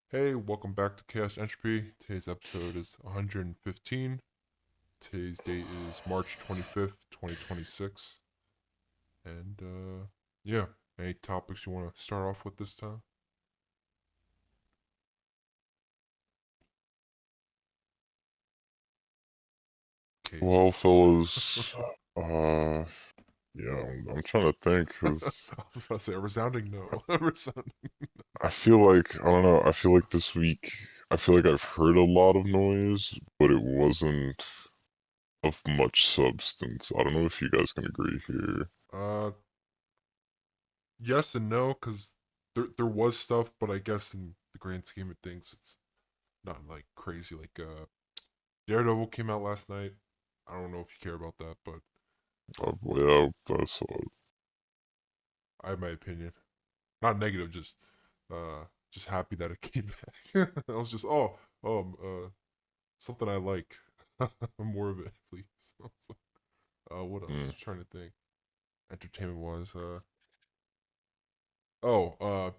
Hey, welcome back to Chaos Entropy. Today's episode is 115. Today's date is March 25th, 2026. And, yeah, any topics you want to start off with this time? Okay. Well, fellas, uh, yeah, I'm trying to think I because was about to say a resounding no. A resounding. I feel like, I don't know, I feel like this week, I feel like I've heard a lot of noise, but it wasn't of much substance. I don't know if you guys can agree here. Uh, yes and no, because there was stuff, but I guess in the grand scheme of things, it's not like crazy. Like, Daredevil came out last night. I don't know if you care about that, but Yeah, that's what. I have my opinion. Not negative, just happy that it came back. I was just something I like. More of it, please. What else? Hmm. Trying to think. Entertainment wise, oh,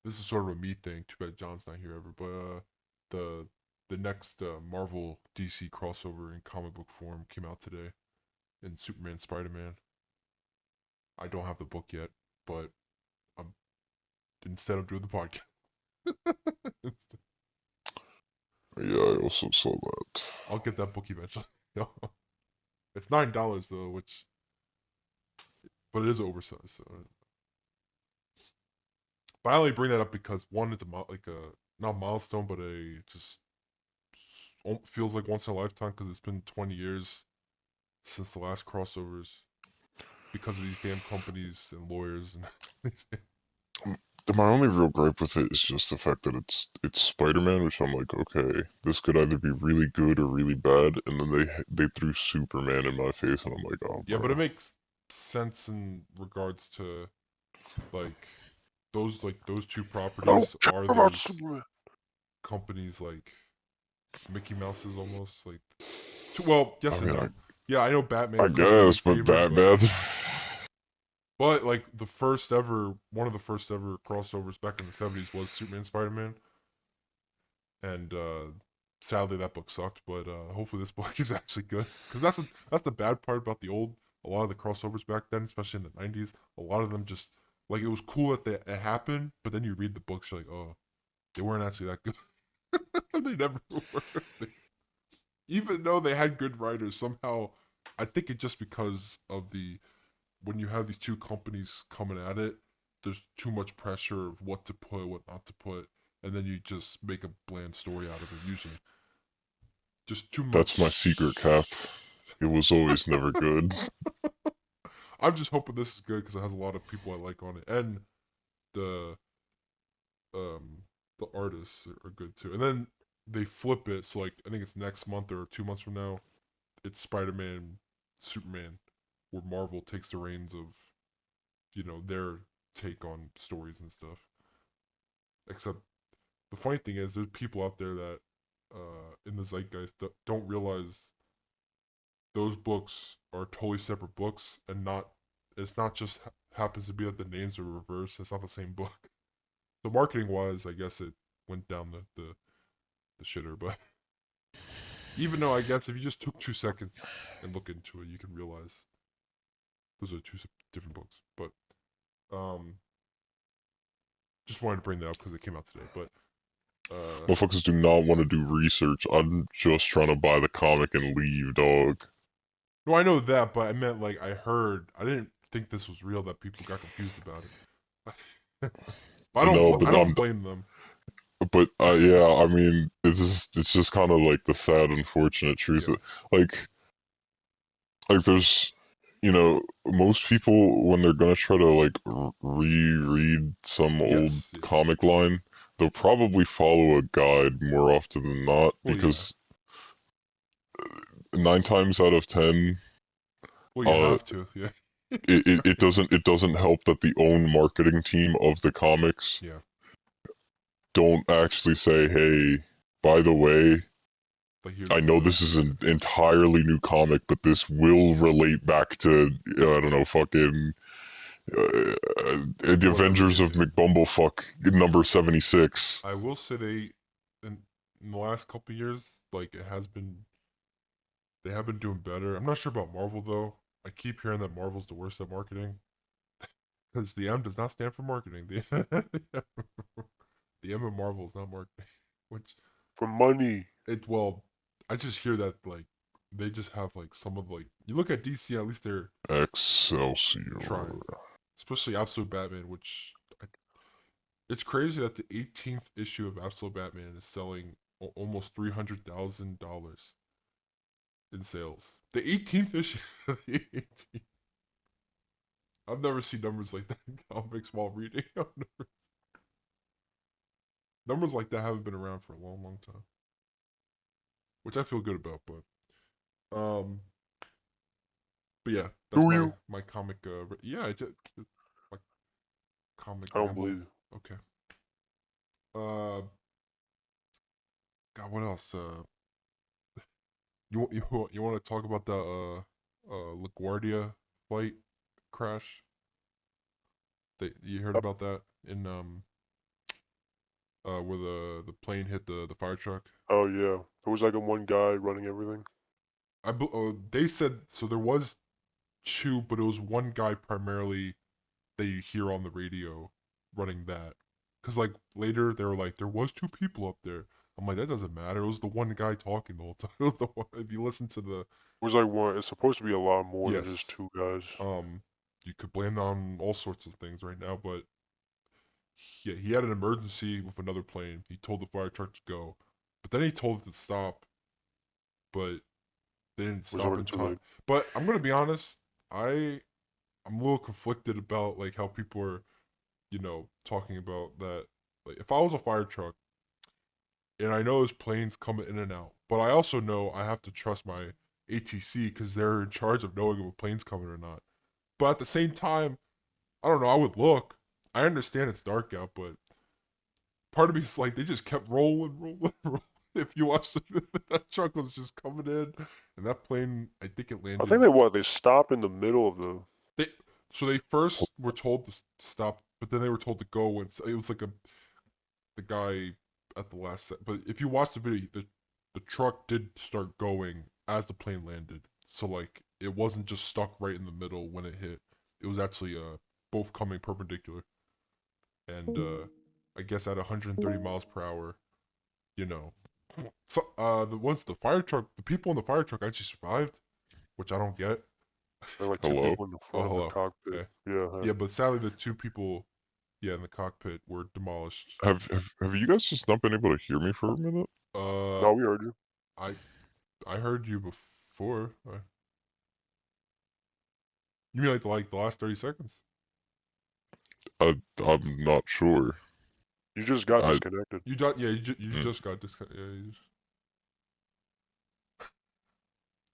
this is sort of a me thing. Too bad John's not here ever. But the the next Marvel DC crossover in comic book form came out today in Superman Spider Man. I don't have the book yet, but I'm instead of doing the podcast. Yeah, I also saw that. I'll get that book eventually. It's $9 though, which but it is oversized. So, but I only bring that up because one, it's like a not milestone, but a just feels like once in a lifetime because it's been 20 years since the last crossovers because of these damn companies and lawyers and My only real gripe with it is just the fact that it's Spider-Man, which I'm like, okay, this could either be really good or really bad, and then they threw Superman in my face, and I'm like, oh, yeah, but it bro. makes sense in regards to like those two I don't properties care are about those Superman. companies like Mickey Mouse's almost like well, I yes and mean, no. Yeah, I know I Batman could be your guess, but favorite, but Batman. like the first ever, one of the first ever crossovers back in the '70s was Superman Spider Man, and sadly that book sucked. But hopefully this book is actually good because that's the bad part about the old. A lot of the crossovers back then, especially in the '90s, a lot of them just like it was cool that it happened, but then you read the books, you're like, oh, they weren't actually that good. They never were. Even though they had good writers, somehow I think it just because of the when you have these two companies coming at it, there's too much pressure of what to put, what not to put, and then you just make a bland story out of it. Usually, just too That's my much. secret cap. It was always never good. I'm just hoping this is good because it has a lot of people I like on it, and the um the artists are good too. And then they flip it, so like I think it's next month or 2 months from now. It's Spider-Man, Superman, where Marvel takes the reins of their take on stories and stuff. Except the funny thing is, there's people out there that in the zeitgeist that don't realize those books are totally separate books and not. It's not just happens to be that the names are reversed. It's not the same book. So marketing wise, I guess it went down the shitter. But even though I guess if you just took 2 seconds and look into it, you can realize those are two different books. But um, just wanted to bring that up because it came out today. But Motherfuckers do not want to do research. I'm just trying to buy the comic and leave, dog. no, I know that, but I meant like I heard. I didn't think this was real. That people got confused about it. But I know, I but don't blame them. yeah, I mean, it's just kind of like the sad, unfortunate truth Yeah. that, like there's, most people when they're gonna try to like reread some old Yes. Yeah. comic line, they'll probably follow a guide more often than not Well, yeah. because 9 times out of 10, Well, you uh, have to. Yeah. it doesn't help that the own marketing team of the comics Yeah. don't actually say, hey, by the way, But I here's know the this is an entirely new comic, but this will relate back to, I don't know, fucking The More than Avengers of anything. McBumblefuck number 76. I will say in the last couple years, like they have been doing better. I'm not sure about Marvel though. I keep hearing that Marvel's the worst at marketing because the M does not stand for marketing. The M of Marvel is not marketing, which For money. well, I just hear that like they just have like some of like you look at DC, at least they're Excelsior. trying, especially Absolute Batman, which it's crazy that the 18th issue of Absolute Batman is selling almost $300,000 in sales. The 18th issue. The 18th. I've never seen numbers like that in comics while reading. Numbers like that haven't been around for a long, long time, which I feel good about. But yeah, that's Do my you? my comic. Yeah, my comic I don't ramble. believe you. Okay. Uh, God, what else? You want to talk about the LaGuardia flight crash? You heard about that in where the plane hit the fire truck? Oh yeah. There was like a one guy running everything. They said so there was two, but it was one guy primarily that you hear on the radio running that. Cause like later they were like there was two people up there. I'm like that doesn't matter. It was the one guy talking the whole time. If you listen to the It was like one. It's supposed to be a lot more than just yes, two guys. you could blame that on all sorts of things right now, but he had an emergency with another plane. He told the fire truck to go, but then he told it to stop, but they didn't It was stop already in too time. late. But I'm gonna be honest, I'm a little conflicted about like how people are, talking about that. Like if I was a fire truck and I know there's planes coming in and out, but I also know I have to trust my ATC because they're in charge of knowing if a plane's coming or not. But at the same time, I don't know. I would look. I understand it's dark out, but part of me is like they just kept rolling, rolling, rolling. If you watch that truck was just coming in, and that plane, I think it I think landed. they stopped in the middle of the. They so they first were told to stop, but then they were told to go. And it was like the guy at the last set. But if you watch the video, the truck did start going as the plane landed. So like it wasn't just stuck right in the middle when it hit. It was actually both coming perpendicular, and I guess at 130 miles per hour, you know. So the fire truck, the people in the fire truck actually survived, which I don't get. There were like two Hello? people in the Oh, front of the hello. cockpit. Hey. Yeah. Yeah, but sadly the two people, yeah, in the cockpit were demolished. Have you guys just not been able to hear me for a minute? Uh, No, we heard you. I I heard you before. You mean like the last 30 seconds? I'm not sure. You just got I disconnected. You just yeah you mm, just got disconnected.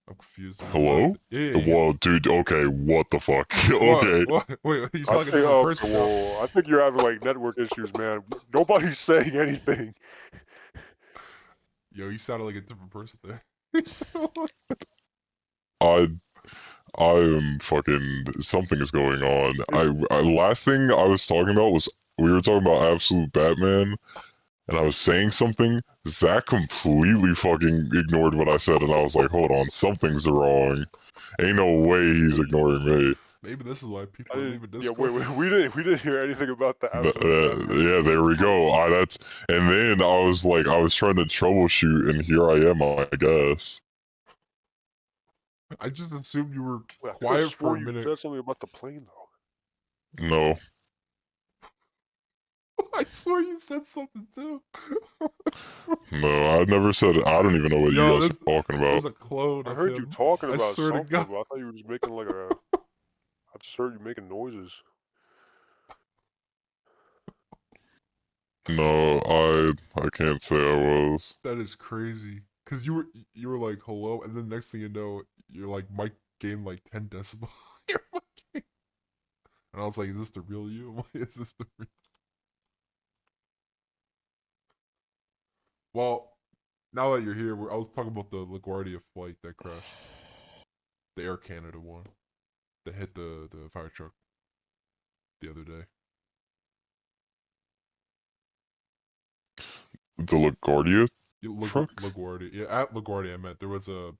I'm confused. It was the last. hello? Yeah. Whoa, dude. Okay, what the fuck? What? Okay. What? Wait, you I sound like a think. different Okay, person now. well, I think you're having like network issues, man. Nobody's saying anything. Yo, you sounded like a different person there. I I am fucking something is going on. I last thing I was talking about was we were talking about Absolute Batman, and I was saying something. Zach completely fucking ignored what I said, and I was like, hold on, something's wrong. Ain't no way he's ignoring me. Maybe this is why people I are didn't. leaving Yeah, Discord. wait. We didn't hear anything about the absolute Batman Yeah, thing. there we Like, go. And then I was like, I was trying to troubleshoot, and here I am, I guess. I just assumed you were wait, I could have quiet for swore a you minute. said something about the plane though. No, I swear you said something too. no, I never said it. I don't even know what you Yo, guys are talking there's about. a clone I of heard you him. talking I about swear to something, God. but I thought you were just making like a. I just heard you making noises. No, I can't say I was. That is crazy. Cause you were like hello, and then next thing you know, you're like mic gained like 10 decibels. Your mic gained- and I was like, is this the real you? I'm like, is this the real? Well, now that you're here, I was talking about the LaGuardia flight that crashed, the Air Canada one that hit the fire truck. the other day. The LaGuardia truck? LaGuardia. Yeah, at LaGuardia, I meant there was an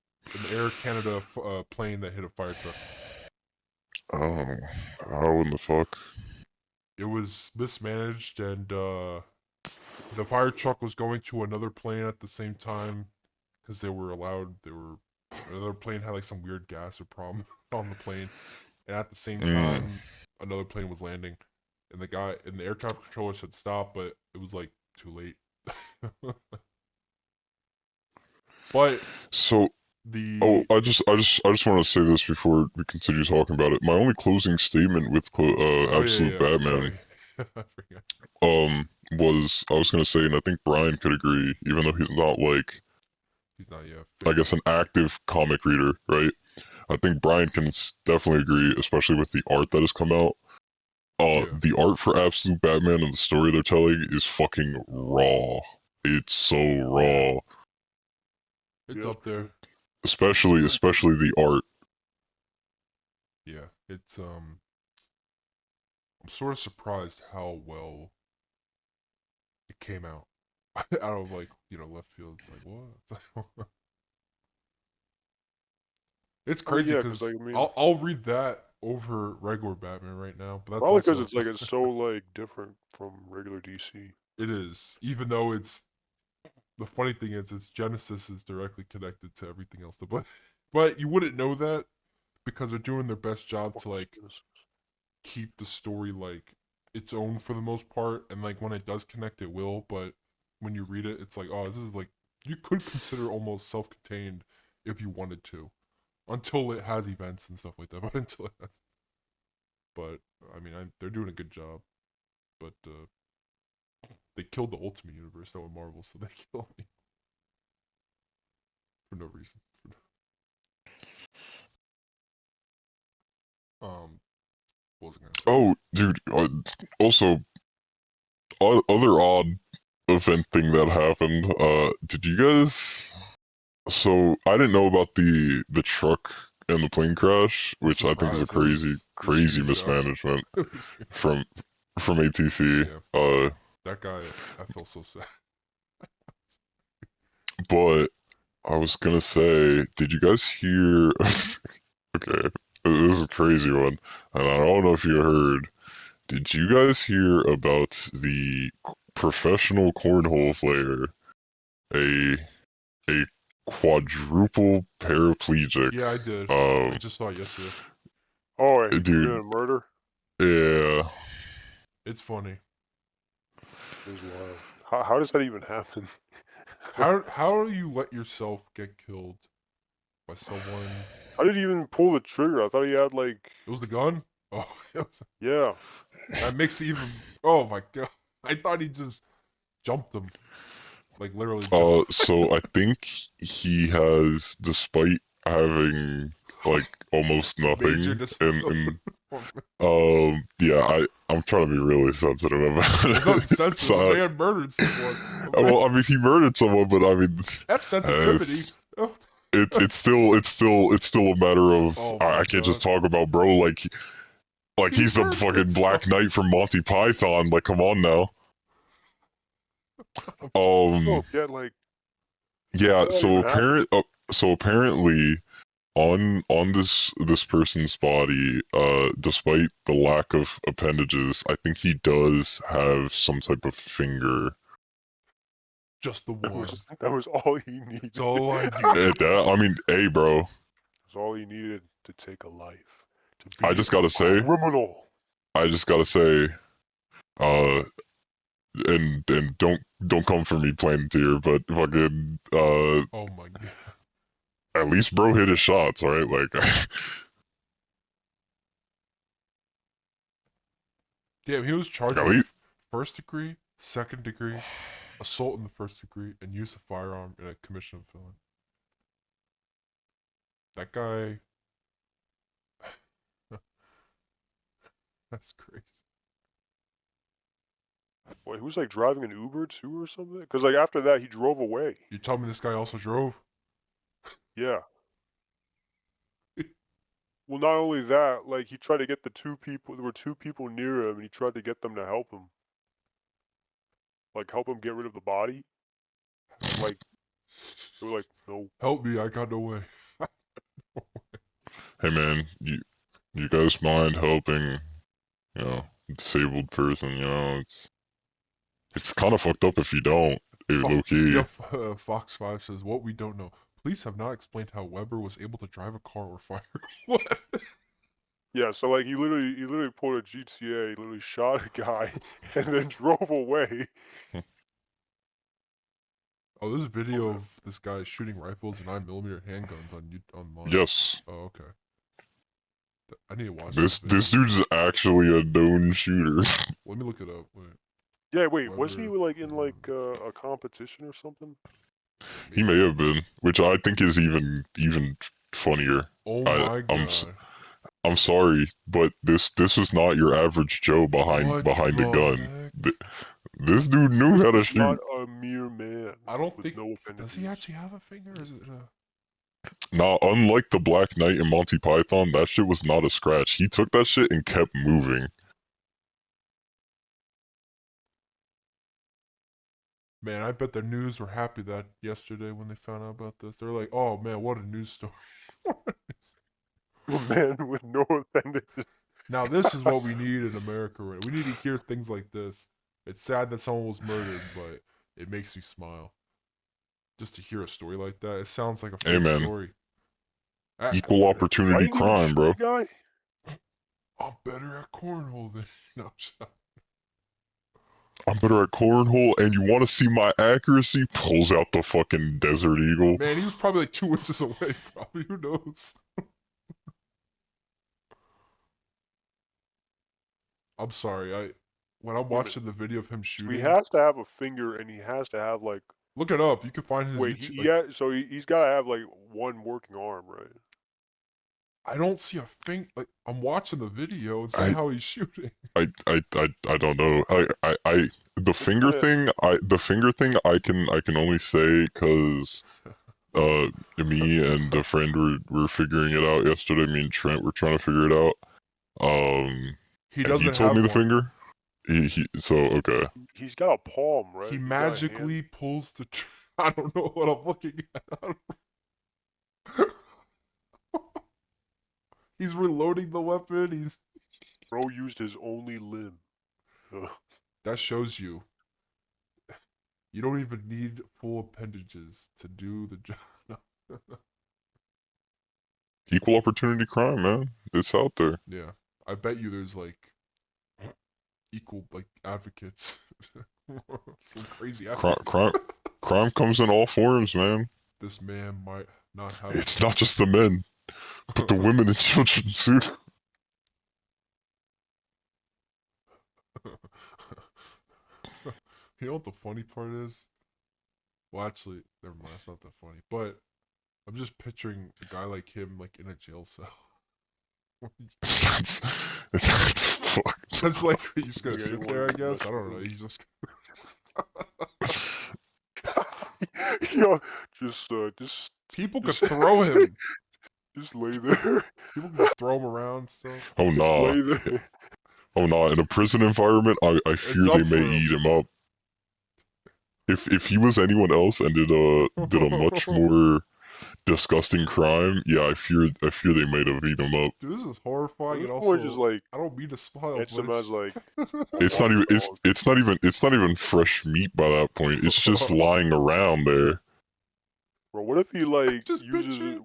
Air Canada plane that hit a fire truck. Oh, how in the fuck? It was mismanaged, and the fire truck was going to another plane at the same time because they were allowed. Another plane had like some weird gas or problem on the plane, and at the same time, another plane was landing, and the air traffic controller said stop, but it was like too late. But So, the I just want to say this before we continue talking about it. My only closing statement with Absolute Batman, sorry, I forgot. was I was gonna say, and I think Brian could agree, even though he's not like, He's not yet. I guess, an active comic reader, right? I think Brian can definitely agree, especially with the art that has come out. Yeah. The art for Absolute Batman and the story they're telling is fucking raw. It's so raw. It's up there. Especially the art. Yeah, it's I'm sort of surprised how well it came out. Out of like, left field. It's like, what? It's I mean, crazy yeah, because because like, I mean, I'll read that over regular Batman right now, but that's probably because also it's like it's so like different from regular DC. it is. Even though it's the funny thing is its Genesis is directly connected to everything else. But you wouldn't know that because they're doing their best job to like keep the story like its own for the most part, and like when it does connect, it will. But when you read it, it's like, oh, this is like you could consider almost self-contained if you wanted to, until it has events and stuff like that. But until it has, but I mean, they're doing a good job. But they killed the Ultimate Universe though in Marvel, so they killed me for no reason. What was I gonna say? Oh, dude. Also, other odd event thing that happened. Did you guys? So I didn't know about the truck and the plane crash, I'm which I think is a surprised. It was crazy huge, though. mismanagement It was huge. from ATC. Yeah. That guy, I feel so sad. But I was gonna say, did you guys hear? Okay, this is a crazy one, and I don't know if you heard. Did you guys hear about the professional cornhole player, a a quadruple paraplegic? Yeah, I did. I Um, just saw it yesterday. Oh, he dude, committed a murder. yeah. It's funny. It was wild. How does that even happen? How do you let yourself get killed by someone? How did he even pull the trigger? I thought he had like. It was the gun. Oh, Yeah. that makes it even. Oh my god! I thought he just jumped him, like literally jumped. So I think he has, despite having like almost Major nothing, disability. yeah, I'm trying to be really sensitive about There's nothing it. sensitive. So, The man murdered someone. well, I mean, he murdered someone, but I mean, F sensitivity. it's it's still a matter of Oh my I can't just god. talk about bro like He he's the murdered fucking someone. Black Knight from Monty Python. Like, come on now. Oh, yeah, like. Yeah. How did that even happen? So apparently, on this person's body, despite the lack of appendages, I think he does have some type of finger. Just the one. That was all he needed. That's all I need. I mean, hey, bro. That's all he needed to take a life. To I be just a gotta say, criminal. uh, and don't come for me, Planeteer, but fucking, Oh my god. at least bro hit his shots, right? Like, Damn, he was charged at least, with first degree, second degree, assault in the first degree, and use of firearm in a commission of felony. That guy. That's crazy. Wait, he was like driving an Uber too or something? Because like after that, he drove away. You tell me this guy also drove? Yeah. Well, not only that, like he tried to get the two people. There were two people near him, and he tried to get them to help him, like help him get rid of the body. And like they were like, no. Help me, I got no way. Hey man, you guys mind helping, you know, a disabled person? You know, it's kind of fucked up if you don't. Low key. Yeah, Fox 5 says, what we don't know. Police have not explained how Weber was able to drive a car or fire. What? Yeah, so like he literally pulled a GTA, he literally shot a guy, and then drove away. Oh, there's a video of this guy shooting rifles and 9mm handguns online. Yes. Oh, okay. I need to watch This video. dude's actually a known shooter. Let me look it up. Wait. Yeah, wait, wasn't he Weber, like in like a competition or something? He may have been, which I think is even funnier. Oh my god. I'm sorry, but this is not your average Joe behind a gun. This dude knew how to shoot. Not a mere man. I don't think. No does he actually have a finger? Or is it Now, unlike the Black Knight and Monty Python, that shit was not a scratch. He took that shit and kept moving. Man, I bet the news were happy that yesterday when they found out about this. They're like, oh man, what a news story. A man with no appendages. Now this is what we need in America, right? We need to hear things like this. It's sad that someone was murdered, but it makes me smile. Just to hear a story like that. It sounds like a fake story. Equal opportunity crime, bro. Guy? I'm better at cornhole than no. I'm better at cornhole, and you want to see my accuracy? Pulls out the fucking Desert Eagle. Man, he was probably like 2 inches away. Probably, who knows? I'm sorry. When I'm watching the video of him shooting, he has to have a finger, and he has to have like. Look it up. You can find his. Wait, YouTube, so he's got to have like one working arm, right? I don't see a finger. Like I'm watching the video and seeing how he's shooting. I don't know. The finger thing. I can only say because me and a friend were figuring it out yesterday. Me and Trent were trying to figure it out. He doesn't. He told me the finger. So okay. He's got a palm, right? He magically pulls the. I don't know what I'm looking at. He's reloading the weapon. Bro used his only limb. That shows you. You don't even need full appendages to do the job. Equal opportunity crime, man. It's out there. Yeah, I bet you there's like equal like advocates. Some crazy crime comes in all forms, man. This man might not have. It's not just the men, but the women and children too. You know what the funny part is? Well, actually, never mind. It's not that funny. But I'm just picturing a guy like him, like in a jail cell. that's fucked. That's like he's just gonna sit there. I guess I don't know. He's just. Yo, just people could throw him. Just lay there. People can throw him around and stuff. Oh nah. Oh nah. In a prison environment, I fear they may eat him up. If he was anyone else and did a much more disgusting crime, yeah, I fear they might have eaten him up. Dude, this is horrifying. And also, just like I don't mean to smile, but it's like it's not even fresh meat by that point. It's just lying around there. Bro, what if he like just uses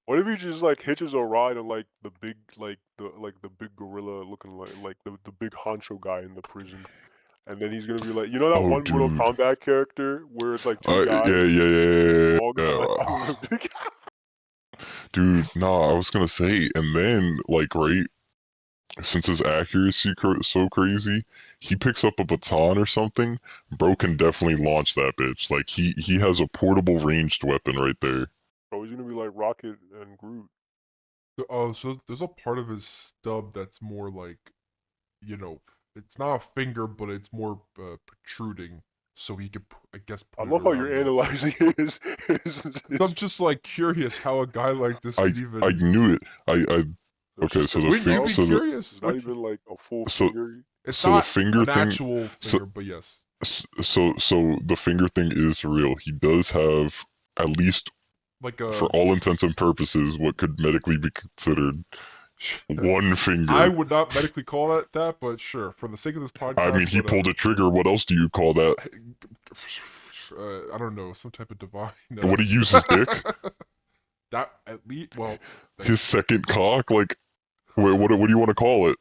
what if he just like hitches a ride on like the big the big gorilla looking like the big honcho guy in the prison? And then he's gonna be like, you know that one Mortal Kombat character where it's like two guys? Yeah. Dude, nah, I was gonna say, and then, like, right, since his accuracy so crazy, he picks up a baton or something, bro can definitely launch that bitch. Like, he has a portable ranged weapon right there. Bro, he's gonna be like Rocket and Groot. Oh, so there's a part of his stub that's more like, you know, it's not a finger, but it's more protruding, so he could, I guess. I love how you're analyzing his I'm just like curious how a guy like this could even. I knew it. Okay, so the Wouldn't you be so the curious? It's not even like a full so finger. It's so the not finger an thing. actual So finger, but yes. so the finger thing is real. He does have, at least Like for all intents and purposes, what could medically be considered one I finger. would not medically call it that, but sure, for the sake of this podcast, I mean, he whatever. pulled a trigger. What else do you call that? I don't know, some type of divine. What he uses dick? That at least, well, His second cock? Like, what do you want to call it?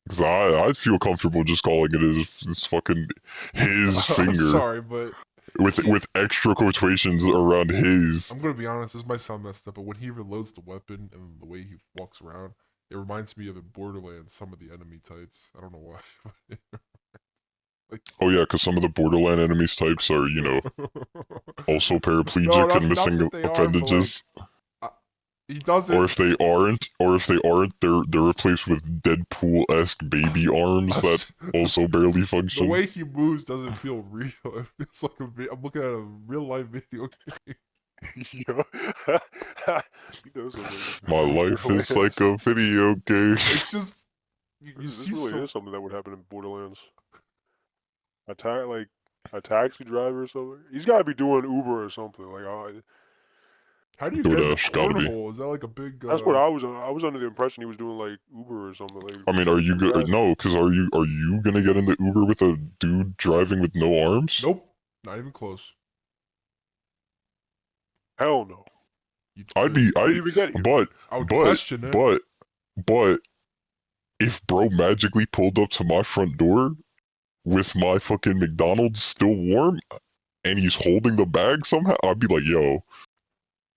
Because I feel comfortable just calling it his fucking his I'm finger sorry, but with extra quotations around his. I'm gonna be honest. This might sound messed up, but when he reloads the weapon and the way he walks around, it reminds me of the Borderlands. Some of the enemy types. I don't know why. Like, Oh yeah, because some of the borderline enemies types are, also paraplegic and not missing that they are, but appendages. he doesn't. Or if they aren't, they're replaced with Deadpool-esque baby arms that also barely The function. way he moves doesn't feel real. It feels like I'm looking at a real life video game. Yeah. My life is like a video game. It's just you This see really some. is something that would happen in Borderlands. A taxi driver or something. He's got to be doing Uber or something. Like, How do you get in the DoorDash, gotta be. cornhole? Is that like a big? that's what I was. I was under the impression he was doing like Uber or something. Like, I mean, are you good? No, because are you gonna get in the Uber with a dude driving with no arms? Nope, not even close. hell no. I'd be, How did you even get here? I would question it. but if bro magically pulled up to my front door with my fucking McDonald's still warm and he's holding the bag somehow, I'd be like, yo,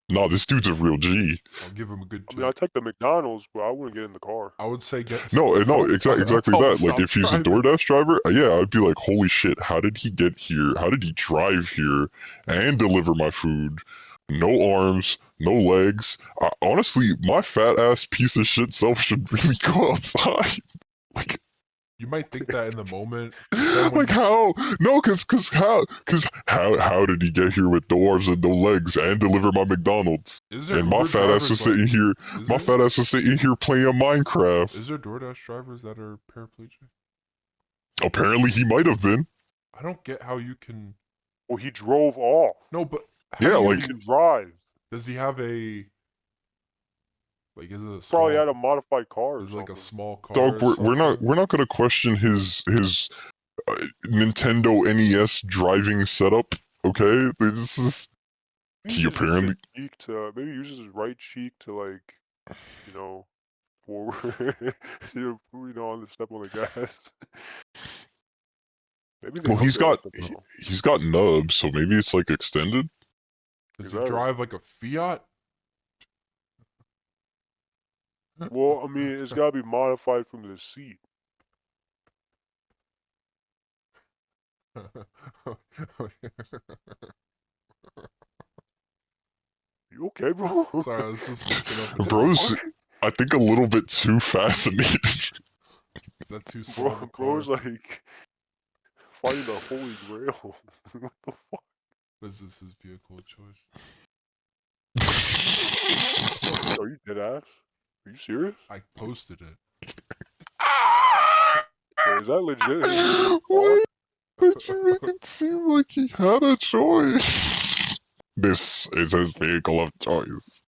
nah, this dude's a real G. I'll give him a good. I mean, I'd take the McDonald's, but I wouldn't get in the car. I would say get. No, exactly I'll tell him that. to Like, stop if he's a driving. DoorDash driver, yeah, I'd be like, holy shit, how did he get here? How did he drive here and deliver my food? No arms, no legs. Honestly, my fat ass piece of shit self should really go outside. Like, You might think that in the moment. Then when like how? No, cause how did he get here with no arms and no legs and deliver my McDonald's? Is there And my Uber fat ass drivers was sitting like- here. is My there- fat ass was sitting here playing Minecraft. Is there DoorDash drivers that are paraplegic? Apparently, he might have been. I don't get how you can. Well, he drove off. No, but Yeah, He like, can drive. does he have a? Like, is it a Probably small? had a modified car or Is it like something. a small car? dog, or we're not something? gonna question his Nintendo NES driving setup. Okay, this is Maybe he uses his apparently. cheek to, maybe he uses his right cheek to, like, forward, on the step on the gas. Maybe they Well, hook he's it up got somehow. he's got nubs, so maybe it's like extended. Does he Exactly. drive like a Fiat? Well, I mean, it's got to be modified from the seat. You okay, bro? Sorry, I was just looking up. Bro's, I think, a little bit too fascinated. Is that too small of a car? Bro's like finding the holy grail. What the fuck? Is this his vehicle of choice? Are you dead ass? Are you serious? I posted it. Wait, is that legit? Why did you make it seem like he had a choice? This is his vehicle of choice.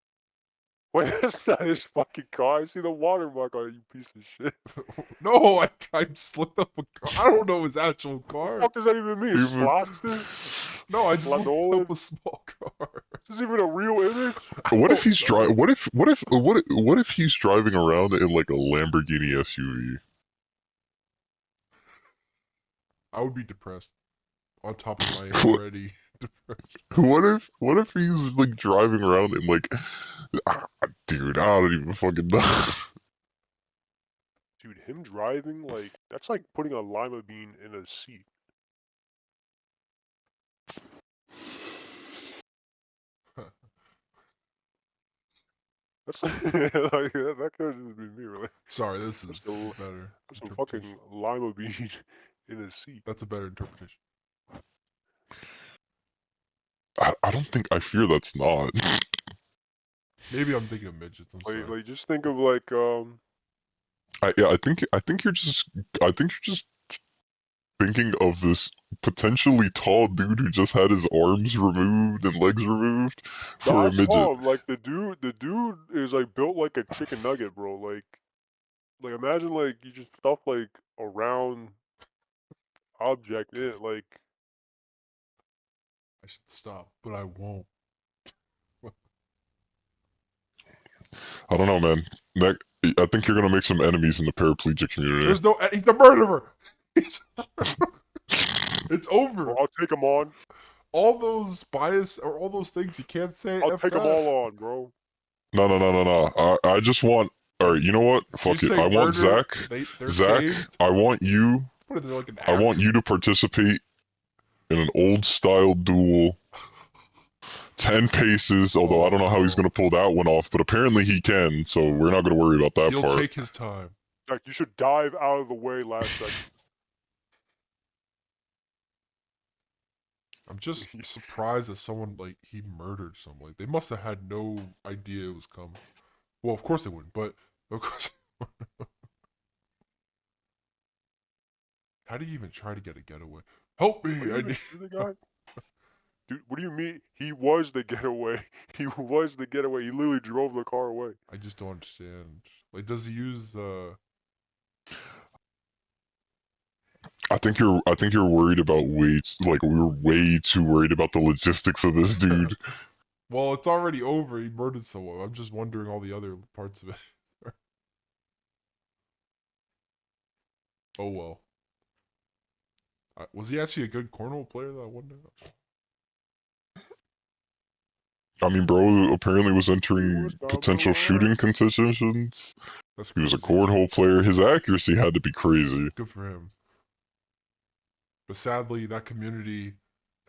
Wait, that's not his fucking car. I see the watermark on it, you piece of shit. No, I just looked up a car. I don't know his actual What car. the fuck does that even mean? Even- Slapstick? No, I just looked Lanolan? up a small car. Is this even a real image? What if Oh, he's no. driving? What if he's driving around in like a Lamborghini SUV? I would be depressed. On top of my already depression. What if he's like driving around in like, dude, I don't even fucking know. Dude, him driving, like, that's like putting a lima bean in a seat. That's like, that could have just been me, really. Sorry, this is That's a- better. That's some interpretation. fucking lima bean in a seat. That's a better interpretation. I don't think, I fear that's not. Maybe I'm thinking of midgets. I'm sorry. Like just think of like I think you're just thinking of this potentially tall dude who just had his arms removed and legs removed for a not midget. tall. Like the dude is like built like a chicken nugget, bro. Like imagine like you just stuff like a round object in it, like I should stop, but I won't. I don't know, man. I think you're gonna make some enemies in the paraplegic community. There's no. He's a murderer. It's over. bro, I'll take them on. All those bias or all those things you can't say. I'll F take them that. all on, bro. No. I just want. All right, you know what? If you Fuck it. say I want murder, Zach. they're Zach, saved. I want you. What is there like an act? I want you to participate in an old style duel. 10 paces, although I don't know how he's no. going to pull that one off, but apparently he can, so we're not going to worry about that He'll part. take his time. Like you should dive out of the way last second. I'm just surprised that someone like he murdered someone. Like, they must have had no idea it was coming. Well, of course they wouldn't, but of course. How do you even try to get a getaway? Help me! Are you I even need. the guy? Dude, what do you mean? He was the getaway. He was the getaway. He literally drove the car away. I just don't understand. Like, does he use I think you're worried about we're way too worried about the logistics of this dude. Well, it's already over. He murdered someone. I'm just wondering all the other parts of it. Oh well. Was he actually a good cornhole player? That I wonder. I mean, bro apparently was entering was down potential the shooting line. competitions. That's He was a crazy. cornhole player. His accuracy had to be crazy. Good for him. But sadly, that community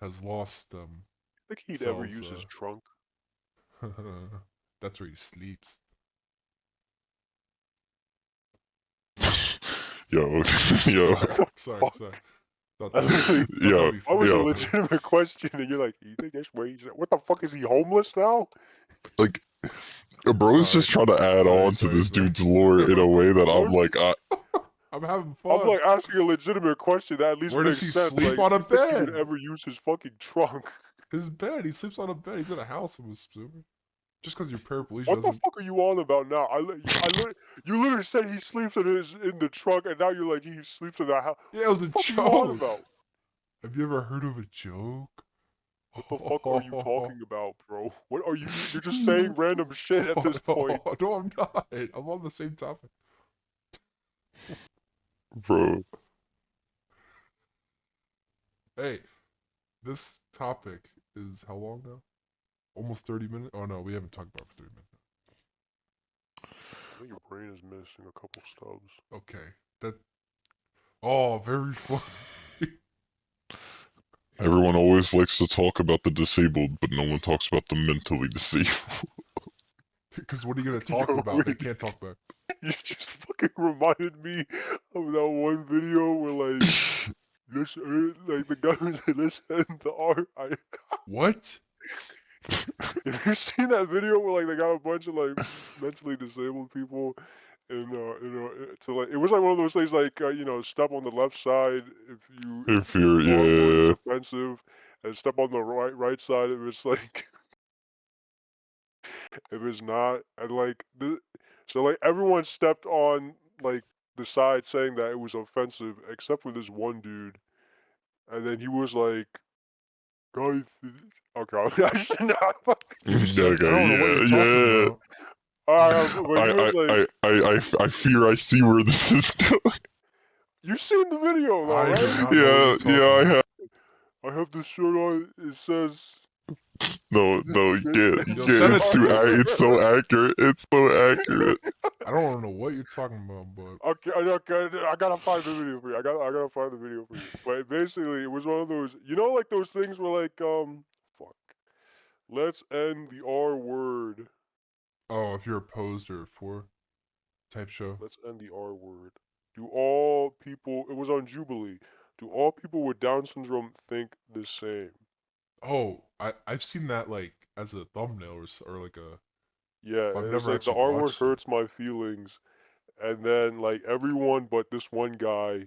has lost I think he'd ever use his trunk. That's where he sleeps. Yo. Sorry. Yo, That was a yo. legitimate question, and you're like, you think that's where he's at? What the fuck, is he homeless now? Like, bro is just trying to add on to this dude's lore in a way that I'm like, I'm having fun. I'm like asking a legitimate question that at least Where does makes he sense. sleep Like, on a you think he would bed? ever use his fucking trunk? His bed. He sleeps on a bed. He's in a house, I'm assuming. Just because you're paraplegic What the doesn't. fuck are you on about now? You literally said he sleeps in the trunk, and now you're like he sleeps in the house. Yeah, it was a What the fuck are you on joke. about? Have you ever heard of a joke? What the fuck are you talking about, bro? What are you? You're just saying random shit at this point. No, I'm not. I'm on the same topic. bro. Hey, this topic is how long now? Almost 30 minutes? Oh no, we haven't talked about it for 30 minutes. I think your brain is missing a couple stubs. Okay. That. Oh, very funny. Everyone always likes to talk about the disabled, but no one talks about the mentally disabled. Because what are you going to talk about? They can't talk about. You just fucking reminded me of that one video where like like the guy was like, let's end the art. What? Have you seen that video where like they got a bunch of like mentally disabled people and to like it was like one of those things like step on the left side If you're, it's offensive, and step on the right side if it's like if it's not, and like so like everyone stepped on like the side saying that it was offensive except for this one dude, and then he was like, guys, okay, I should not. You said, I don't know what you're talking about. But he was like, I fear I see where this is going. you've seen the video though, I do right? not know what you're talking I have. I have this shirt on. It says. No, you can't. Yo, send It's it to me. It's so accurate. It's so accurate. I don't know what you're talking about, but Okay, I gotta find the video for you. I gotta find the video for you. But basically, it was one of those, like those things where like, fuck. Let's end the R word. oh, if you're opposed or for type show. Let's end the R word. Do all people? It was on Jubilee. Do all people with Down syndrome think the same? Oh, I've seen that like as a thumbnail or like a Yeah, I've it's never like the actually R word watched it. hurts my feelings, and then like everyone but this one guy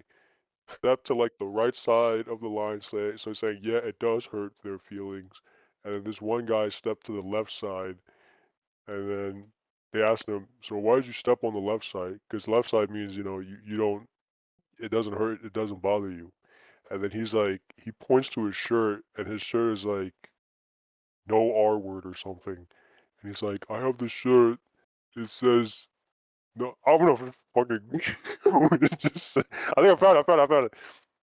stepped to like the right side of the line, so saying yeah, it does hurt their feelings, and then this one guy stepped to the left side, and then they asked him, so why did you step on the left side? Because left side means you don't, it doesn't hurt, it doesn't bother you, and then he's like, he points to his shirt, and his shirt is like no R word or something, and he's like, I have this shirt, it says. No, I don't know if it's fucking. It just, I think I found it.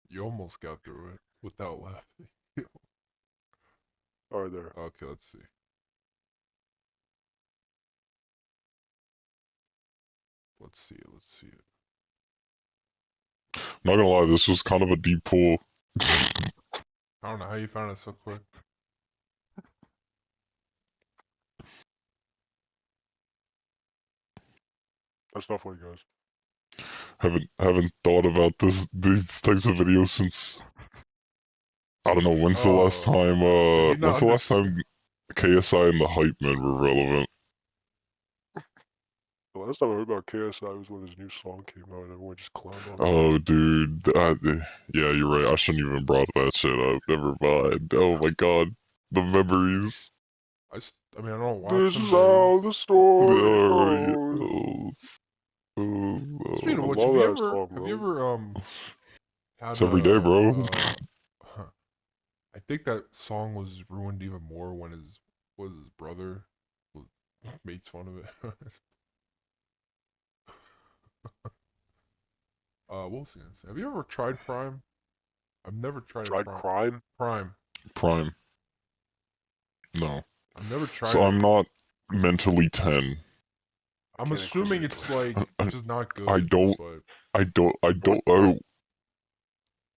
You almost got through it without laughing. All right, there. Okay, let's see. Let's see it. Let's see it. Not gonna lie, this was kind of a deep pull. I don't know how you found it so quick. That's not funny, guys. Haven't thought about these types of videos since I don't know when's the last time did you not understand? KSI and the Hype Men were relevant. The last time I heard about KSI was when his new song came out and everyone just clowned on him. Oh, dude, yeah, you're right. I shouldn't even brought that shit up. Never mind. Oh my god, the memories. I mean, I don't watch This them, is but I how used. the story Alright. goes. Speaking of I which, love that song, have you bro. ever had It's every day, bro. I think that song was ruined even more when his brother makes fun of it. What was I gonna say? Have you ever tried Prime? I've never tried Tried Prime. crime? Prime. Prime. No. I've never tried So it. I'm not mentally 10. I'm Can't assuming incriminate it's myself. like just not I good. don't.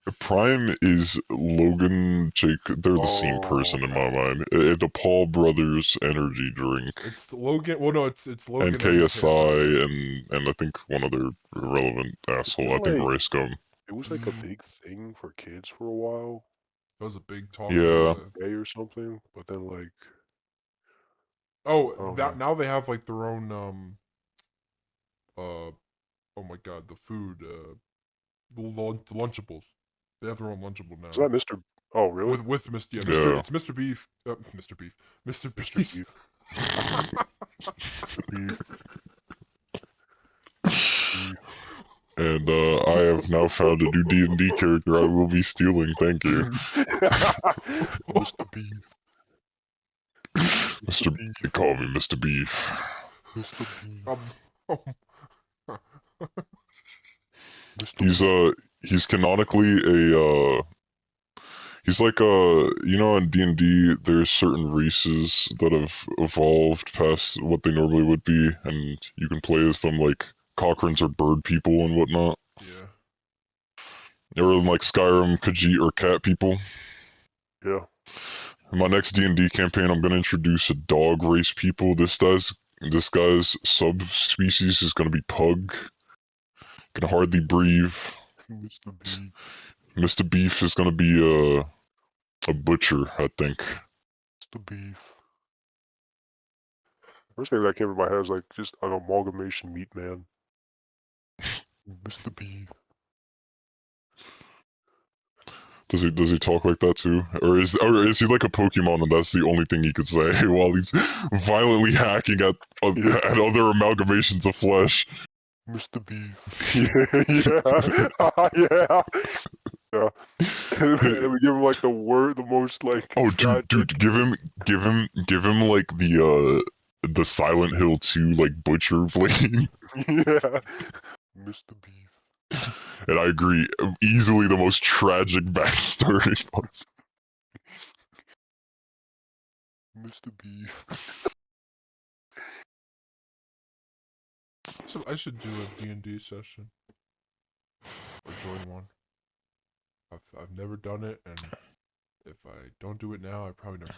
But Prime is Logan, Jake. They're the same person in my mind. The Paul Brothers energy drink. it's Logan. Well, no, it's And Logan and KSI KSI. and I think one other relevant asshole. I Isn't think like Rice Gum. it was like a big thing for kids for a while, That was a big talk back of in Yeah. the. the day or something. But then like, Oh, I don't that know. now they have like their own oh my god, the food the Lunchables. They have their own Lunchable Is now. that Mr. Oh, really? With Mr. Yeah, Yeah. It's Mr. Beef. Mr. Beef. Mr. Mr. Beast. Beef. Mr. Beef. Beef. And I have now found a new D&D character I will be stealing. Thank you. Mr. Beef. Mr. Beef. They call me Mr. Beef. Mr. Beef. Mr. He's canonically a he's like in D&D there's certain races that have evolved past what they normally would be, and you can play as them like Cochranes or bird people and whatnot. Yeah. Or in like Skyrim, Khajiit or cat people. Yeah. In my next D&D campaign, I'm gonna introduce a dog race people. This guy's subspecies is gonna be pug. Can hardly breathe. Mr. Beef. Mr. Beef is gonna be a butcher, I think. Mr. Beef. First thing that came to my head was like just an amalgamation meat man. Mr. Beef. Does he talk like that too? Or is he like a Pokemon and that's the only thing he could say while he's violently hacking at other amalgamations of flesh? Mr. Beef. Yeah. Yeah. And we give him like the most like Oh, tragic. dude, give him like the Silent Hill 2 like butcher blade. Yeah. Mr. Beef. And I agree, easily the most tragic backstory. Mr. Beef. So I should do a D&D session or join one. I've never done it, and if I don't do it now, I probably never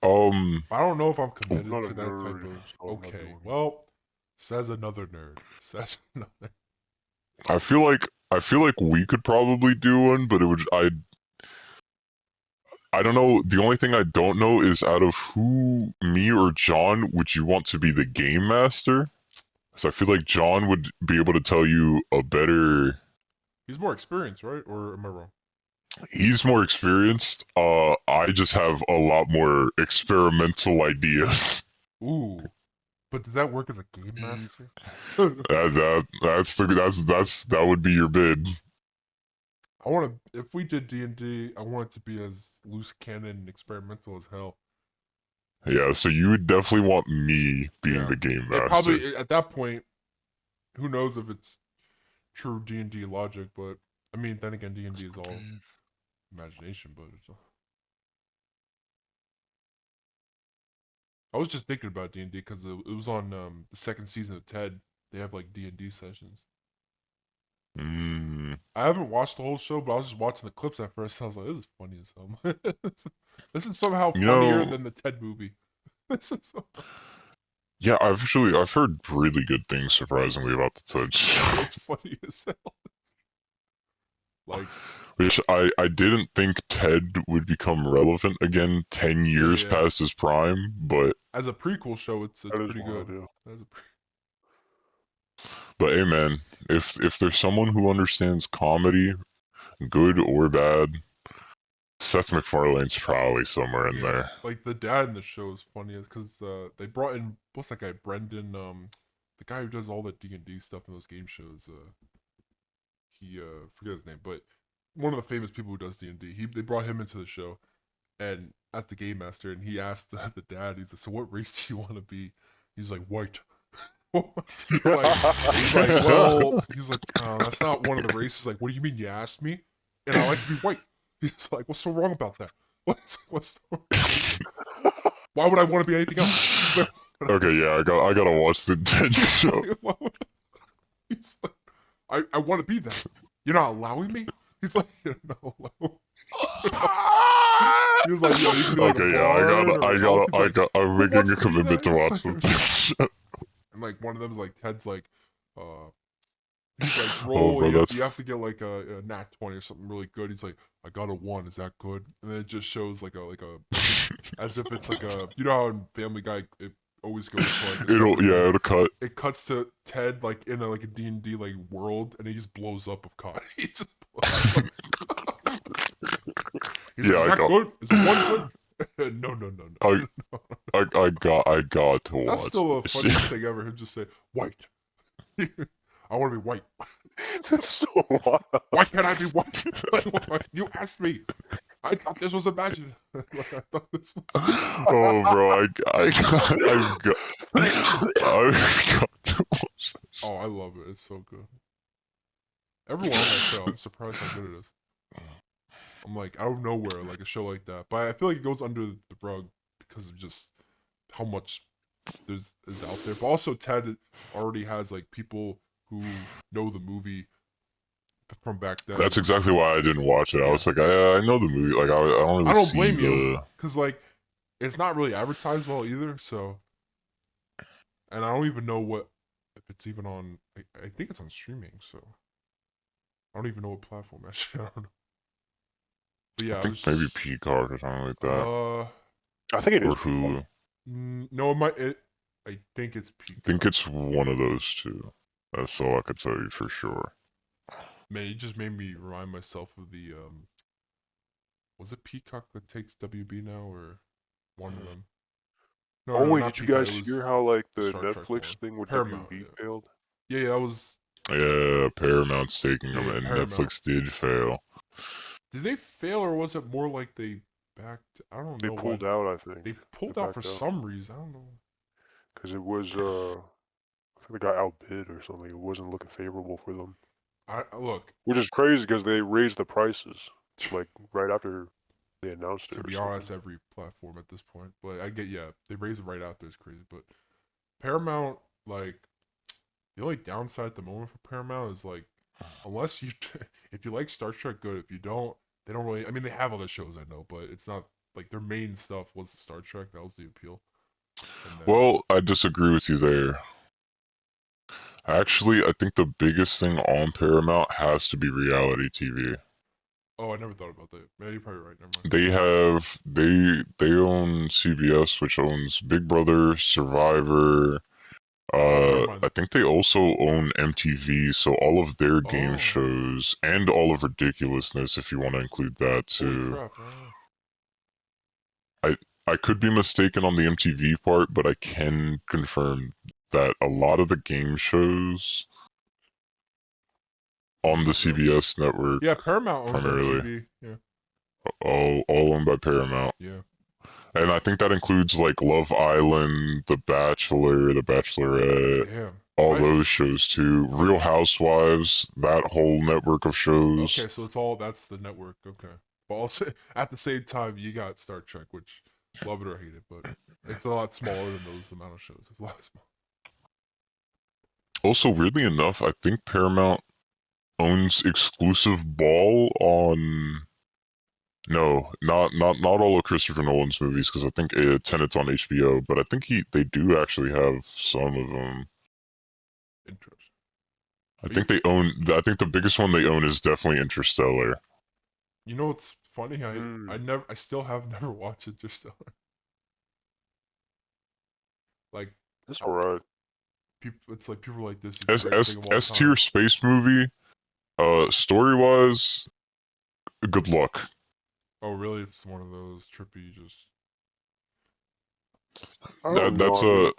will. I don't know if I'm committed Not to a that nerd, type of. so I'm not Okay, doing it. well, says another nerd. Says another. I feel like we could probably do one, but it would I don't know. The only thing I don't know is out of who, me or John, would you want to be the game master? So I feel like John would be able to tell you a better. He's more experienced, right? Or am I wrong? He's more experienced. I just have a lot more experimental ideas. Ooh, but does that work as a game master? That would be your bid. I want to. If we did D&D, I want it to be as loose cannon and experimental as hell. Yeah, so you would definitely want me being Yeah. the game And master. probably at that point, who knows if it's true D&D logic? But I mean, then again, D&D is all imagination. But it's all... I was just thinking about D&D because it was on the second season of Ted. They have like D&D sessions. Mm. I haven't watched the whole show, but I was just watching the clips at first. I was like, "This is funny as hell." This is somehow funnier than the Ted movie. This is so... Yeah, I've heard really good things surprisingly about the Ted show. It's funny as hell. Like, which I didn't think Ted would become relevant again 10 years yeah. past his prime, but As a prequel show, it's pretty wild, good. yeah. but hey man, if there's someone who understands comedy, good or bad, Seth MacFarlane's probably somewhere in there. Like the dad in the show is funny because they brought in what's that guy Brendan, the guy who does all the D&D stuff in those game shows. He forget his name, but one of the famous people who does D&D. They brought him into the show, and as the game master, and he asked the dad, he's like, "So what race do you want to be?" He's like, "White." he's like, well, he's like, that's not one of the races. Like, what do you mean you asked me? And I like to be white. He's like, what's so wrong about that? What's why would I want to be anything else? Okay, yeah, I gotta watch the Ted show. He's like, I want to be that. You're not allowing me? He's like, you're not allowing. He was like, yo, you can be like okay, yeah, I'm making a commitment to watch the Ted show. And like one of them is like Ted's like, he's like Oh, roll. bro, You have to get like a nat 20 or something really good. He's like, I got a 1. Is that good? And then it just shows like a as if it's like a, you know how in Family Guy it always goes to like it'll cut. It cuts to Ted like in a like a D&D like world, and he just blows up of cotton. He just blows up. He's like, is that good? Is it 1 good? No. I got to watch. That's still the funniest thing ever. Him just say white. I want to be white. That's so wild. Why can't I be white? You asked me. I thought this was imagined. I thought this was... Oh, bro, I've got to watch that. Oh, I love it. It's so good. Everyone on that show, I'm surprised how good it is. I'm like, out of nowhere, like a show like that. But I feel like it goes under the rug because of just how much is out there. But also, Ted already has like people who know the movie from back then. That's exactly why I didn't watch it. I was like, I know the movie. Like, I don't really. I don't see blame you because like it's not really advertised well either. So, and I don't even know what if it's even on. I think it's on streaming. So, I don't even know what platform. Actually, I don't know. But yeah, I think maybe Peacock or something like that. I think it is. Or Hulu. No, it might. I think it's Peacock. I think it's one of those two. That's all I could tell you for sure. Man, you just made me remind myself of the was it Peacock that takes WB now, or one of them? No, wait, did you guys hear how like the Netflix thing with Paramount, WB failed? Yeah, that was. Yeah, Paramount's taking them, and Paramount. Netflix did fail. Did they fail, or was it more like they backed? I don't know. They pulled out, I think. They pulled out for some reason. I don't know. Because it was, I think they got outbid or something. It wasn't looking favorable for them. Look. Which is crazy because they raised the prices, like, right after they announced it. To be honest, every platform at this point. But I get, yeah, they raised it right after. It's crazy. But Paramount, like, the only downside at the moment for Paramount is, like, unless you, if you like Star Trek, good. If you don't, they don't really, I mean, they have other shows, I know, but it's not, like, their main stuff was the Star Trek. That was the appeal. Well, I disagree with you there. Actually, I think the biggest thing on Paramount has to be reality TV. Oh, I never thought about that. Yeah, you're probably right. Never mind. They own CBS, which owns Big Brother, Survivor. Oh, never I mind. think they also own MTV, so all of their game Oh, shows and all of Ridiculousness, if you want to include that holy too. crap! Oh. I could be mistaken on the MTV part, but I can confirm that a lot of the game shows on the So, CBS network, yeah, Paramount owns primarily, MTV. Yeah. all owned by Paramount. Yeah. And I think that includes like Love Island, The Bachelor, The Bachelorette, Damn. all I those shows too. Real Housewives, that whole network of shows. okay. So it's all that's the network. Okay. But also at the same time, you got Star Trek, which love it or hate it, but it's a lot smaller than those amount of shows. It's a lot smaller. Also, weirdly enough, I think Paramount owns exclusive ball on. No, not all of Christopher Nolan's movies, because I think Tenet's on HBO, but I think they do actually have some of them. Interesting. I But think they own. I think the biggest one they own is definitely Interstellar. you know what's funny? Hmm. I still have never watched Interstellar. Like It's alright. people, it's like people are like this is the greatest thing of all S tier time. space movie. Story wise, good luck. Oh, really? It's one of those trippy. Just I don't know. That's I mean, a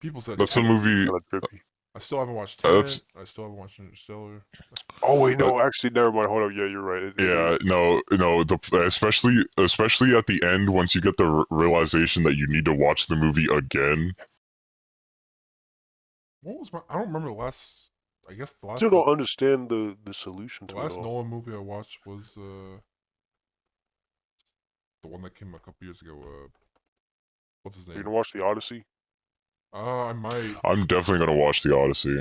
people said that's a Tenet is movie. kind of trippy. I still haven't watched That's Tenet. I still haven't watched Interstellar. Oh wait, uh, no, actually, never mind. Hold up. Yeah, you're right. It yeah, is. no. Especially at the end, once you get the realization that you need to watch the movie again. What was my? I don't remember the last. I guess the I last still don't understand the solution the to it last all. Nolan movie I watched was the one that came a couple years ago. What's his You name? gonna watch the Odyssey? I might. I'm definitely gonna watch the Odyssey.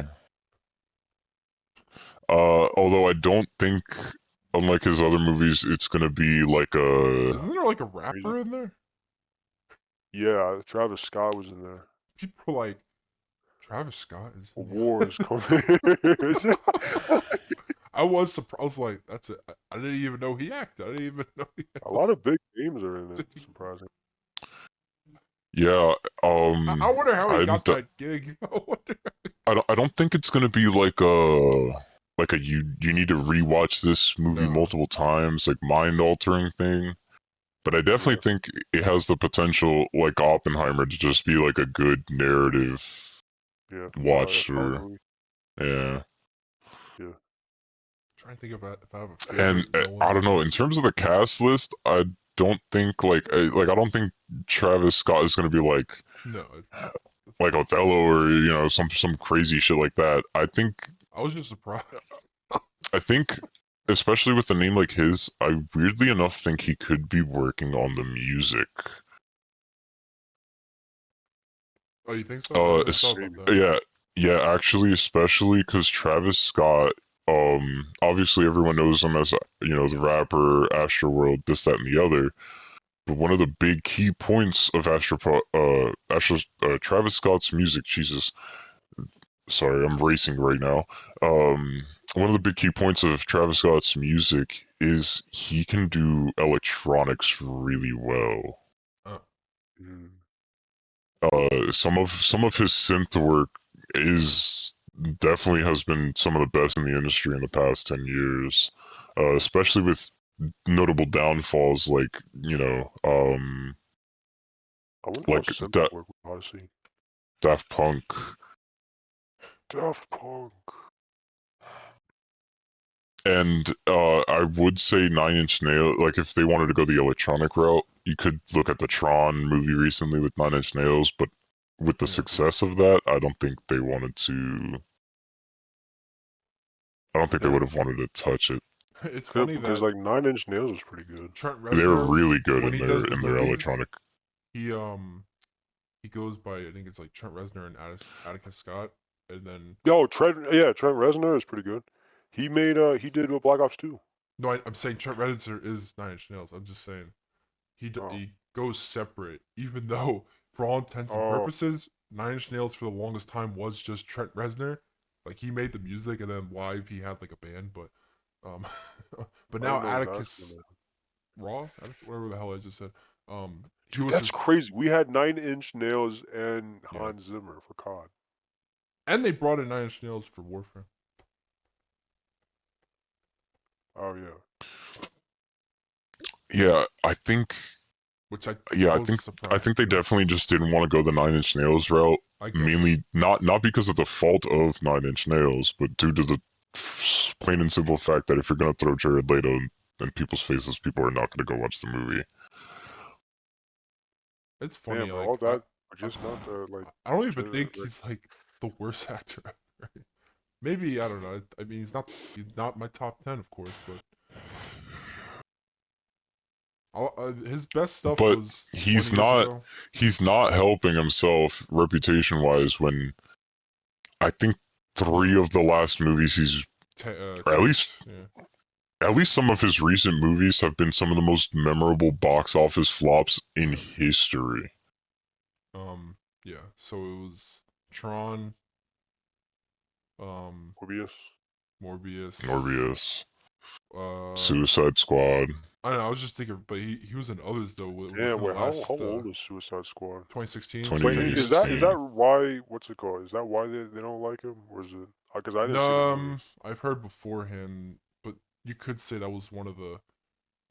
Although I don't think, unlike his other movies, it's gonna be like a. Isn't there like a Crazy. rapper in there? Yeah, Travis Scott was in there. People are like Travis Scott is. A In war is the... coming. I was surprised. I was like, that's it. I didn't even know he acted. I didn't even know he. A lot of big names are in it. Surprising. Yeah. I wonder how he I'm. got that gig. I wonder. I don't think it's gonna be like a you need to rewatch this movie No. multiple times, like mind altering thing. But I definitely Yeah. think it has the potential, like Oppenheimer, to just be like a good narrative Yeah. A watch power through. movie. Yeah. Yeah. Trying to think about if I have a And favorite Nolan I don't know, movie. in terms of the cast list, I don't think I don't think Travis Scott is gonna be No, it's like not. Othello or some crazy shit like that. I was just surprised. I think, especially with a name like his, I weirdly enough think he could be working on the music. Oh, you think so? I never thought about Maybe. that. Yeah, actually, especially because Travis Scott, obviously everyone knows him as the rapper, Astroworld, this, that, and the other. But one of the big key points of Travis Scott's music, Jesus, sorry, I'm racing right now. One of the big key points of Travis Scott's music is he can do electronics really well. Oh. Mm. Some of his synth work is definitely has been some of the best in the industry in the past 10 years, especially with notable downfalls like I wonder how like synth would work with Odyssey. Daft Punk. Daft Punk. And I would say Nine Inch Nails. Like if they wanted to go the electronic route, you could look at the Tron movie recently with Nine Inch Nails. But with the Yeah. success of that, I don't think they wanted to. I don't think they Yeah. would have wanted to touch it. It's Yeah, funny because that like 9 Inch Nails is pretty good. Trent They were Reznor, really good when he in does the their movies, electronic. he goes by, I think it's like Trent Reznor and Atticus Scott, and then Trent Reznor is pretty good. He did Black Ops 2. no, I'm saying Trent Reznor is Nine Inch Nails. I'm just saying Oh. he goes separate, even though for all intents and Oh. purposes, Nine Inch Nails for the longest time was just Trent Reznor. Like he made the music, and then live he had like a band, but Um, but I now didn't know it was Aspen. Atticus Ross, whatever the hell I just said. He Dude, was that's his crazy. We had 9 Inch Nails and yeah, Hans Zimmer for COD. and they brought in 9 Inch Nails for Warframe, Oh yeah. Yeah, I think. which I Yeah, was I surprised. think they definitely just didn't want to go the Nine Inch Nails route. I get it. Mainly not because of the fault of Nine Inch Nails, but due to the plain and simple fact that if you're gonna throw Jared Leto in people's faces, people are not gonna go watch the movie. It's funny, Damn, bro, like all that, but just not the like. I don't even Jared, think he's like the worst actor ever. Maybe I don't know. I mean, he's not my top 10, of course, but his best stuff But was 20 he's years not ago. he's not helping himself reputation wise when I think three of the last movies he's or Tanked. Yeah. at least some of his recent movies have been some of the most memorable box office flops in history. Yeah. So it was Tron, um, Morbius. Morbius. Morbius, Uh, Suicide Squad. I don't know. I was just thinking, but he was in others though Damn, within the wait, how last old is Suicide Squad? 2016. So Wait, 10 is years. that 2016. why? What's it called? Is that why they don't like him, or is it? Because I didn't see the No, movie. I've heard beforehand, but you could say that was one of the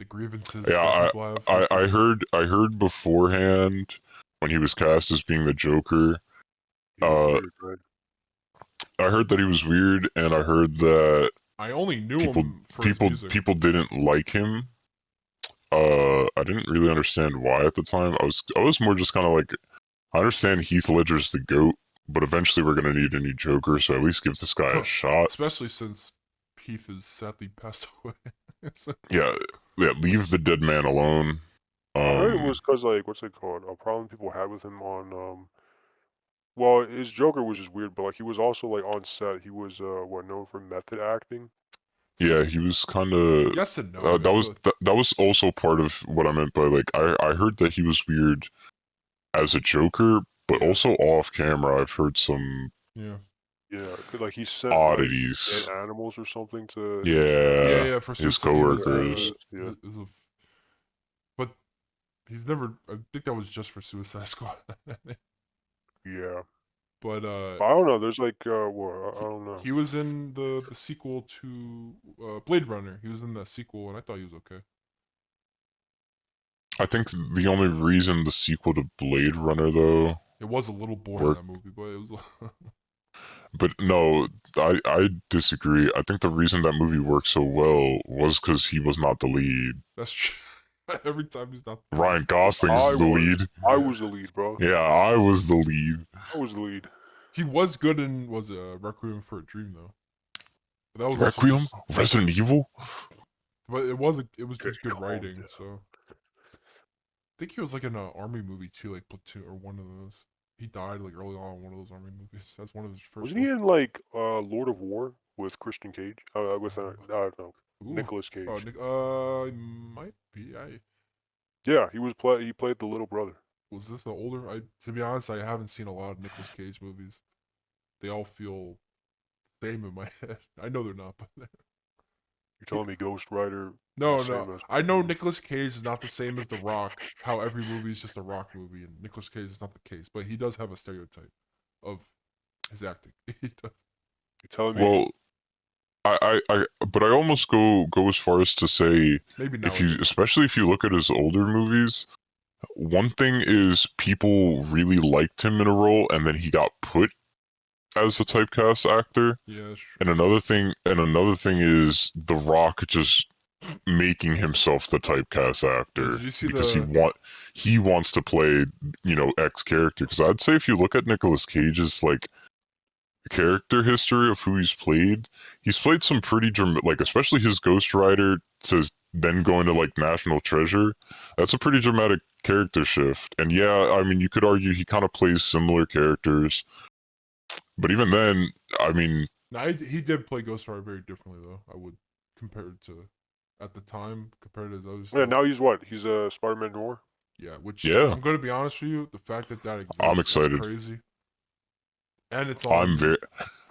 grievances that Yeah, people have with the movie. I heard beforehand when he was cast as being the Joker. He was Uh, weird, right? I heard that he was weird, and I heard that I only knew people him for his music. people didn't like him. I didn't really understand why at the time. I was more just kind of like, I understand Heath Ledger's the GOAT, but eventually we're gonna need a new Joker, so at least give this guy a shot. Especially since Heath has sadly passed away. So- Yeah, yeah. Leave the dead man alone. I heard it was because like what's it called? A problem people had with him on Well, his Joker was just weird, but like he was also like on set. He was what known for method acting. Yeah, he was kind of. yes and no. I mean, That was that was also part of what I meant by like I heard that he was weird as a Joker, but Yeah. also off camera. I've heard some Yeah. Yeah, 'cause like he sent like dead oddities. animals or something to Yeah, Yeah, yeah. For his suicide, he was coworkers. yeah. but he's never. I think that was just for Suicide Squad. Yeah. But I don't know. There's like what I he, don't know. he was in the sequel to Blade Runner. He was in that sequel, and I thought he was okay. I think the only reason the sequel to Blade Runner though It was a little boring worked, that movie, but it was. but no, I disagree. I think the reason that movie worked so well was because he was not the lead. That's true. Every time he's not. Ryan Gosling's the lead. I was the lead, bro. Yeah, I was the lead. I was the lead. He was good in Requiem for a Dream though. But that was also Requiem, just. Resident Evil. But it was Okay, just good calm writing. down. So I think he was like in an army movie too, like Platoon or one of those. He died like early on in one of those army movies. That's one of his first Wasn't he ones. in like Lord of War with Christian Cage? With no, Ooh. Nicolas Cage. Oh, might be. I Yeah, he played the little brother. was this the older? To be honest, I haven't seen a lot of Nicolas Cage movies. They all feel the same in my head. I know they're not, but You're telling me Ghost Rider no, the same no. as I know Nicolas Cage is not the same as The Rock. How every movie is just a Rock movie, and Nicolas Cage is not the case. But he does have a stereotype of his acting. He does. You're telling me Well, but I almost go as far as to say, Maybe if you, nowadays. especially if you look at his older movies, one thing is people really liked him in a role, and then he got put as a typecast actor. Yeah, that's true. And another thing is The Rock just making himself the typecast actor did you see because the? he wants to play X character. Because I'd say if you look at Nicolas Cage's like character history of who he's played some pretty like especially his Ghost Rider to then going to like National Treasure. That's a pretty dramatic character shift. And yeah, I mean you could argue he kind of plays similar characters, but even then, I mean, No, he did play Ghost Rider very differently though. I would compare it to at the time compared to his other yeah, stuff. now he's what? He's a Spider-Man Noir? Yeah, which yeah, I'm gonna be honest with you, the fact that I'm exists is excited. crazy, and it's I'm on very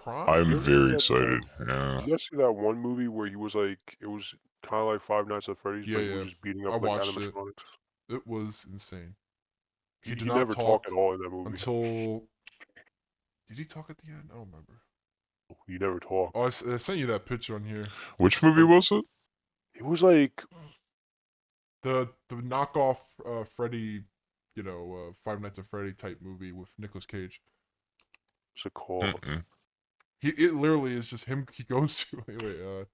Prime? I'm You ever see very that? excited. Yeah. Did you guys see that one movie where he was like, it was kind of like Five Nights at Freddy's, Yeah, but he was yeah. just beating I up like watched it. animatronics? It was insane. He did He not never talked talk at all in that movie. until. Did he talk at the end? I don't remember. He never talked. Oh, I sent you that picture on here. Which movie was it? It was like, The knockoff Freddy, Five Nights at Freddy type movie with Nicolas Cage. what's it called? Mm-mm. It literally is just him. He goes to wait. It's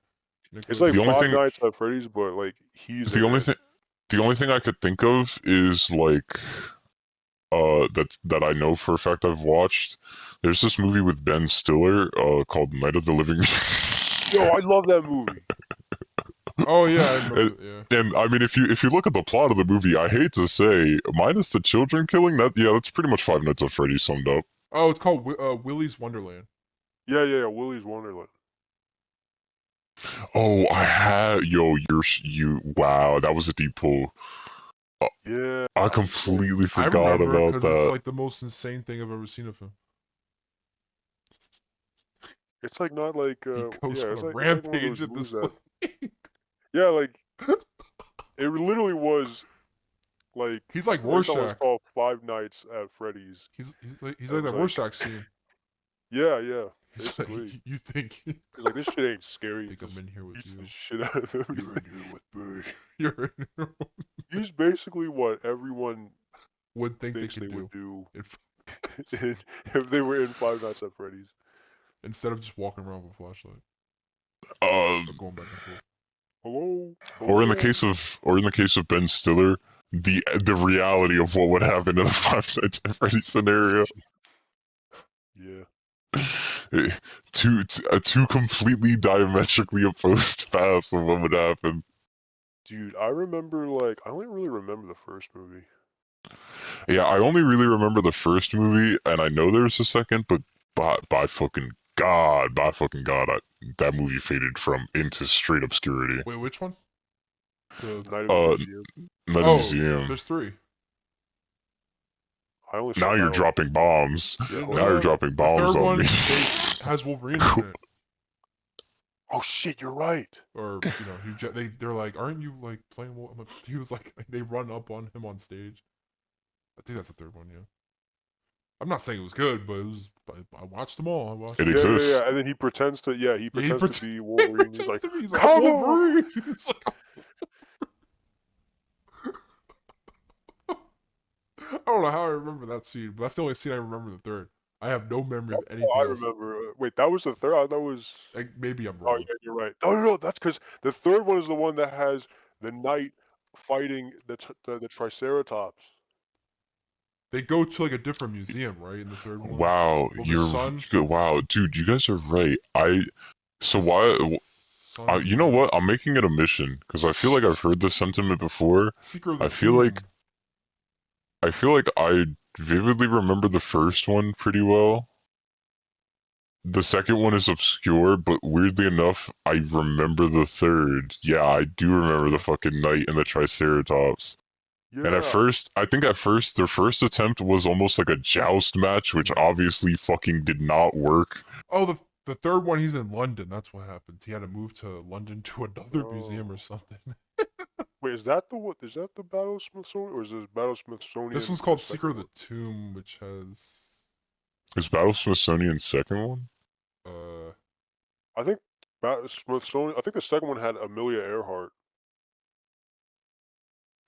Nicolas. like The only Five thing- Nights at Freddy's, but like he's The in only it. thing, the only thing I could think of is like, that I know for a fact I've watched. There's this movie with Ben Stiller, called Night of the Living. Yo, I love that movie. Oh yeah, I remember. Yeah. And I mean, if you look at the plot of the movie, I hate to say, minus the children killing, that's pretty much Five Nights at Freddy's summed up. Oh, it's called Willy's Wonderland. Yeah, Willy's Wonderland. Oh, wow, that was a deep pull. Yeah. I completely I forgot remember about because that. it's like the most insane thing I've ever seen of him. It's like not like He goes yeah, on it's a like one of rampage those at movies this that place. yeah, like it literally was like He's like I think that was Rorschach. called Five Nights at Freddy's. He's like It that was like- Rorschach scene. Yeah, He's basically. like, you think He's like, this shit ain't scary. think I'm Just in here with beats you? the shit out of You're everything. in here with me. You're in here. He's basically what everyone Would think they thinks they could would do do if if they were in Five Nights at Freddy's. instead of just walking around with a flashlight Um, or going back and forth. Hello? or in the Hello? case of Ben Stiller, the reality of what would happen in a Five Nights at Freddy's scenario. Yeah. Two completely diametrically opposed paths of what would happen. Dude, I remember like I only really remember the first movie. Yeah, I only really remember the first movie, and I know there's a second, but by fucking god, that movie faded into straight obscurity. Wait, which one? The Night of the Museum. Night oh, of Museum. there's 3. I only saw Now you're Night of- dropping bombs. You didn't Oh, Now know you're that? dropping The bombs third on one me. has Wolverine in it. Oh shit, you're right. Or they're like, aren't you like playing? He was like, they run up on him on stage. I think that's the third one. Yeah. I'm not saying it was good, but it was. I watched them all. I watched. It Yeah, exists. And then he pretends to he pretends to be He Wolverine. He's pretends like, to be. He's like, "Come I'm on!" Wolverine. It's like, I don't know how I remember that scene, but that's the only scene I remember. The third. I have no memory of anything Oh, I else. remember. Wait, that was the third? I thought that was. Like, maybe I'm Oh wrong. yeah, you're right. No, that's because the third one is the one that has the knight fighting the Triceratops. They go to like a different museum, right? In the third one. Wow, With his son. wow, dude, you guys are right. So The why? son's You know name. what? I'm making it a mission because I feel like I've heard this sentiment before. Secret of the I feel Tomb. like I vividly remember the first one pretty well. The second one is obscure, but weirdly enough, I remember the third. Yeah, I do remember the fucking knight and the Triceratops. Yeah. And I think their first attempt was almost like a joust match, which obviously fucking did not work. Oh, the third one, he's in London. That's what happens. He had to move to London to another museum or something. Wait, is that the what? Is that the Battle Smithsonian or is this Battle Smithsonian? This one's called the second Secret of one? the Tomb, which has Is Battle Smithsonian's second one? I think Battle Smithsonian. I think the second one had Amelia Earhart.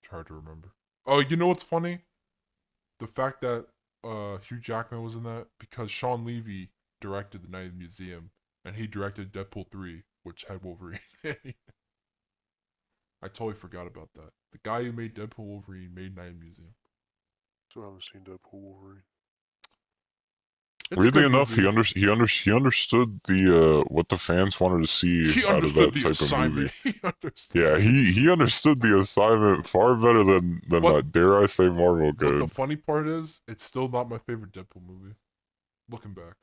it's hard to remember. Oh, you know what's funny? The fact that Hugh Jackman was in that because Sean Levy directed The Night of the Museum and he directed Deadpool 3, which had Wolverine. I totally forgot about that. The guy who made Deadpool Wolverine made Night of the Museum. Still haven't seen Deadpool Wolverine. It's a Weirdly good enough, movie. he understood the what the fans wanted to see He out of that understood the type of assignment. movie. He understood. Yeah, he understood the assignment far better than dare I say Marvel But the could. funny part is, it's still not my favorite Deadpool movie. Looking back,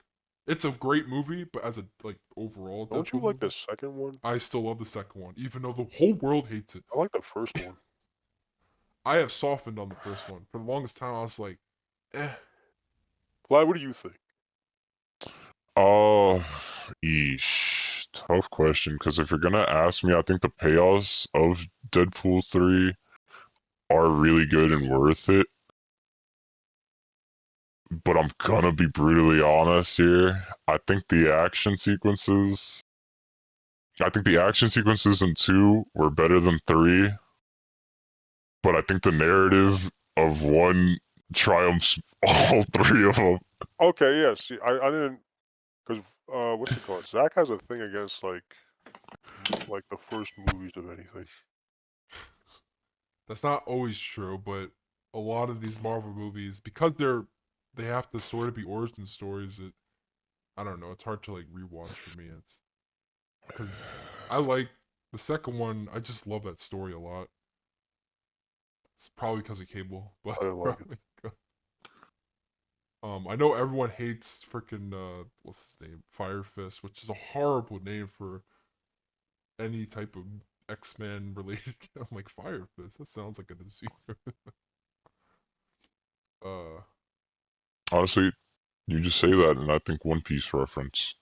it's a great movie, but as a overall Deadpool Don't you like movie, the second one? I still love the second one, even though the whole world hates it. I like the first one. I have softened on the first one. For the longest time, I was like, eh. Vlad, what do you think? Oh, eesh. Tough question. Because if you're gonna ask me, I think the payoffs of Deadpool 3 are really good and worth it. But I'm gonna be brutally honest here. I think the action sequences. I think the action sequences in 2 were better than 3. But I think the narrative of 1 triumphs all 3 of them. Okay, yeah. See, I didn't, because what's it called? Zach has a thing against like the first movies of anything. That's not always true, but a lot of these Marvel movies, because they have to sort of be origin stories. I don't know. It's hard to like rewatch for me. It's because I like the second one. I just love that story a lot. It's probably because of Cable, but I didn't like it. I know everyone hates freaking what's his name, Fire Fist, which is a horrible name for any type of X-Men related. I'm like Fire Fist. That sounds like a disease. uh, Honestly, you just say that, and I think One Piece reference.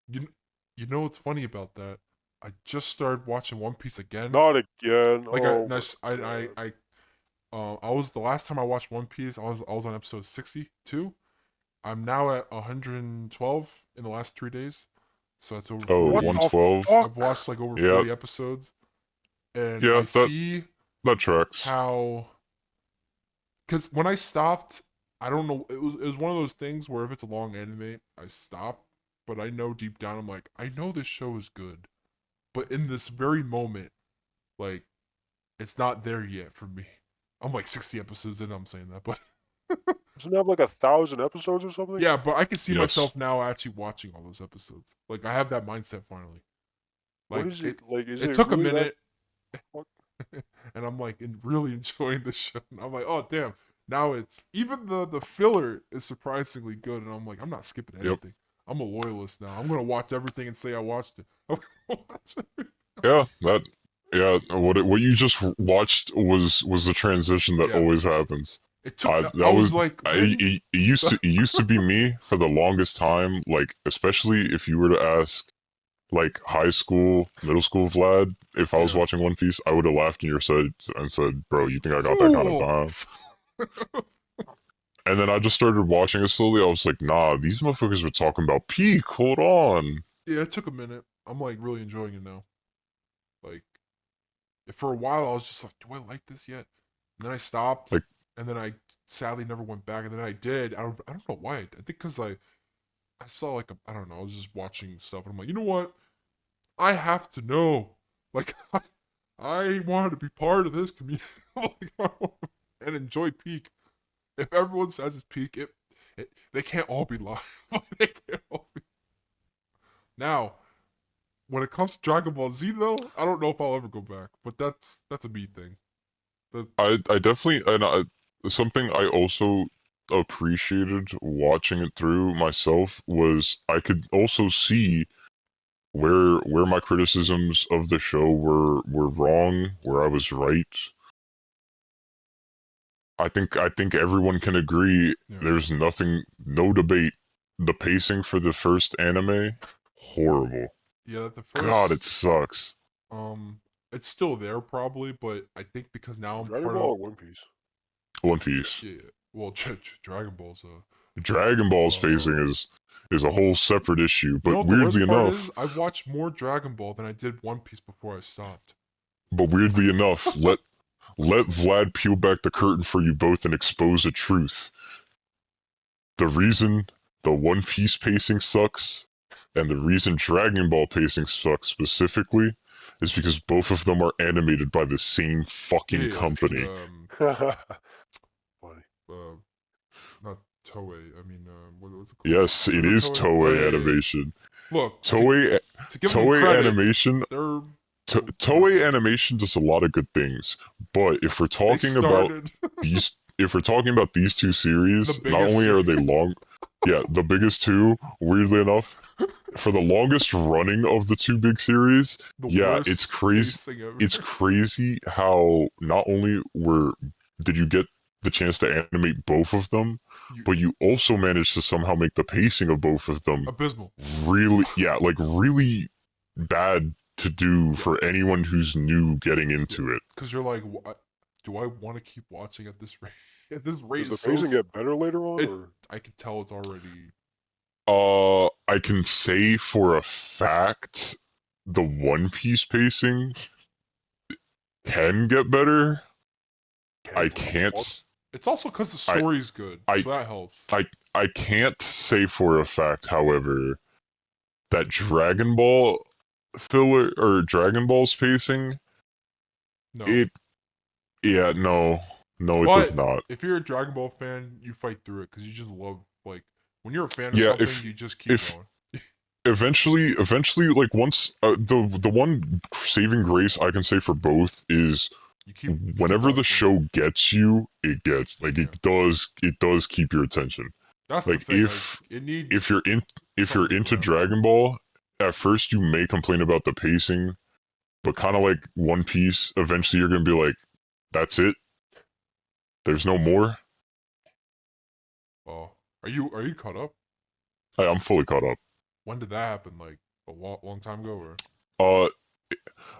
you you know what's funny about that? I just started watching One Piece again. Not again. Like Oh my I God. I was the last time I watched One Piece. I was on episode 62. I'm now at 112 in the last 3 days. So that's over Oh, 40. What the 112? fuck? I've watched like over Yeah, 40 episodes, and yeah, I see that tracks. how, because when I stopped, I don't know, it was one of those things where if it's a long anime, I stop, but I know deep down I'm like, I know this show is good, but in this very moment, like it's not there yet for me. I'm like 60 episodes in. I'm saying that, but Doesn't it have like 1,000 episodes or something? yeah, but I can see Yes. myself now actually watching all those episodes. Like I have that mindset finally. What Like is it like? Is it it took a really that? minute, and I'm like really enjoying the show. And I'm like, oh damn! Now it's even the filler is surprisingly good, and I'm like, I'm not skipping Yep. anything. I'm a loyalist now. I'm gonna watch everything and say I watched it. I'm gonna watch everything. Yeah, that. Yeah, what you just watched was the transition that Yeah, always happens. it took. That I was was like, when? it used to be me for the longest time. Like, especially if you were to ask like high school, middle school Vlad, if I was Yeah, watching One Piece, I would have laughed in your side and said, "Bro, you think I got that kind of fool. time?" And then I just started watching it slowly. I was like, "Nah, these motherfuckers were talking about peak. Hold on." Yeah, it took a minute. I'm like really enjoying it now. Like for a while, I was just like, do I like this yet? And then I stopped, Like, and then I sadly never went back. And then I did. I don't know why. I think because I saw like I don't know. I was just watching stuff, and I'm like, you know what? I have to know. Like I wanted to be part of this community and enjoy Peak. If everyone says it's Peak, they can't all be lying. They can't all be. Now, when it comes to Dragon Ball Z, though, I don't know if I'll ever go back. But that's a me thing. The, I definitely something I also appreciated watching it through myself was I could also see where my criticisms of the show were wrong, where I was right. I think everyone can agree yeah. there's no debate. The pacing for the first anime, horrible. Yeah, the God, first it sucks. um it's still there probably, but I think because now I'm Dragon part Ball of or One Piece? One Piece. yeah, well Dragon Ball's Dragon Ball's pacing uh is a whole separate issue, you know but what the weirdly worst part is? enough, I've watched more Dragon Ball than I did One Piece before I stopped. let Vlad peel back the curtain for you both and expose a truth. The reason the One Piece pacing sucks, and the reason Dragon Ball pacing sucks specifically, is because both of them are animated by the same fucking Yeah, company. Funny. uh not Toei. I mean, what's it called? Yes, it Is it is Toei? Oh Toei yeah, yeah. Animation. Look, Toei to give them Toei credit, Animation they're Toei whatever. Animation does a lot of good things, but if we're They talking about started these if we're talking about these two the series, not biggest only are they series, long, yeah, the biggest two, weirdly enough, for the longest running of the two big series, the yeah, worst pacing ever. it's crazy how not only were did you get the chance to animate both of them, but you also managed to somehow make the pacing of both of them abysmal. really, yeah, like really bad to do for anyone who's new getting into it. Because you're like, do I want to keep watching at this rate? At this rate Does the is so. pacing get better later on, or I can tell it's already. I can say for a fact the One Piece pacing can get better. I can't. It's also because the I- story's good, so that helps. I can't say for a fact, however, that Dragon Ball filler or Dragon Ball's pacing. No. No, it But does not. if you're a Dragon Ball fan, you fight through it because you just love, like, when you're a fan of Yeah, something, you just keep going. Eventually, like once the one saving grace I can say for both is whenever the show gets you, it gets like it does keep your attention. That's Like the thing. if Like, it needs if you're into grab. Dragon Ball, at first you may complain about the pacing, but kind of like One Piece, eventually you're gonna be like, that's it. There's no more. Oh, are you caught up? I'm fully caught up. When did that happen? Like a long time ago, or?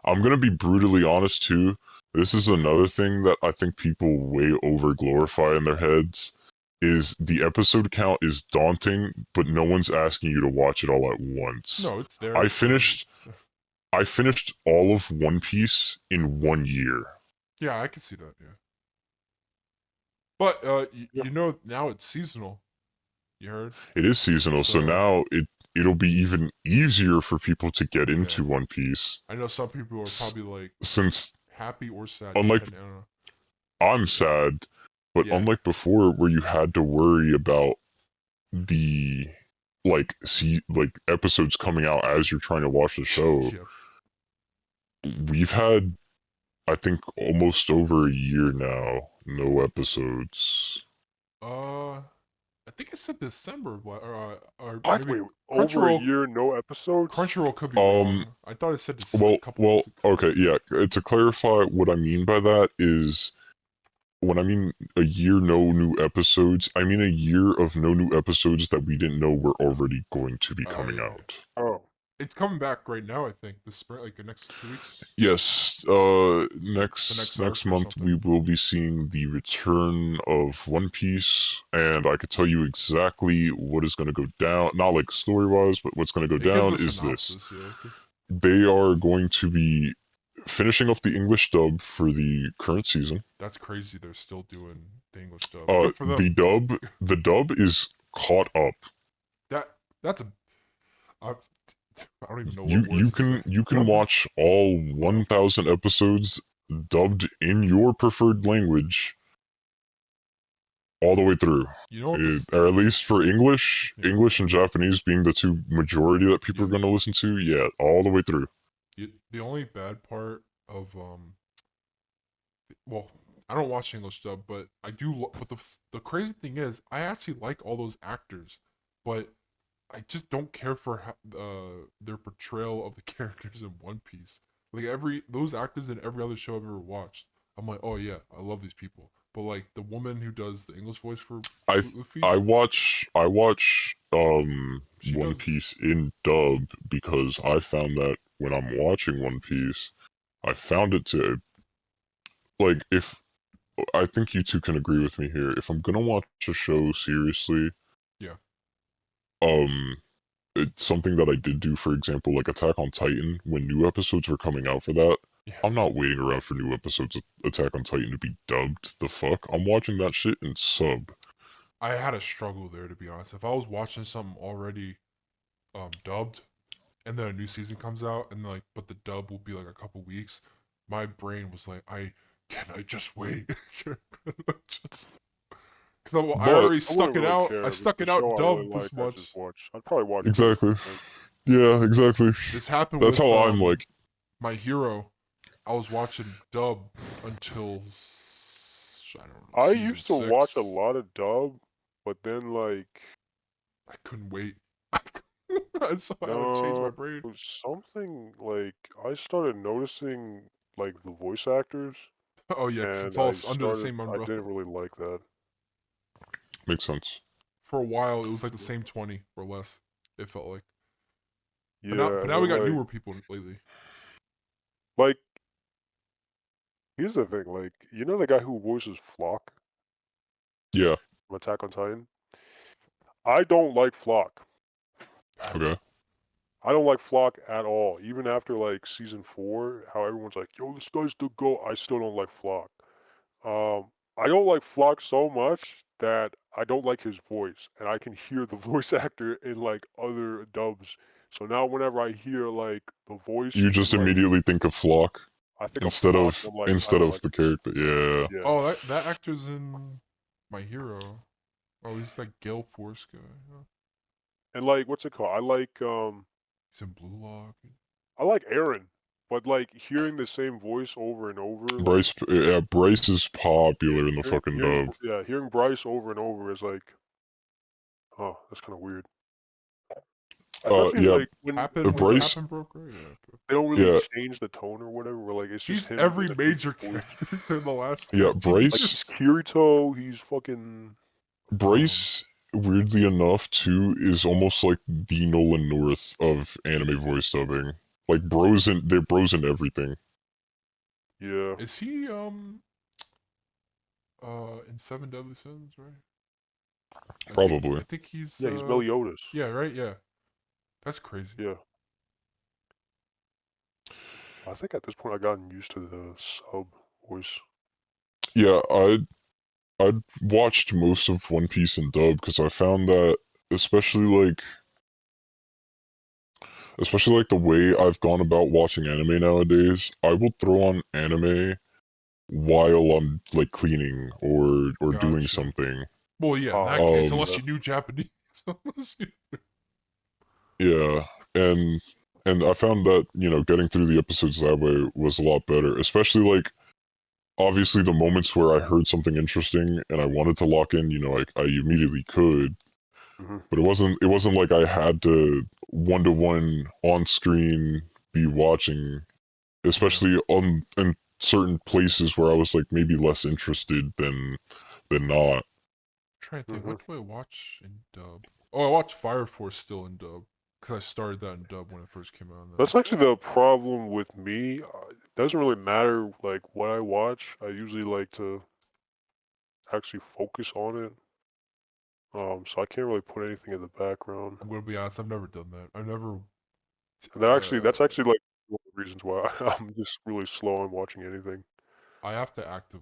I'm gonna be brutally honest too. This is another thing that I think people way over glorify in their heads. Is the episode count is daunting, but no one's asking you to watch it all at once. No, it's there. I finished all of One Piece in 1 year. Yeah, I can see that. Yeah, but you know now it's seasonal. You heard? It is seasonal, so now it'll be even easier for people to get into One Piece. I know some people are probably like since happy or sad. Unlike I'm sad, but unlike before where you had to worry about the like episodes coming out as you're trying to watch the show. We've had I think almost over a year now, no episodes. I think it said December, or maybe over a year, no episodes. Crunchyroll could be wrong. I thought it said a couple well, months ago. okay, yeah. To clarify, what I mean by that is, when I mean a year no new episodes, I mean a year of no new episodes that we didn't know were already going to be coming out. Oh. It's coming back right now, I think. This spring, like the next 2 weeks. Yes, next month we will be seeing the return of One Piece, and I could tell you exactly what is going to go down. Not like story wise, but what's going to go down is this: they are going to be finishing up the English dub for the current season. That's crazy. They're still doing the English dub. The dub is caught up. That's a. I don't even know what you can watch all 1,000 episodes dubbed in your preferred language all the way through. You know, or at least for English and Japanese being the two majority that people are going to listen to. Yeah, all the way through. The only bad part of well, I don't watch English dub, but I do. But the crazy thing is, I actually like all those actors, but I just don't care for their portrayal of the characters in One Piece. Like those actors in every other show I've ever watched, I'm like, oh yeah, I love these people. But like the woman who does the English voice for Luffy, I watch One Piece in dub because I found that when I'm watching One Piece, I found it to like if I think you two can agree with me here. If I'm gonna watch a show seriously, it's something that I did do, for example, like Attack on Titan, when new episodes were coming out for that. I'm not waiting around for new episodes of Attack on Titan to be dubbed. The fuck? I'm watching that shit in sub. I had a struggle there, to be honest. If I was watching something already dubbed, and then a new season comes out, and like, but the dub will be like a couple weeks, my brain was like, can I just wait? Because I already stuck it out. I stuck it out dubbed this much. I'd probably watch exactly. Yeah, exactly. This happened. That's with, how I'm like. My Hero. I was watching dub until I don't know. I used to watch a lot of dub, but then like I couldn't wait. So I would change my brain. Something like I started noticing like the voice actors. Oh yeah, 'cause it's all under the same umbrella. I didn't really like that. Makes sense. For a while, it was like the same 20 or less. It felt like. Yeah, But and now we then got newer people lately. like here's the thing, like you know the guy who voices Flock Yeah. from Attack on Titan? I don't like Flock. Okay. I don't like Flock at all. Even after like season 4, how everyone's like, "Yo, this guy's the GOAT," I still don't like Flock. I don't like Flock so much that I don't like his voice, and I can hear the voice actor in like other dubs. So now whenever I hear like the voice You in just like, immediately think of Flock I think of instead Flock, of and I'm like, I instead don't of like the this. character. Yeah. Yeah, Oh, that actor's in My Hero. Oh, he's like Gale Force guy. Yeah. and like what's it called? He's in Blue Lock. I like Aaron, but like hearing the same voice over and over, like Bryce is popular in the fucking dub. hearing Bryce over and over is like, oh, that's kind of weird. Especially Yeah, like when When Bryce. Happen broke, right? Yeah. they don't really Yeah, change the tone or whatever. Where like it's just He's him every just keeps major voice. character in the last yeah. 15 Like Bryce. he's years. Kirito, he's fucking. Bryce, weirdly enough, too, is almost like the Nolan North of anime voice dubbing. Like they're bros in everything. Yeah. Is he in Seven Deadly Sins, right? I Probably. think he's Yeah, he's Meliodas. yeah, right? Yeah. That's crazy. Yeah. I think at this point I've gotten used to the sub voice. Yeah, I watched most of One Piece in dub because I found that, especially like the way I've gone about watching anime nowadays, I will throw on anime while I'm like cleaning or doing Gotcha. something. Well, yeah, in Oh, that I case, can't do Um, unless that. you knew Japanese. Unless you... yeah, and I found that, getting through the episodes that way was a lot better, especially like obviously the moments where I heard something interesting and I wanted to lock in, I immediately could, Hmm. but it wasn't like I had to one-to-one on screen be watching, Yeah. especially on in certain places where I was like maybe less interested than not. Trying to think, Hmm. what do I watch in dub? Oh, I watch Fire Force still in dub because I started that in dub when it first came out. And then That's actually the problem with me. It doesn't really matter like what I watch. I usually like to actually focus on it. So I can't really put anything in the background. I'm gonna be honest, I've never done that. I've never. And that's actually like one of the reasons why I'm just really slow on watching anything. I have to active.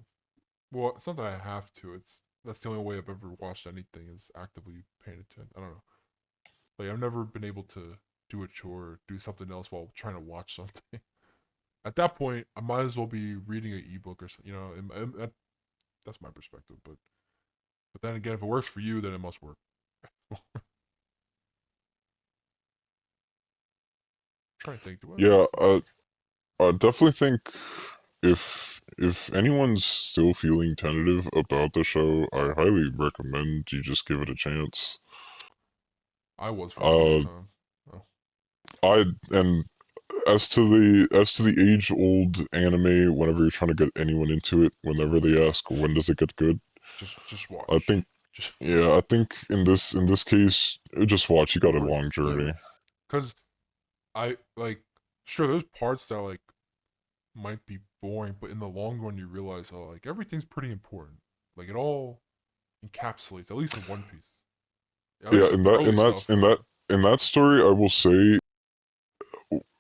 Well, it's not that I have to. That's the only way I've ever watched anything is actively paying attention. I don't know. Like I've never been able to do a chore or do something else while trying to watch something. At that point, I might as well be reading an ebook or something. That's my perspective. But then again, if it works for you, then it must work. Trying to think. Do I Yeah, watch much? I definitely think if anyone's still feeling tentative about the show, I highly recommend you just give it a chance. I was for the first Uh, time. Oh, and as to the age old anime, whenever you're trying to get anyone into it, whenever they ask when does it get good, just I watch. think Just yeah, I think in this case, just watch. You got a Agree. long yeah. journey. Because I like sure there's parts that like might be boring, but in the long run you realize how like everything's pretty important. Like it all encapsulates, at least in One Piece. At Yeah, least in the that early in that stuff. in that in that story, I will say,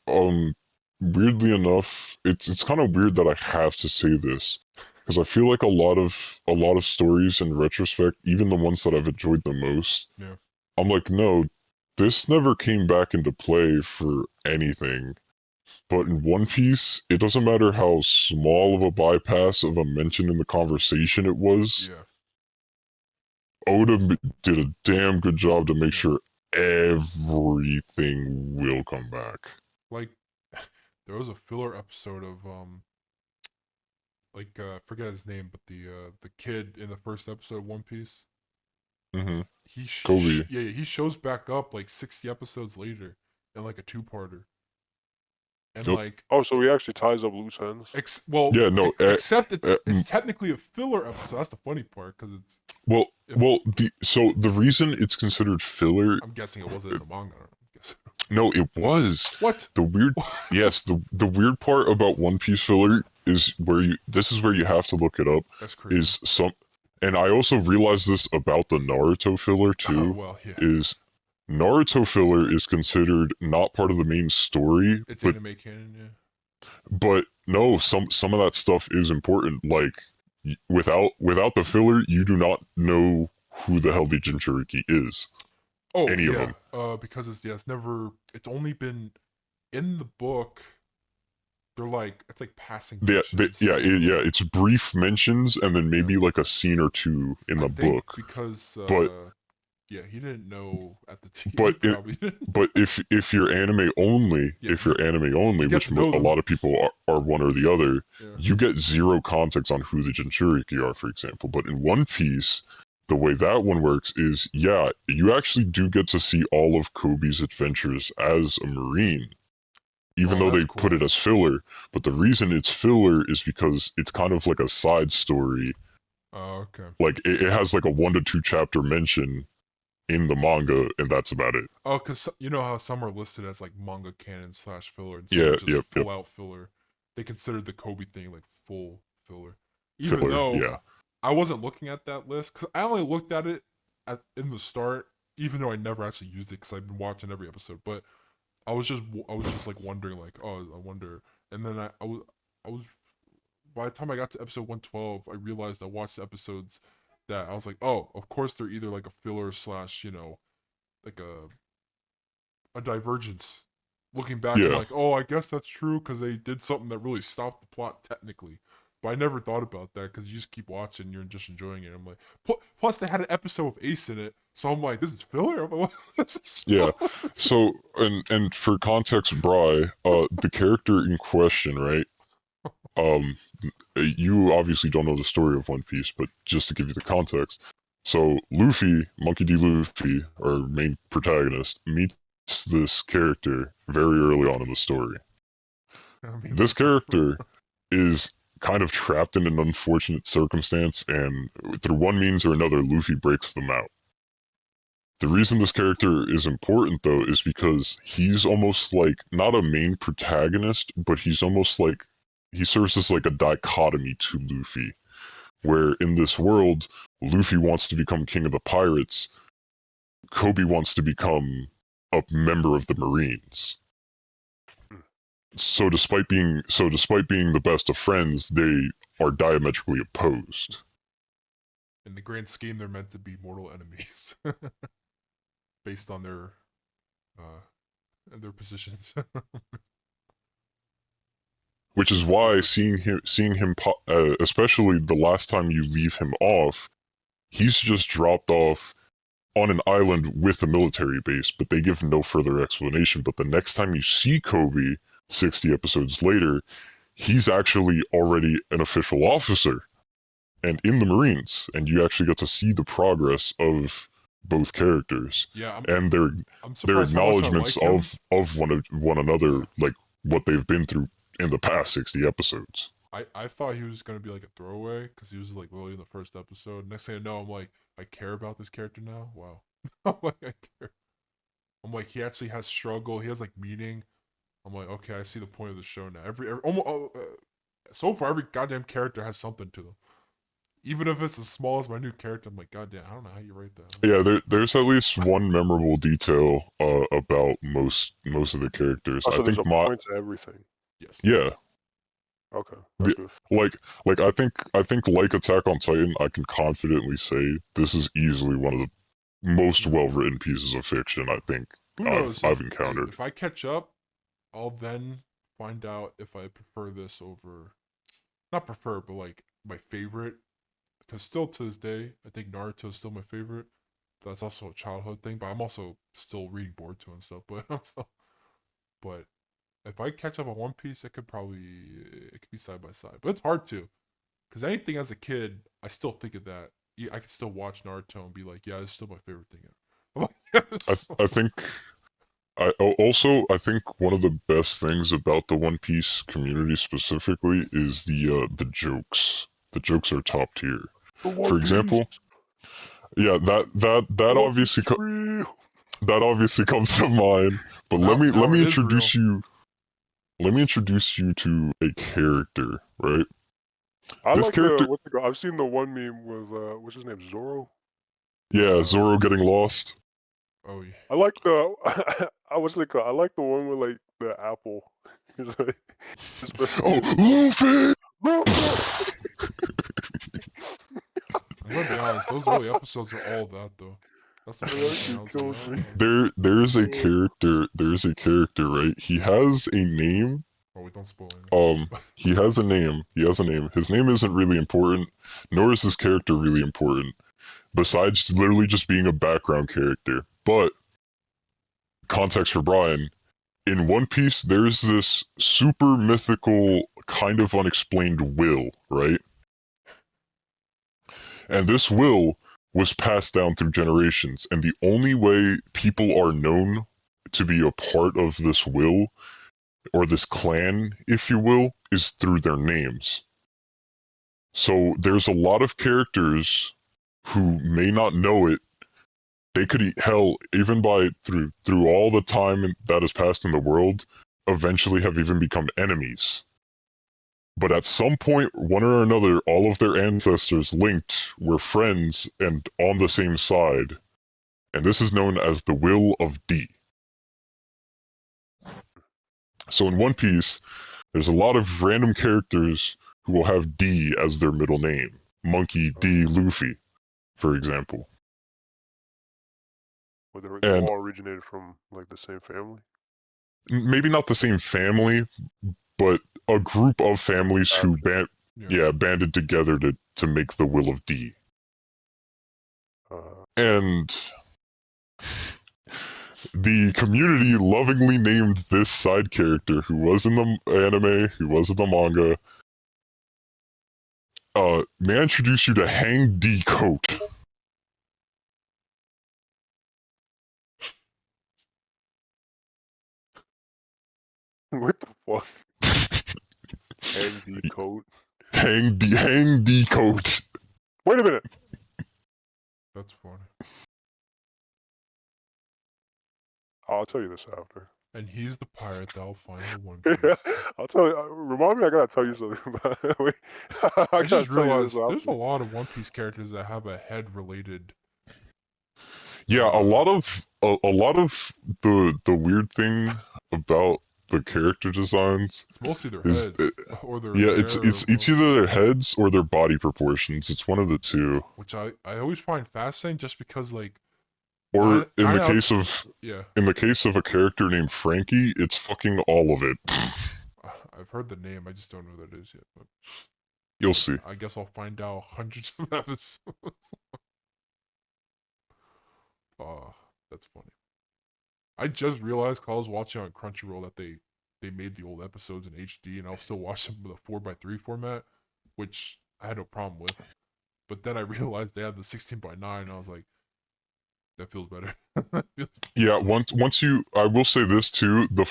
um, weirdly enough, it's kind of weird that I have to say this because I feel like a lot of stories in retrospect, even the ones that I've enjoyed the most, Yeah. I'm like, no, this never came back into play for anything. But in One Piece, it doesn't matter how small of a bypass of a mention in the conversation it was. Yeah. Oda did a damn good job to make Yeah. sure everything will come back. Like there was a filler episode of I forget his name, but the kid in the first episode of One Piece. Mm-hmm. He Kobe. yeah, he shows back up like 60 episodes later in like a two-parter. and Nope. like, Oh, so he actually ties up loose ends. Yeah, no. Except it's technically a filler episode. That's the funny part because it's. Well, If, the reason it's considered filler, I'm guessing it wasn't in the manga. I'm guessing. no, it was. What? The weird, yes, the weird part about One Piece filler is this is where you have to look it up. That's crazy. Is some, and I also realized this about the Naruto filler too. Oh, well, yeah. Is Naruto filler is considered not part of the main story, It's but anime canon, yeah. but no, some of that stuff is important. Like without the filler, you do not know who the hell the Jinchuriki is. Oh, Any of yeah. them. Because it's only been in the book. They're like, it's like passing mentions. It's brief mentions and then maybe like a scene or two in the book. Because but yeah, he didn't know at the time. but He probably didn't. but if you're anime only, Yeah, which a lot of people are one or the other, yeah. you get zero context on who the Jinchuriki are, for example. But in One Piece, the way that one works is, yeah, you actually do get to see all of Kobe's adventures as a Marine, even though they put it as filler. But the reason it's filler is because it's kind of like a side story. Oh, okay. Like it has like a 1 to 2 chapter mention in the manga, and that's about it. Oh, because you know how some are listed as like manga canon / filler, and some Yeah, are just full yep. out filler. They considered the Kobe thing like full filler, even though yeah. I wasn't looking at that list because I only looked at it in the start, even though I never actually used it because I've been watching every episode. But I was just like wondering like, oh, I wonder, and then I was by the time I got to episode 112, I realized I watched episodes that I was like, oh, of course they're either like a filler / like a divergence. Looking back, I'm like, oh, I guess that's true because they did something that really stopped the plot technically. But I never thought about that because you just keep watching, you're just enjoying it. I'm like, plus they had an episode with Ace in it, so I'm like, this is filler. I'm like, this is yeah. So and for context, Bry, the character in question, right? You obviously don't know the story of One Piece, but just to give you the context, so Luffy, Monkey D. Luffy, our main protagonist, meets this character very early on in the story. This character is kind of trapped in an unfortunate circumstance, and through one means or another, Luffy breaks them out. The reason this character is important, though, is because he's almost like not a main protagonist, but he's almost like he serves as like a dichotomy to Luffy, where in this world, Luffy wants to become king of the pirates, Kobe wants to become a member of the Marines. So despite being the best of friends, they are diametrically opposed. In the grand scheme, they're meant to be mortal enemies, based on their positions. Which is why seeing him, especially the last time you leave him off, he's just dropped off on an island with a military base, but they give no further explanation. But the next time you see Kobe, 60 episodes later, he's actually already an official officer and in the Marines, and you actually get to see the progress of both characters. Yeah, and their acknowledgments of one another, like what they've been through in the past 60 episodes. I thought he was gonna be like a throwaway because he was like literally in the first episode. Next thing I know, I'm like, I care about this character now. Wow, I'm like, I care. I'm like, he actually has struggle. He has like meaning. I'm like, okay, I see the point of the show now. So far, every goddamn character has something to them. Even if it's as small as my new character, I'm like, goddamn, I don't know how you write that. Yeah, there's at least one memorable detail about most of the characters. I think there's a point to everything. Yes. Yeah. Okay. Like I think like Attack on Titan, I can confidently say this is easily one of the most well written pieces of fiction I think I've encountered. If I catch up, I'll then find out if I prefer this over, not prefer, but like my favorite. Because still to this day, I think Naruto is still my favorite. That's also a childhood thing, but I'm also still reading Boruto and stuff. But if I catch up on One Piece, it could be side by side. But it's hard to, because anything as a kid, I still think of that. I could still watch Naruto and be like, yeah, it's still my favorite thing ever. I think I think one of the best things about the One Piece community specifically is the jokes. The jokes are top tier. The One For Piece. example, yeah, that One Piece obviously is real. that obviously comes to mind. But Now let me it is real. introduce you to a character, right? I This like the character, what's it called? I've seen the one meme with what's his name, Zoro. yeah, Zoro getting lost. Oh yeah. I like the I what's it called? I like the one with like the apple. He's like, just the, Oh, Luffy! I'm gonna be honest. Those early episodes are all that though. That's the funny That thing. shit I was like, kills me. There's a character, right? He has a name. oh, wait, don't spoil anything. He has a name. He has a name. His name isn't really important, nor is his character really important, besides literally just being a background character. But context for Brian, in One Piece, there's this super mythical, kind of unexplained will, right? And this will was passed down through generations. And the only way people are known to be a part of this will, or this clan, if you will, is through their names. So there's a lot of characters who may not know it. They could eat hell even by through all the time that has passed in the world, eventually have even become enemies. But at some point, one or another, all of their ancestors linked were friends and on the same side. And this is known as the Will of D. So in One Piece, there's a lot of random characters who will have D as their middle name. Monkey D. Luffy, for example. Where they And all originated from like the same family. maybe not the same family, but a group of families who banded together to make the Will of D. And the community lovingly named this side character, who was in the anime, who was in the manga. May I introduce you to Hang D Coat? What the fuck? Hang D coat. Hang D Coat. Wait a minute. That's funny. I'll tell you this after. And he's the pirate that'll find the One Piece. I'll tell you. Remind me, I gotta tell you something about it. Wait, I I gotta just tell you realized this there's a after. lot of One Piece characters that have a head related. Yeah, a lot of the weird thing about the character designs It's mostly their is heads or their yeah, hair. it's or either their heads or their body proportions. It's one of the two. which I always find fascinating, just because like Or nine out yeah, in the case of a character named Frankie, it's fucking all of it. I've heard the name. I just don't know what that is yet. But You'll see. I guess I'll find out hundreds of episodes. Oh, that's funny. I just realized 'cause I was watching on Crunchyroll that they made the old episodes in HD, and I'll still watch them with a 4:3 format, which I had no problem with. But then I realized they had the 16:9, and I was like, that feels better. Yeah, once you, I will say this too: the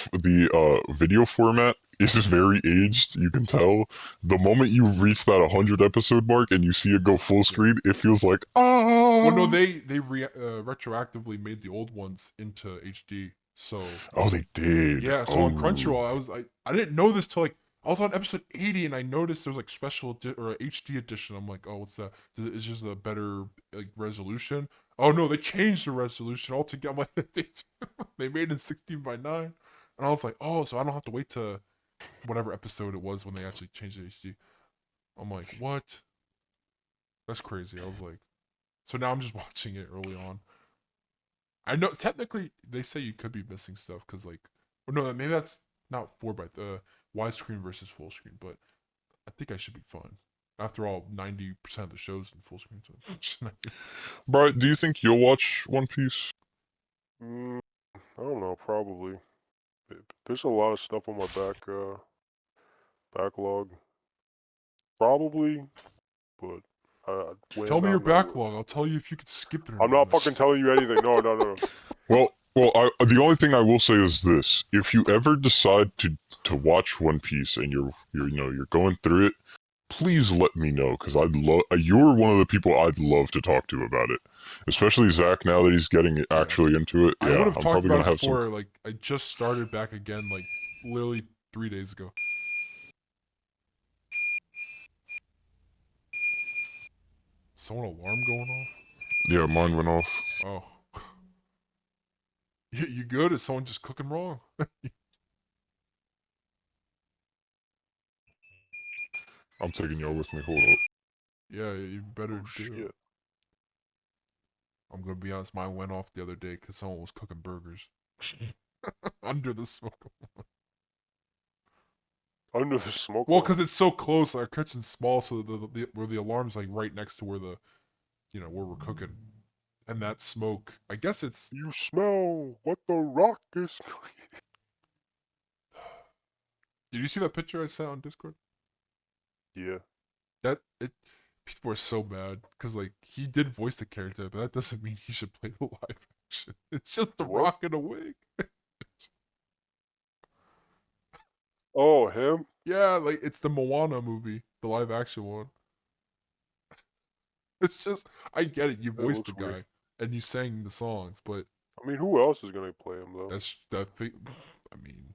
video format is very aged. You can tell the moment you reach that 100 episode mark and you see it go full screen, it feels like Well, no, they retroactively made the old ones into HD. So oh, they did. yeah, so on Crunchyroll, I didn't know this till like I was on episode 80, and I noticed there was like or a HD edition. I'm like, oh, what's that? It's just a better like resolution. Oh no, they changed the resolution altogether. I'm like, they made it 16:9, and I was like, oh, so I don't have to wait to whatever episode it was when they actually changed the HD. I'm like, what? That's crazy. I was like, so now I'm just watching it early on. I know technically they say you could be missing stuff because like, or no, maybe that's not 4 by the widescreen versus full screen, but I think I should be fine. After all, 90% of the shows in full screen. So Bro, do you think you'll watch One Piece? I don't know. Probably. There's a lot of stuff on my backlog. Probably, but tell me your I'm not. backlog. I'll tell you if you could skip it or I'm not. not fucking telling you anything. No. Well, Well, the only thing I will say is this: if you ever decide to watch One Piece and you're going through it, please let me know because I'd love. You're one of the people I'd love to talk to about it, especially Zach. Now that he's getting Yeah, actually into it, I would yeah, have I'm talked probably about gonna it have some. before. Like I just started back again, like literally 3 days ago. Someone alarm going off? Yeah, mine went off. Oh, you good? Is someone just cooking wrong? I'm taking y'all with me. Hold up. Yeah, you better Oh do. shit. I'm gonna be honest. Mine went off the other day because someone was cooking burgers under the smoke. Under the smoke Well, because alarm. it's so close. Our kitchen's small, so where the alarm's like right next to where where we're cooking, and that smoke. I guess it's. You smell what the rock is. Did you see that picture I sent on Discord? Yeah. That it. People are so mad because like he did voice the character, but that doesn't mean he should play the live action. It's just the What? Rock in a wig. Oh, him? Yeah, like it's the Moana movie, the live action one. It's just I get it. You That voiced looks the weird. guy and you sang the songs, but I mean, who else is gonna play him though? that's that. I mean,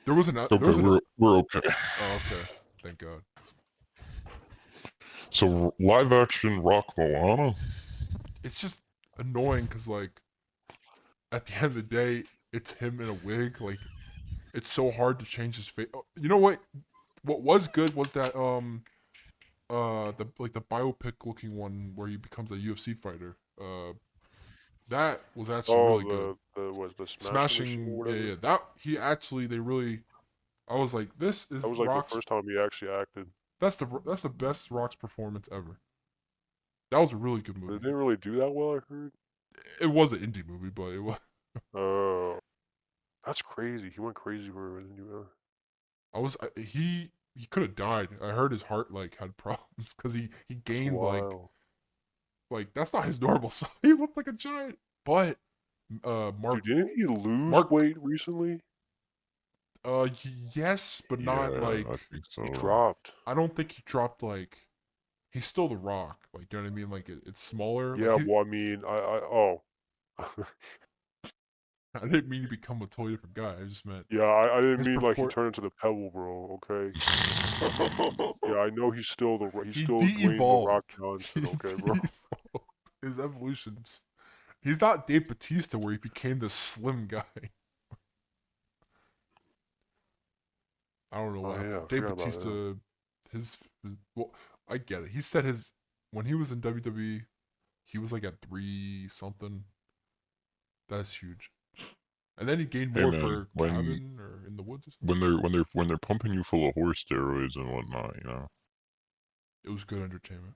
there was an there Okay, was an. we're okay. Oh, okay, thank God. So live action Rock Moana. It's just annoying because like at the end of the day, it's him in a wig. Like it's so hard to change his face. Oh, you know what? What was good was that the like the biopic looking one where he becomes a UFC fighter. That was actually Oh, really good. the was the smashing machine or Smashing, yeah, whatever. yeah. That he actually they really. I was like, this That is was like the Rock's. first time he actually acted. That's the best Rock's performance ever. That was a really good But it movie. didn't really do that well, I heard. It was an indie movie, but it was. Oh, that's crazy. He went crazy for it. I was he could have died. I heard his heart like had problems because he That's gained wild. like that's not his normal size. He looked like a giant. But Dude, didn't he lose Mark weight recently? uh yes, but not Yeah, like I think He so. dropped. I don't think he dropped like he's still the Rock. Like you know what I mean? Like it's smaller. Like Yeah, well, I mean, oh. I didn't mean to become a totally different guy. I just meant Yeah, I didn't his mean like he purport. turned into the Pebble, bro, okay? Yeah, I know he's He still Dwayne The Rock de-evolved. Johnson, He okay, bro? de-evolved. His evolutions. He's not Dave Batista where he became this slim guy. I don't know Oh what yeah, happened. I Dave forgot about him. Batista, his well, I get it. He said his when he was in WWE, he was like at 3 something. That's huge. And then he gained Hey more man, for Cabin or in the Woods or something. when they're pumping you full of horse steroids and whatnot, It was good entertainment.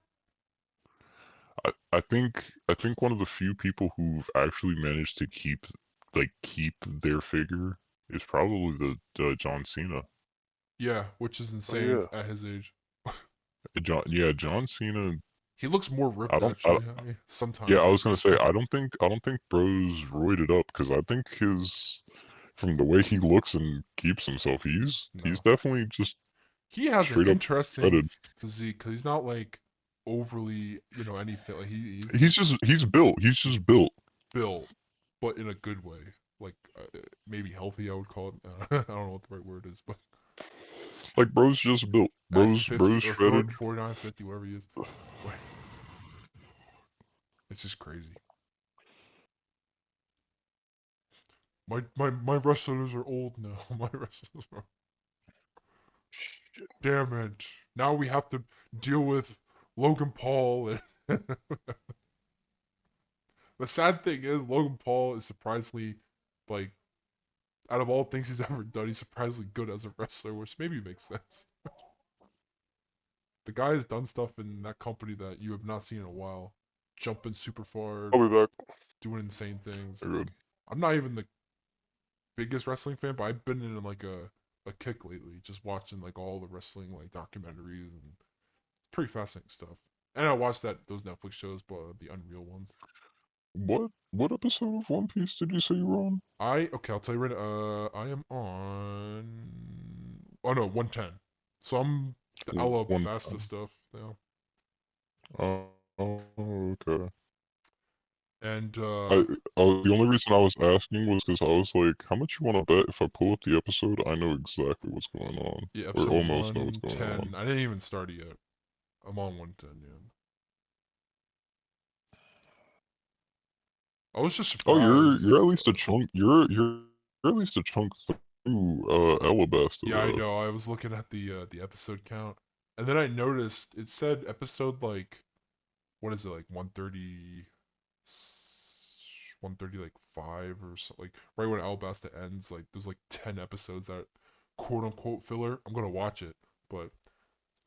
I think one of the few people who've actually managed to keep their figure is probably the John Cena. Yeah, which is Oh insane yeah. at his age. John Cena. He looks more I ripped don't. I, actually. yeah, Sometimes I like was gonna say I don't think Bro's roided up because I think from the way he looks and keeps himself, he's no. definitely just He has an straight up interesting shredded. physique because he's not like overly anything. Like He's built. He's he's just built. built, but in a good way. Like maybe healthy, I would call it. I don't know what the right word is, but Like bro's just built. at Bro's 50 bro's or shredded. 49, 50, whatever he is, like, it's just crazy. My wrestlers are old now. My wrestlers are. Shit. Damn it! Now we have to deal with Logan Paul. And the sad thing is, Logan Paul is surprisingly, like, out of all things he's ever done, he's surprisingly good as a wrestler, which maybe makes sense. The guy has done stuff in that company that you have not seen in a while. Jumping super far, I'll be back. doing insane things. They're good. I'm not even the biggest wrestling fan, but I've been in like a kick lately, just watching like all the wrestling like documentaries and pretty fascinating stuff. And I watched those Netflix shows, but the Unreal ones. What episode of One Piece did you say you were on? Okay, I'll tell you right. I am on. Oh no, 110. So I'm the One Alabasta time. stuff now, Oh, okay. and I, the only reason I was asking was because I was like, how much you want to bet if I pull up the episode, I know exactly what's going on, yeah, or episode almost know what's going 110. on. I didn't even start it yet. I'm on 110. Yeah, I was just Oh, you're at surprised. least a chunk. You're at least a chunk through Alabasta Yeah, I though. know. I was looking at the episode count, and then I noticed it said episode like what is it like 130, 130 like 5 or something like right when Alabasta ends. Like there's like 10 episodes that quote unquote filler. I'm gonna watch it, but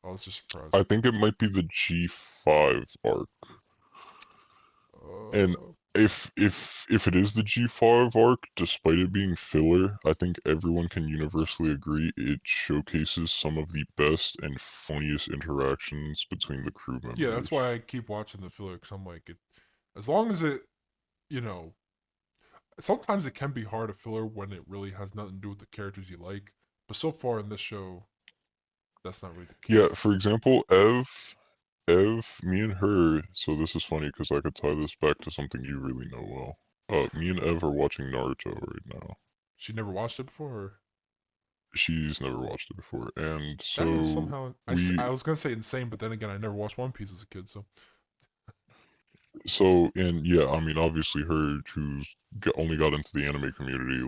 I was just surprised. I think it might be the G5 arc. And Uh, if it is the G5 arc, despite it being filler, I think everyone can universally agree it showcases some of the best and funniest interactions between the crew yeah, that's members. why I keep watching the filler because I'm like it. As long as it, you know, sometimes it can be hard to filler when it really has nothing to do with the characters you like. But so far in this show, that's not really the Yeah, case. for example, Ev, me and her, so this is funny because I could tie this back to something you really know well. Me and Ev are watching Naruto right now. She never watched it before. Or? She's never watched it before, and That is so somehow I we was gonna say insane, but then again, I never watched One Piece as a kid, so and yeah, I mean, obviously, her who's only got into the anime community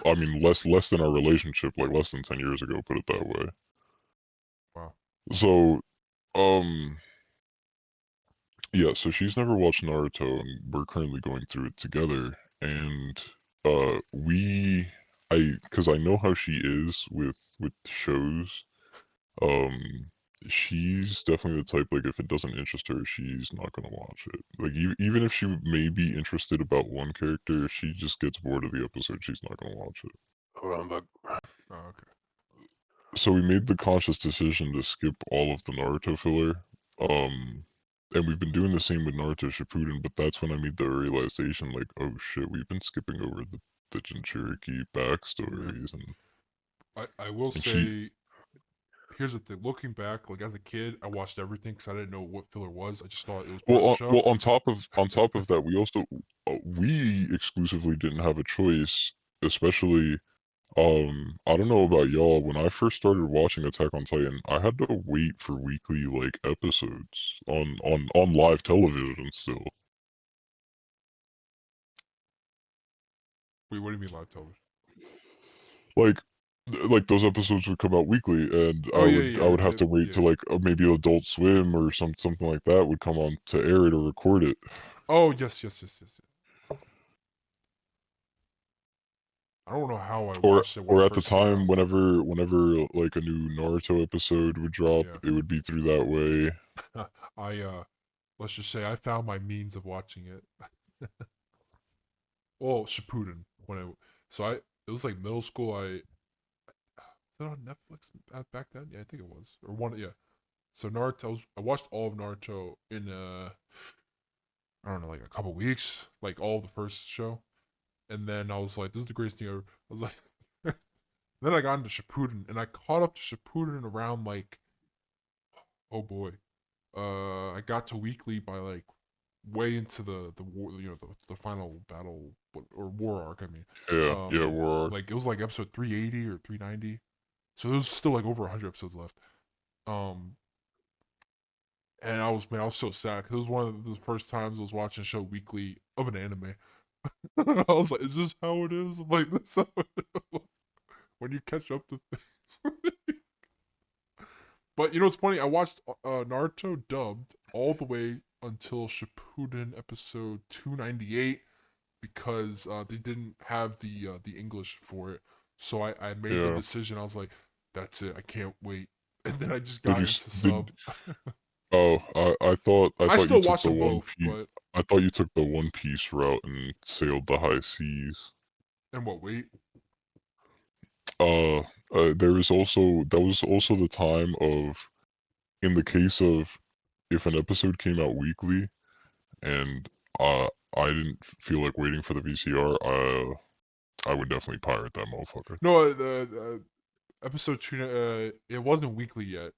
I mean, less than our relationship, like less than 10 years ago, put it that way. wow. So, um, yeah, so she's never watched Naruto, and we're currently going through it together. And because I know how she is with shows. Um, she's definitely the type, like, if it doesn't interest her, she's not gonna watch it. Like, even if she may be interested about one character, if she just gets bored of the episode, she's not gonna watch it. Hold on, Oh, okay. So we made the conscious decision to skip all of the Naruto filler. Um, and we've been doing the same with Naruto Shippuden, but that's when I made the realization, like, oh shit, we've been skipping over the Jinchuriki Yeah. backstories, I will and she say, here's the thing. Looking back, like as a kid, I watched everything because I didn't know what filler was. I just thought it was part of the well show. on top of that, we also we exclusively didn't have a choice, especially I don't know about y'all. When I first started watching Attack on Titan, I had to wait for weekly like episodes on live television still. Wait, what do you mean live television? Like like those episodes would come out weekly, and Oh yeah, I yeah, would have to wait yeah. till like maybe Adult Swim or something like that would come on to air it or record it. Oh yes, yes, yes, yes. Yeah. I don't know how I watched it when it Or at the first came time, out. whenever like a new Naruto episode would drop, Yeah. it would be through that way. I let's just say I found my means of watching it. Well, Shippuden when so I it was like middle school. Was it on Netflix back then? Yeah, I think it was or one. Yeah. So I watched all of Naruto in I don't know like a couple weeks, like all of the first show, and then I was like, this is the greatest thing ever. I was like, then I got into Shippuden and I caught up to Shippuden around like oh boy, I got to weekly by like way into the war, the final battle or war arc. I mean, Yeah, yeah, War Arc. like it was like episode 380 or 390, so there's still like over 100 episodes left. Um, and I was so sad because it was one of the first times I was watching a show weekly of an anime. I was like, is this how it is? I'm like, this is how it is. When you catch up to things. But you know what's funny? I watched Naruto dubbed all the way until Shippuden episode 298 because they didn't have the English for it. So I made the Yeah. decision. I was like, that's it. I can't wait. And then I just Did got you into did sub. Oh, I I thought you still took watch the them One both, Piece. but I thought you took the One Piece route and sailed the high seas. and what? Wait. Uh, there was also that was also the time of, in the case of if an episode came out weekly and I didn't feel like waiting for the VCR, I would definitely pirate that motherfucker. No, the episode 2, it wasn't weekly yet.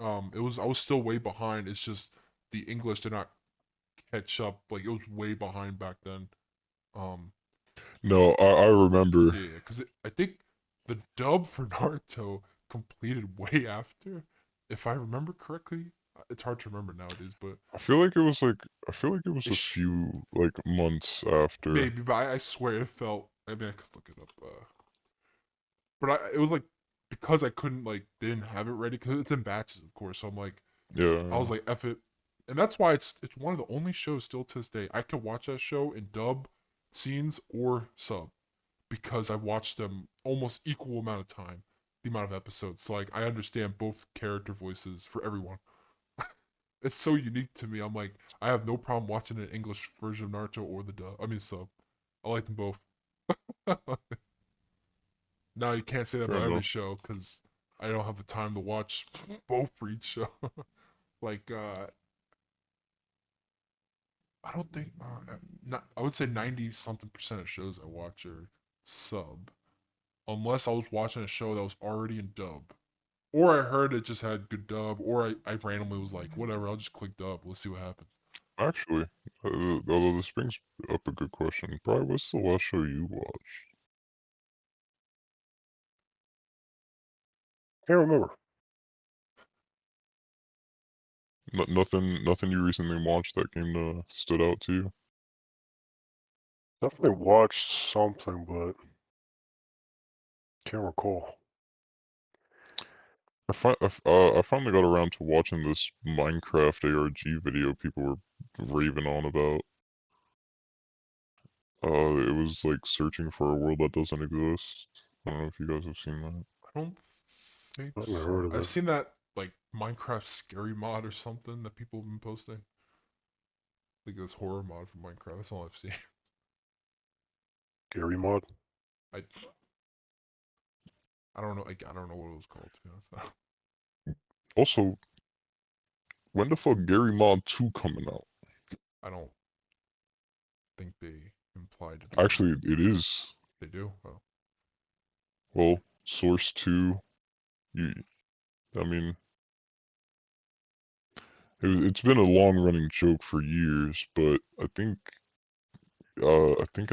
It was, I was still way behind. It's just the English did not catch up. Like, it was way behind back then. Um, No, I remember. yeah, because I think the dub for Naruto completed way after, if I remember correctly. It's hard to remember nowadays, but I feel like it was a ish, few like months after. maybe. But I swear it felt. I mean, I could look it up. But it was like, because I couldn't, like, they didn't have it ready because it's in batches, of course. So I'm like, I Yeah. was like, F it. And that's why it's one of the only shows still to this day I could watch that show in dub scenes or sub, because I've watched them almost equal amount of time, the amount of episodes. So like, I understand both character voices for everyone. It's so unique to me. I'm like, I have no problem watching an English version of Naruto or the dub. I mean sub. I like them both. Now you can't say that Fair about every enough. show because I don't have the time to watch both for each show. Like, I don't think, not, I would say 90 something percent of shows I watch are sub, unless I was watching a show that was already in dub, or I heard it just had good dub, or I randomly was like, whatever, I'll just click dub. Let's see what happens. Actually, although this brings up a good question. Brian, what's the last show you watched? Can't remember. Nothing you recently watched that came to stood out to you? Definitely watched something, but can't recall. I finally got around to watching this Minecraft ARG video people were raving on about. It was like searching for a world that doesn't exist. I don't know if you guys have seen that. I don't think I haven't heard so. of I've it. seen that, like, Minecraft scary mod or something that people have been posting. Like this horror mod for Minecraft. That's all I've seen. Gary mod. I I don't know. Like, I don't know what it was called, to be honest. Also, when the fuck Gary Mod 2 coming out? I don't think they implied it already. Actually, it is. They do. Oh. Well, Source 2, you, I mean, it's been a long running joke for years, but I think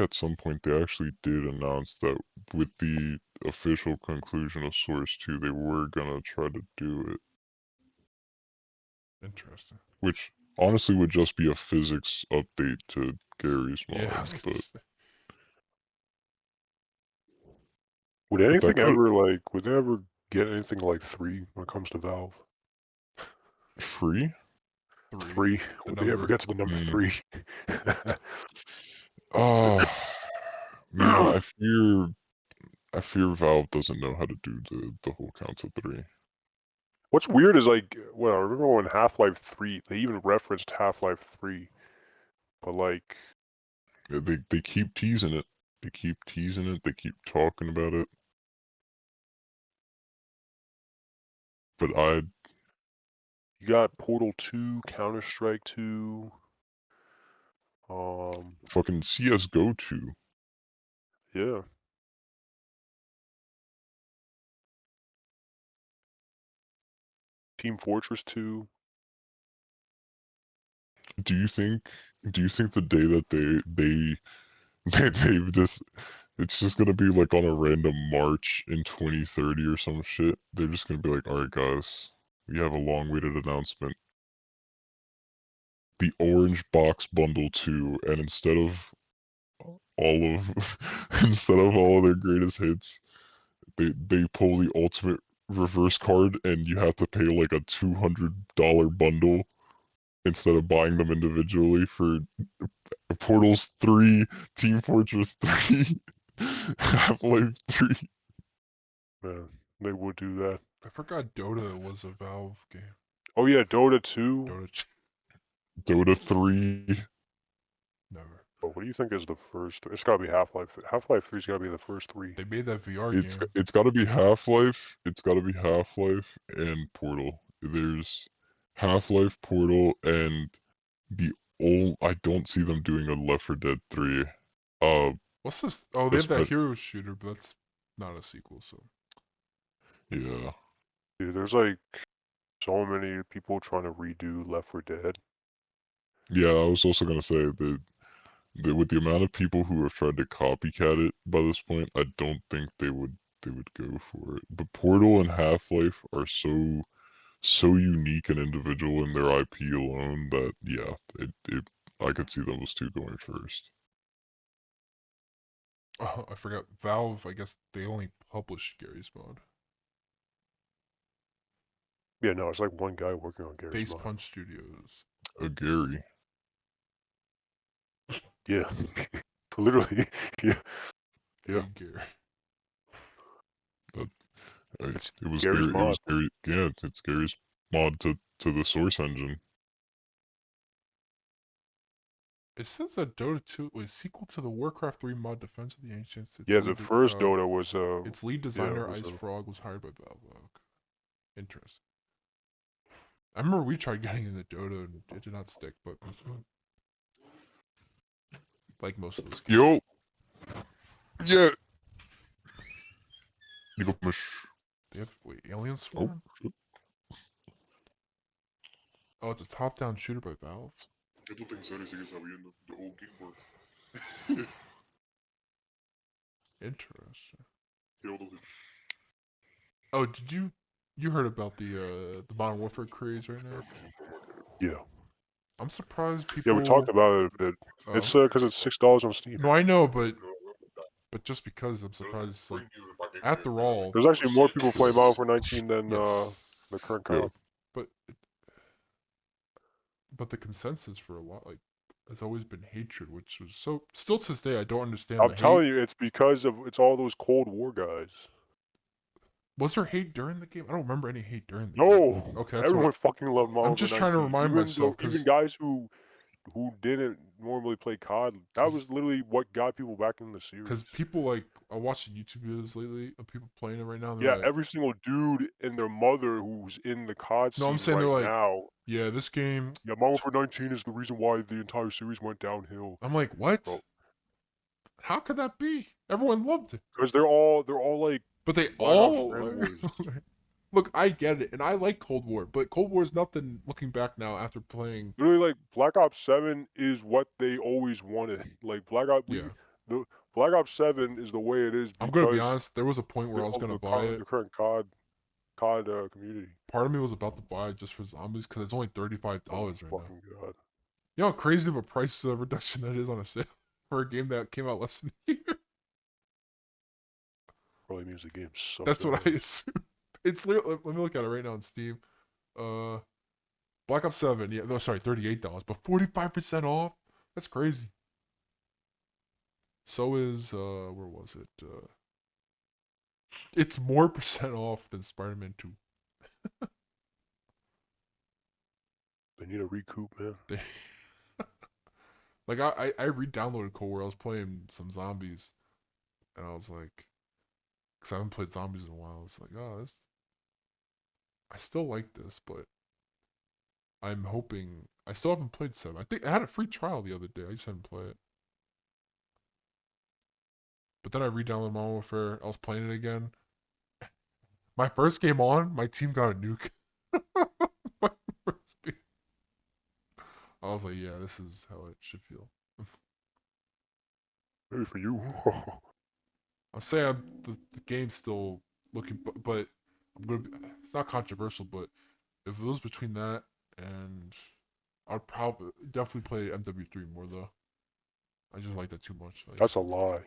at some point they actually did announce that with the official conclusion of Source 2, they were gonna try to do it. Interesting. Which honestly would just be a physics update to Gary's Yeah, I mod, was gonna but say. Would that anything could ever like? Would they ever get anything like 3 when it comes to Valve? free. 3. 3. The Would they ever number. get to the number Hmm. 3? Ah, man, I fear Valve doesn't know how to do the whole count to 3. What's weird is like, well, I remember when Half-Life 3, they even referenced Half-Life 3, but like, They keep teasing it. They keep teasing it. They keep talking about it. But you got Portal 2, Counter-Strike 2, fucking CS:GO 2. yeah. Team Fortress 2. Do you think the day that they just it's just gonna be like on a random march in 2030 or some shit? They're just gonna be like, all right, guys, we have a long-awaited announcement. The Orange Box Bundle 2, and instead of all of instead of all of their greatest hits, they pull the ultimate reverse card, and you have to pay like a $200 bundle instead of buying them individually for Portals 3, Team Fortress 3, Half-Life 3. Man, they would do that. I forgot Dota was a Valve game. Oh yeah, Dota 2. Dota. Dota 3. Never. Oh, what do you think is the first? It's gotta be Half-Life. Half-Life 3's gotta be the first 3. They made that VR game. It's gotta be Half-Life. It's gotta be Half-Life and Portal. There's Half-Life, Portal, and the I don't see them doing a Left 4 Dead 3. What's this? Oh, they have that Especially, hero shooter, but that's not a sequel. So yeah. Dude, there's like so many people trying to redo Left 4 Dead. Yeah, I was also gonna say that with the amount of people who have tried to copycat it by this point, I don't think they would go for it. But Portal and Half-Life are so unique and individual in their IP alone that yeah, I could see those two going first. oh, I forgot. Valve. I guess they only publish Gary's mod. Yeah, no, it's like one guy working on Gary's Face mod. Punch Studios. Gary. Yeah, literally. Yeah, yeah. Hey Gary. That It's it was Gary's Gary. It mod. was Gary. Yeah, it's Gary's mod to the Source engine. It says that Dota 2 was sequel to the Warcraft 3 mod Defense of the Ancients. Yeah, the first Dota was its lead yeah, designer was Ice Frog was hired by Valve. Okay. Interesting. I remember we tried getting into Dota and it did not stick, but like most of those games. Yo. Yeah. They have Alien Oh, Swarm? shit. Oh, it's a top-down shooter by Valve. Interesting. Oh, did you heard about the Modern Warfare craze right now? yeah. I'm surprised Yeah, we talked people. about it a bit. It's Oh, because it's $6 on Steam. no, I know, but just because I'm surprised, like after all, There's actually more people playing Modern Warfare 19 than yes, the current Yeah. COD. but the consensus for a lot like has always been hatred, which was so still to this day I don't understand I'm the hate. telling you, it's because of it's all those Cold War guys. Was there hate during the game? I don't remember any hate during the game. No, Okay, that's everyone what fucking loved Modern I'm Warfare just trying to 19. remind myself Even because guys who didn't normally play COD, that was literally what got people back in the series. people like I watched YouTube videos lately of people playing it right now. And Yeah, they're like, every single dude and their mother who's in the COD no, I'm scene saying they're right like, now. yeah, this game. Yeah, Modern Warfare 19 is the reason why the entire series went downhill. I'm like, what? Bro. How could that be? Everyone loved it. Because they're all like But they Black Ops all fanboys. look. I get it, and I like Cold War, but Cold War is nothing. Looking back now, after playing, Literally, like Black Ops 7 is what they always wanted. Like yeah, the Black Ops 7 is the way it is I'm gonna be because honest. There was a point where I was of gonna buy it. the current COD community. Part of me was about to buy it just for zombies because it's only $35 Oh right now. fucking god! You know how crazy of a price reduction that is on a sale for a game that came out less than a year. Probably means the game sucks. That's what I assume. It's let me look at it right now on Steam. Black Ops 7, yeah, no, sorry, $38, but 45% off. That's crazy. So is where was it? It's more percent off than Spider-Man 2. They need a recoup, man. Like I re-downloaded Cold War. I was playing some zombies, and I was like, because I haven't played zombies in a while. It's like, oh, this. I still like this, but I'm hoping I still haven't played 7. I think I had a free trial the other day. I just haven't played it. But then I re-downloaded Modern Warfare. I was playing it again. My first game on, my team got a nuke. My first game. I was like, yeah, this is how it should feel. Maybe for you. I'm saying the game's still looking, but I'm gonna. It's not controversial, but if it was between that and I'd probably definitely play MW3 more though. I just like that too much. That's a lie.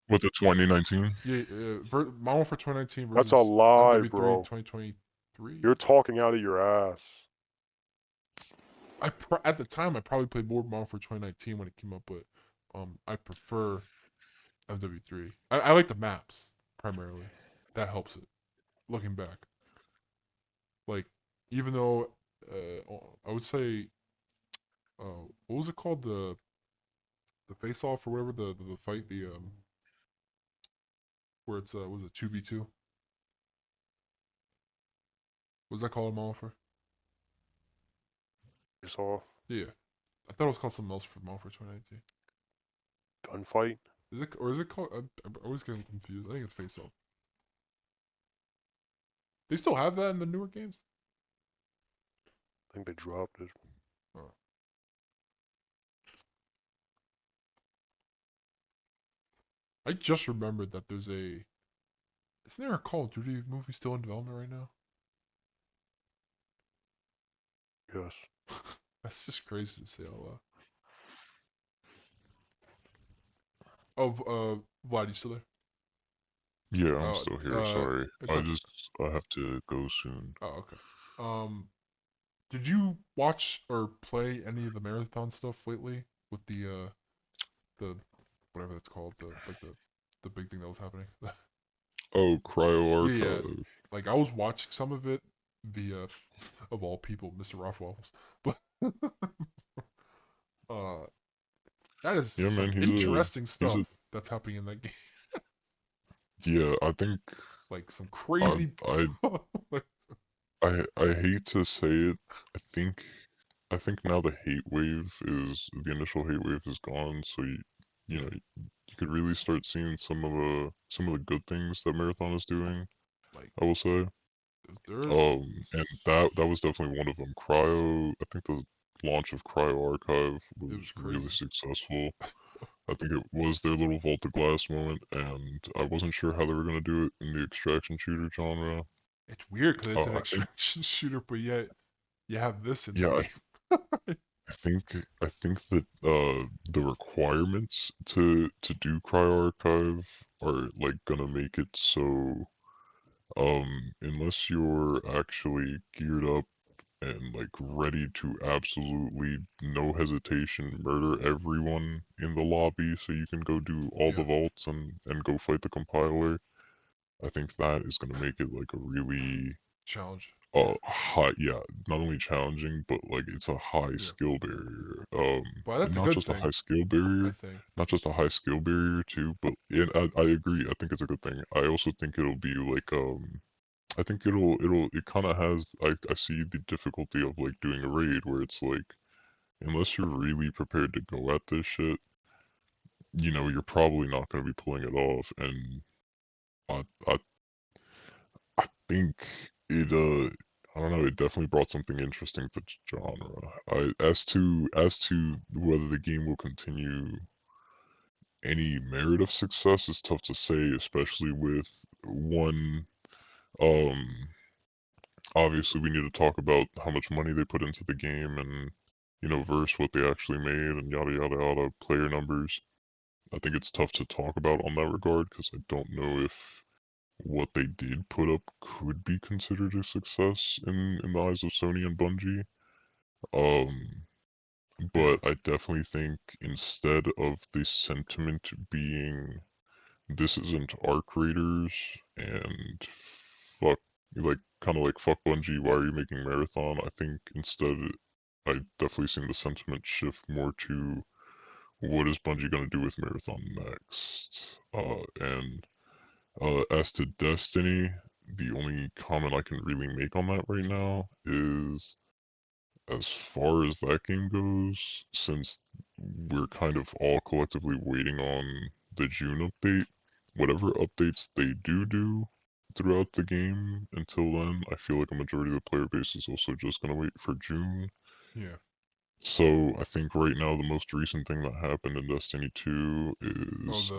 With the 2019? Yeah, Modern Warfare 2019 That's a versus lie, MW3 bro. 2023. You're talking out of your ass. At the time I probably played more Modern Warfare 2019 when it came up, but I prefer MW3. I like the maps primarily. That helps it. Looking back, like even though I would say, what was it called, the face off or whatever, the fight, the where it's was it 2v2? Was that called Modern Warfare? It's all. Yeah. I thought it was called something else for Modern Warfare 2019. Gunfight. Is it called? I'm always getting confused. I think it's Face Off. They still have that in the newer games. I think they dropped it. Oh. I just remembered that there's a. Isn't there a Call of Duty movie still in development right now? Yes. That's just crazy to say out loud. Oh, Vlad, you still there? Yeah, I'm still here. Sorry, it's okay. I have to go soon. Oh, okay. Did you watch or play any of the marathon stuff lately with the whatever that's called, the big thing that was happening? Oh, Cryo Yeah. Archive. Like I was watching some of it via, of all people, Mr. Rothwell's, but uh, that is Yeah, some man, interesting he's a stuff that's happening in that game. yeah. I think Like some I crazy. I Like, I hate to say it. I think I think now the the initial hate wave is gone. So you yeah, know you could really start seeing some of the good things that Marathon is doing. like I will say. there's And that was definitely one of them. Cryo. I think the launch of Cryo Archive it was was really crazy. successful. I think it was their little vault of glass moment, and I wasn't sure how they were gonna do it in the extraction shooter genre. It's weird because it's an I think, extraction shooter, but yet you have this in the yeah, game. I think that the requirements to do Cryo Archive are like gonna make it so unless you're actually geared up and like ready to absolutely no hesitation murder everyone in the lobby so you can go do all the Yeah, vaults and go fight the compiler. I think that is going to make it like a really challenge. Yeah, high, yeah, not only challenging but like it's a high yeah. skill barrier. But And that's a not good just a high thing, skill I barrier, think. not just a high skill barrier too, but I agree. I think it's a good thing. I also think it'll be like I think it kind of has I see the difficulty of like doing a raid where it's like unless you're really prepared to go at this shit, you're probably not going to be pulling it off. And I I I think it I don't know, it definitely brought something interesting to the genre. As to whether the game will continue any merit of success is tough to say, especially with one um obviously we need to talk about how much money they put into the game and versus what they actually made and yada yada yada player numbers. I think it's tough to talk about on that regard because I don't know if what they did put up could be considered a success in the eyes of Sony and Bungie. Um, Yeah, but I definitely think instead of the sentiment being this isn't Arc Raiders and fuck like kind of like fuck Bungie, why are you making Marathon? I think instead I definitely seen the sentiment shift more to what is Bungie gonna do with Marathon next? And as to Destiny, the only comment I can really make on that right now is as far as that game goes, since we're kind of all collectively waiting on the June update, whatever updates they do throughout the game until then, I feel like a majority of the player base is also just gonna wait for June. yeah. So I think right now the most recent thing that happened in Destiny 2 Oh, is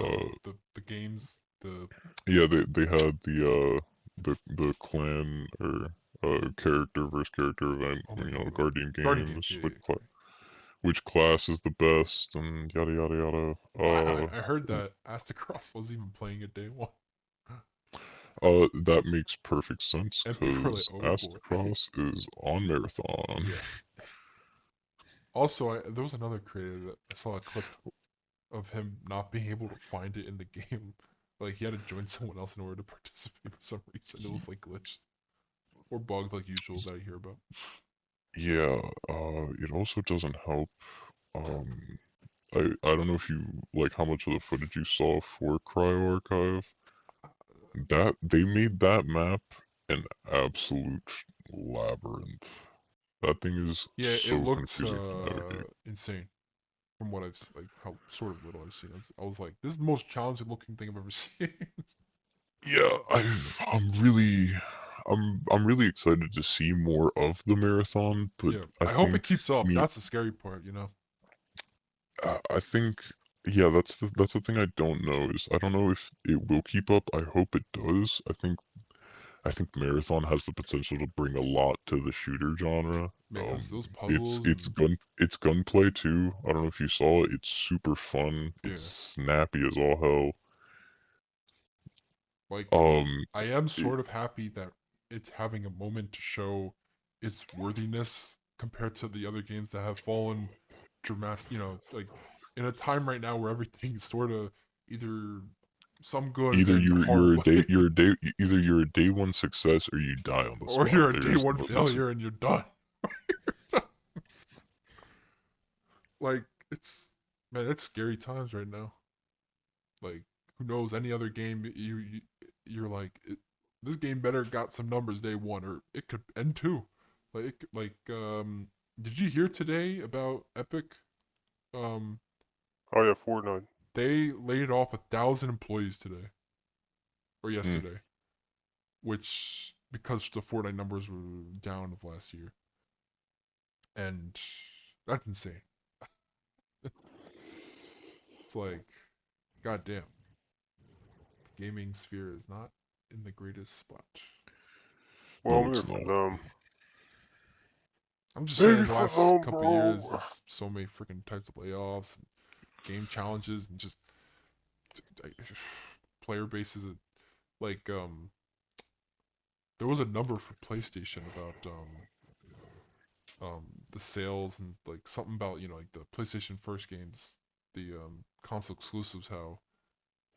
the games, the yeah, they had the clan or character versus character event, oh my god, what? Guardian Guardian games. Games, Yeah, yeah. which class is the best and yada yada yada. I heard that Astacross wasn't even playing it day one, That makes perfect sense and people were like, because "Oh boy." Astacross is on Marathon. Yeah. Also, there was another creator that I saw a clip of him not being able to find it in the game. Like he had to join someone else in order to participate for some reason. It was like glitched or bugged like usual that I hear about. Yeah, it also doesn't help. Um, I don't know if you like how much of the footage you saw for Cryo Archive. That they made that map an absolute labyrinth. That thing is Yeah, it so looked confusing to navigate. insane from what I've like how sort of little I've seen. I was like, this is the most challenging looking thing I've ever seen. Yeah, I'm really excited to see more of the marathon, but Yeah, I I hope it think keeps up. me That's the scary part, you know. I think yeah, that's the thing I don't know is I don't know if it will keep up. I hope it does. I think marathon has the potential to bring a lot to the shooter genre. Man, those puzzles and It's gunplay too. I don't know if you saw it. It's super fun. It's yeah, snappy as all hell. like Um, I am it, sort of happy that it's having a moment to show its worthiness compared to the other games that have fallen dramatic. You know, like in a time right now where everything's sort of either some good and either then you're a horrible, day either you're a day one success or you die on the or spot. you're a day There's one no this. failure and you're done. Like it's man, it's scary times right now. Like who knows? Any other game you're like this game better got some numbers day one or it could end two. Did you hear today about Epic? Um, Oh yeah, Fortnite. they laid off 1,000 employees today or Hmm. yesterday, which because the Fortnite numbers were down of last year, and that's insane. It's like, goddamn, the gaming sphere is not in the greatest spot. Well, No, maybe it's for not. them. I'm just saying, Maybe the for last them, couple of years, bro. is so many freaking types of layoffs, and game challenges, and just player bases. Like, there was a number for PlayStation about the sales and like something about like the PlayStation first games, the console exclusives, how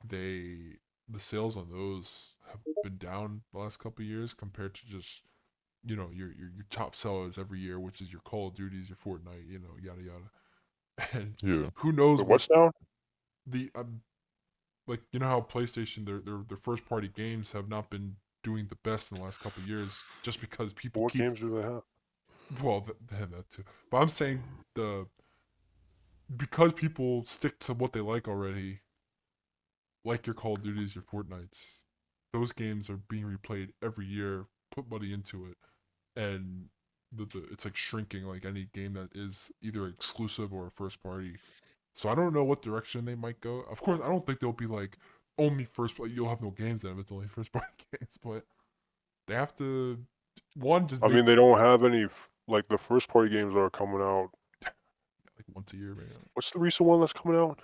they the sales on those have been down the last couple of years compared to just your top sellers every year, which is your Call of Duties, your Fortnite, yada yada. And Yeah. who knows Wait, what what's down? the like how PlayStation their first party games have not been doing the best in the last couple of years just because people What keep games do they have? well that too. But I'm saying the because people stick to what they like already, like your Call of Duties, your Fortnites, those games are being replayed every year. Put money into it, and it's like shrinking like any game that is either exclusive or a first party. So I don't know what direction they might go. Of course, I don't think they'll be like only first. You'll have no games then if it's only first party games. But they have to one just I make mean, they don't have any like the first party games that are coming out. like once a year, man. What's the recent one that's coming out?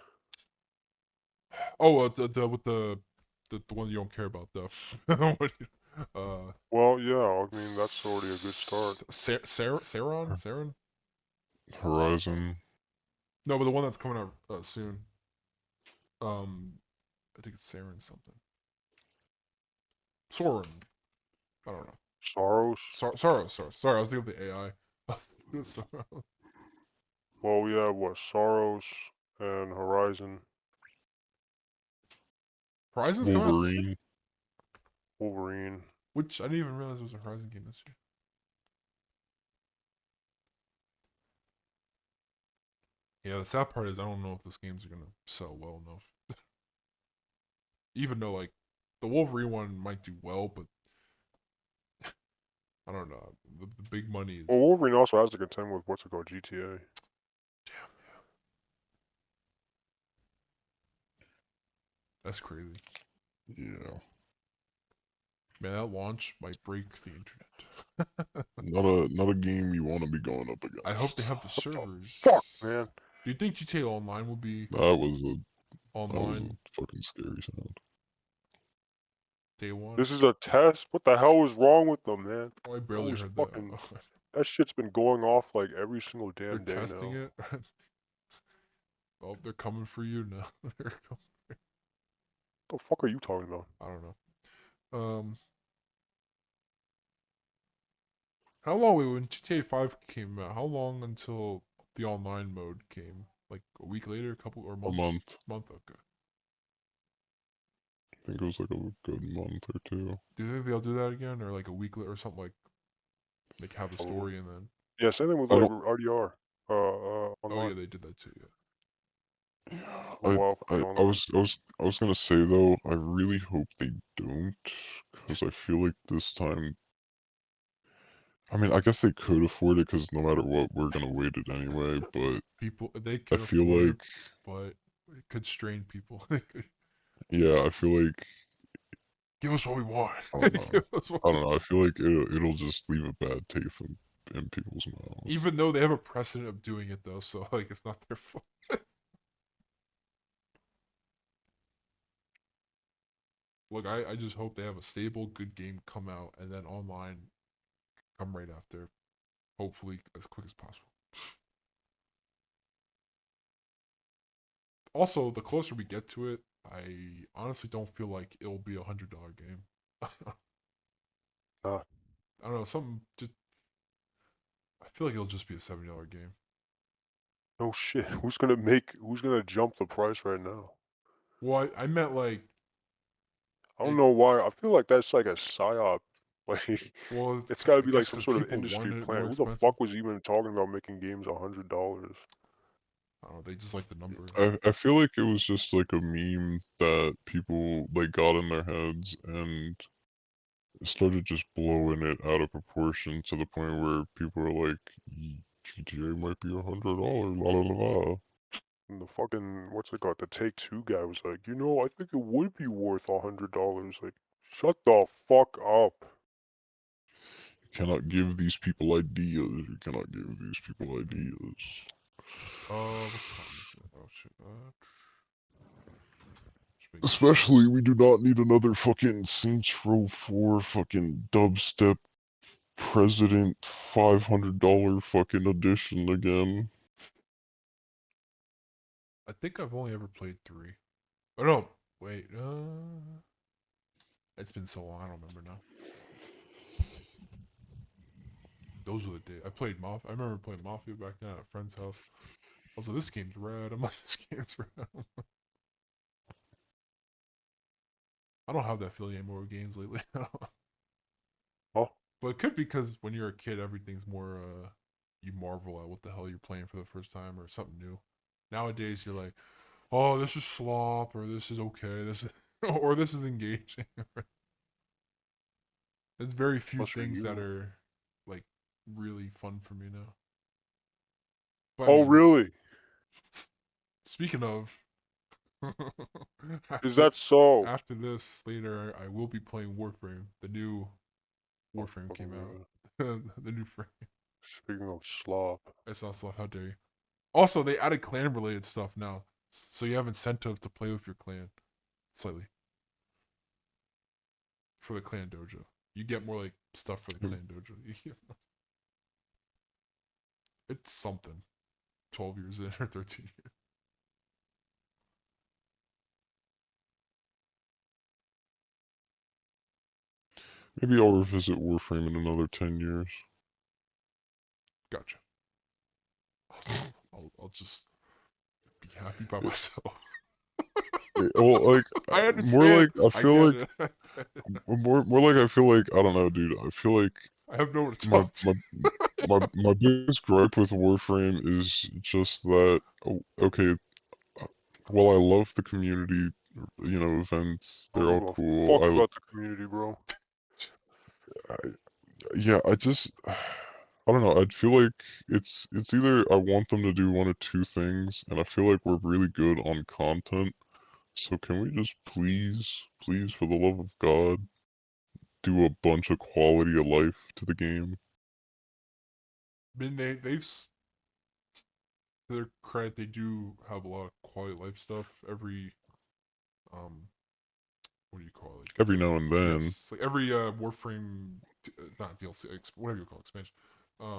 Oh, the with the one you don't care about though. uh, Well, yeah. I mean, that's already a good start. Saron. Horizon. No, but the one that's coming out soon. I think it's Saron something. Soren. I don't know. Sorrows. Soros. Sorry, I was thinking of the AI. I was thinking of Soros. Well, we have what? Sorrows and Horizon. Horizon's coming out this year? Wolverine. Wolverine. Which I didn't even realize there was a Horizon game this year. Yeah, the sad part is I don't know if those games are gonna sell well enough. Even though like the Wolverine one might do well, but I don't know. The big money Well, is Wolverine also has to contend with what's it called, GTA. damn. That's crazy. Yeah. Man, that launch might break the internet. Not a game you want to be going up I hope they against. have the What the servers. fuck, man? Do you think GTA Online will be That was a online fucking scary sound. day one? This is a test? What the hell is wrong with them, man? Oh, I That barely was heard that. fucking. That shit's been going off like every single They're damn day testing now. it. Oh, they're coming for you now. What the fuck are you talking about? I don't know. How long when GTA 5 came out? How long until the online mode came? Like a week later, a couple or A month? month. Month, okay. I think it was like a good month or two. Do you think they'll do that again, or like a week later, or something like have a Um, story and then? Yeah, same thing with I like don't. RDR, Oh yeah, online. they did that too. Yeah. Yeah, A while for the I online. was gonna say though, I really hope they don't, because I feel like this time. I mean, I guess they could afford it because no matter what, we're gonna wait it anyway. But People they I could feel afford it, like, but it could strain people. It could- yeah, I feel like Give us what we want. I don't know. Give us what I we don't know. I feel like it'll just leave a bad taste in people's mouths. Even though they have a precedent of doing it though, so like it's not their fault. Look, I just hope they have a stable, good game come out and then online come right after. Hopefully as quick as possible. Also, the closer we get to it, I honestly don't feel like it'll be $100 game. Ah, I don't know, something just I feel like it'll just be a $70 game. no shit. Who's gonna jump the price right now? Well, I meant like I don't it. know why. I feel like that's like a psyop. Like, Well, it's gotta I be guess like some because sort of people industry wanted it plan. more Who the expensive. fuck was even talking about making games $100? I don't know. They just like the number. I feel like it was just like a meme that people like got in their heads and started just blowing it out of proportion to the point where people are like, GTA might be $100, la la la la. And the fucking, what's it called? The Take-Two guy was like, I think it would be worth $100. Like, shut the fuck up. You cannot give these people ideas. You cannot give these people ideas. What time is it? Oh shit. Just making sure. Especially, we do not need another fucking Saints Row 4 fucking dubstep president $500 fucking edition again. I think I've only ever played 3. Oh no, wait. It's been so long. I don't remember now. Those were the days. I played Mafia. I remember playing Mafia back then at a friend's house. I was like, this game's rad. I'm like, this game's rad. I don't have that feeling anymore with games lately. Huh? But it could be because when you're a kid, everything's more, you marvel at what the hell you're playing for the first time or something new. Nowadays, you're like, oh, this is slop, or this is okay, this is, or this is engaging. There's very few Plus for things that you. are, like, really fun for me now. But I Oh, mean, really? speaking of, Is after that so? after this later, I will be playing Warframe. The new Oh, Warframe fucking came out. god. The new frame. Speaking of slop. It's not slap. How dare you? Also, they added clan related stuff now, so you have incentive to play with your clan slightly for the clan dojo. You get more like stuff for the clan dojo. It's something. 12 years in or 13 years. Maybe I'll revisit Warframe in another 10 years. Gotcha. I'll just be happy by It, myself. well, like, I more understand. like, I I feel get like, it. I get it. more like, I feel like, I don't know, dude. I feel like I have no one to my, talk to. my, my biggest gripe with Warframe is just that, oh, okay, while I love the community, events, I don't they're give all a fuck cool. about the community, bro. I yeah, I just, I don't know. I'd feel like it's either I want them to do one of two things, and I feel like we're really good on content. So can we just please, for the love of God, do a bunch of quality of life to the game? I mean, to their credit, they do have a lot of quality life stuff. Every um, what do you call it? Like Every now and then, yes, like every Warframe, not DLC, whatever you call it, expansion.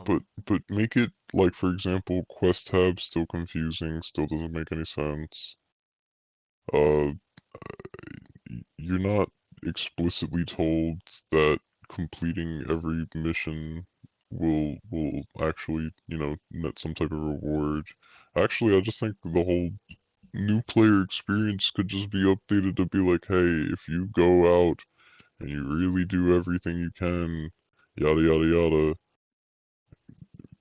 but make it like, for example, quest tab still confusing, still doesn't make any sense. Uh, you're not explicitly told that completing every mission will actually, net some type of reward. Actually, I just think the whole new player experience could just be updated to be like, hey, if you go out and you really do everything you can, yada yada yada,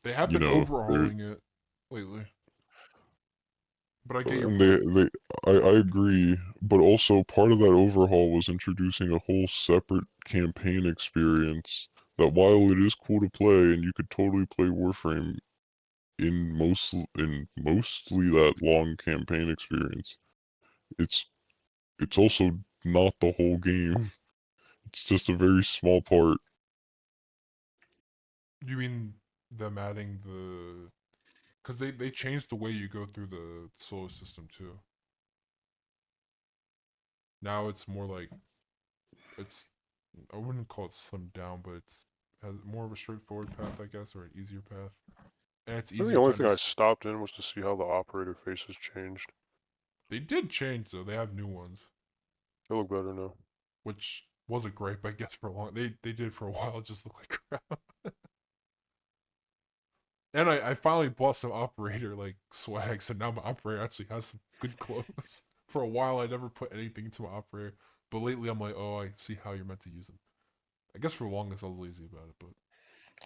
They have You been know, they're overhauling it lately, but I get your and point. I agree, but also part of that overhaul was introducing a whole separate campaign experience that while it is cool to play and you could totally play Warframe in mostly that long campaign experience, it's it's also not the whole game. It's just a very small part. You mean them adding the? Because they changed the way you go through the solar system too. Now it's more like it's. I wouldn't call it slimmed down, but it's has more of a straightforward path, I guess, or an easier path, and it's I think easier the to only thing I understand. stopped in was to see how the operator faces changed. They did change though. They have new ones, They look better now. which wasn't great, but I guess for a long they did for a while just look like crap. And I finally bought some operator like swag, so now my operator actually has some good clothes. For a while, I never put anything into my operator, but lately I'm like, oh, I see how you're meant to use them. I guess for the longest I was lazy about it, but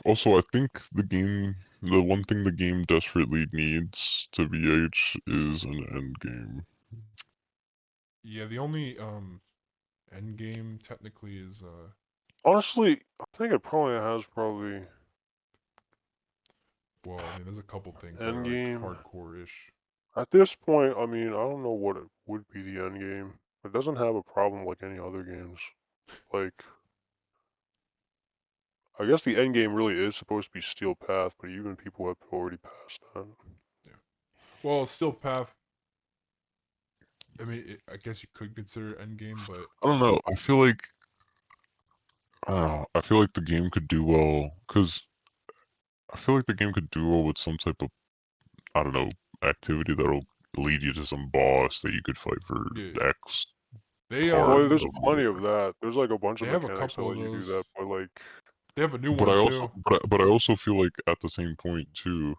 Also, I think the one thing the game desperately needs to BH is an end game. yeah, the only end game technically is Honestly, I think it probably has probably well, I mean, there's a couple things that are like endgame. hardcore-ish. At this point, I mean, I don't know what it would be the endgame. It doesn't have a problem like any other games. Like, I guess the endgame really is supposed to be Steel Path, but even people have already passed that. Yeah. Well, it's still path. I mean, I guess you could consider it end game, but I don't know. I feel like the game could do well because I feel like the game could do well with some type of, I don't know, activity that'll lead you to some boss that you could fight for yeah, X they part Well, there's of plenty lore. of that. There's like a bunch they of have a mechanics that couple of let you do that, those. but like, They have a new But one I also, too. but I also feel like at the same point too,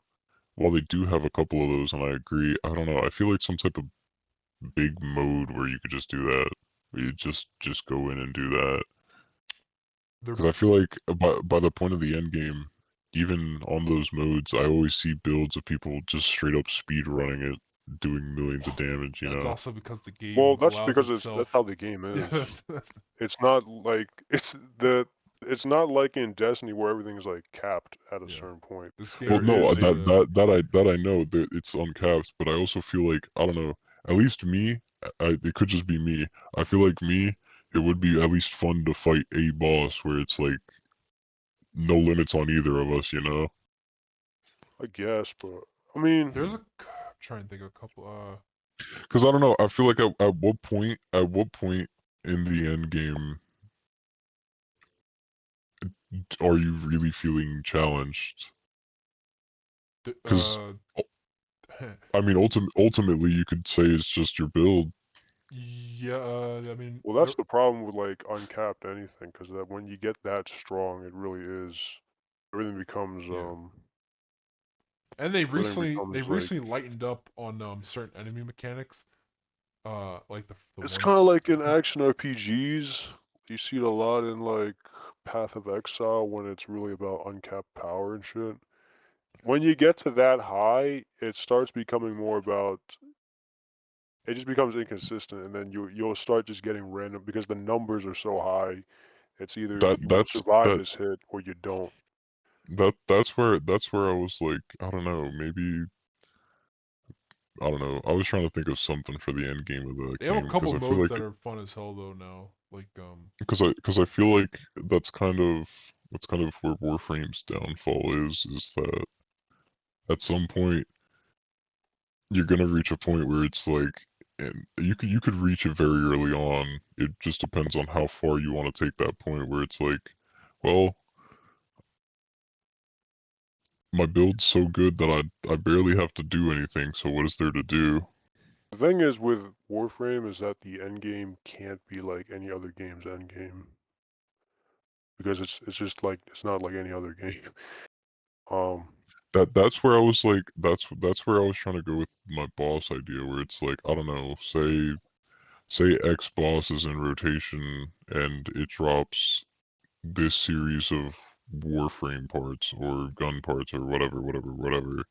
while they do have a couple of those, and I agree, I don't know, I feel like some type of big mode where you could just do that, where you just go in and do that. They're Because I feel like by the point of the end game, even on those modes, I always see builds of people just straight up speed running it, doing millions of damage. You that's know, also because the well, game that's allows because that's itself. how the game Yeah, is. that's It's not like it's not like in Destiny where everything's like capped at a yeah. certain point. This well, game There no, is is a that I know that it's uncapped, but I also feel like I don't know. At least me, it could just be me. I feel like me, it would be at least fun to fight a boss where it's like no limits on either of us. You know, I guess, but I mean, there's a I'm trying to think of a couple. because I don't know. I feel like at what point in the end game are you really feeling challenged? Because Uh, I mean, ultimately, you could say it's just your build. yeah. I mean, well, that's the problem with like uncapped anything, because that when you get that strong, it really is everything becomes yeah. um And they everything recently becomes they like recently lightened up on certain enemy mechanics. Like the it's ones. kind of like in action RPGs. You see it a lot in like Path of Exile when it's really about uncapped power and shit. When you get to that high, it starts becoming more about it just becomes inconsistent, and then you'll start just getting random because the numbers are so high. It's either That you will that's survive that this hit or you don't. that's where I was like, I don't know, maybe I don't know. I was trying to think of something for the end game of the They have a game because couple I feel modes like that are fun as hell though now. Like because I feel like that's kind of where Warframe's downfall is that at some point you're gonna reach a point where it's like, and you could reach it very early on. It just depends on how far you want to take that point where it's like, well, my build's so good that I barely have to do anything. So what is there to do? The thing is with Warframe is that the end game can't be like any other game's end game because it's just like it's not like any other game. Um, That's where I was like, that's where I was trying to go with my boss idea, where it's like, I don't know, say X boss is in rotation and it drops this series of Warframe parts or gun parts or whatever.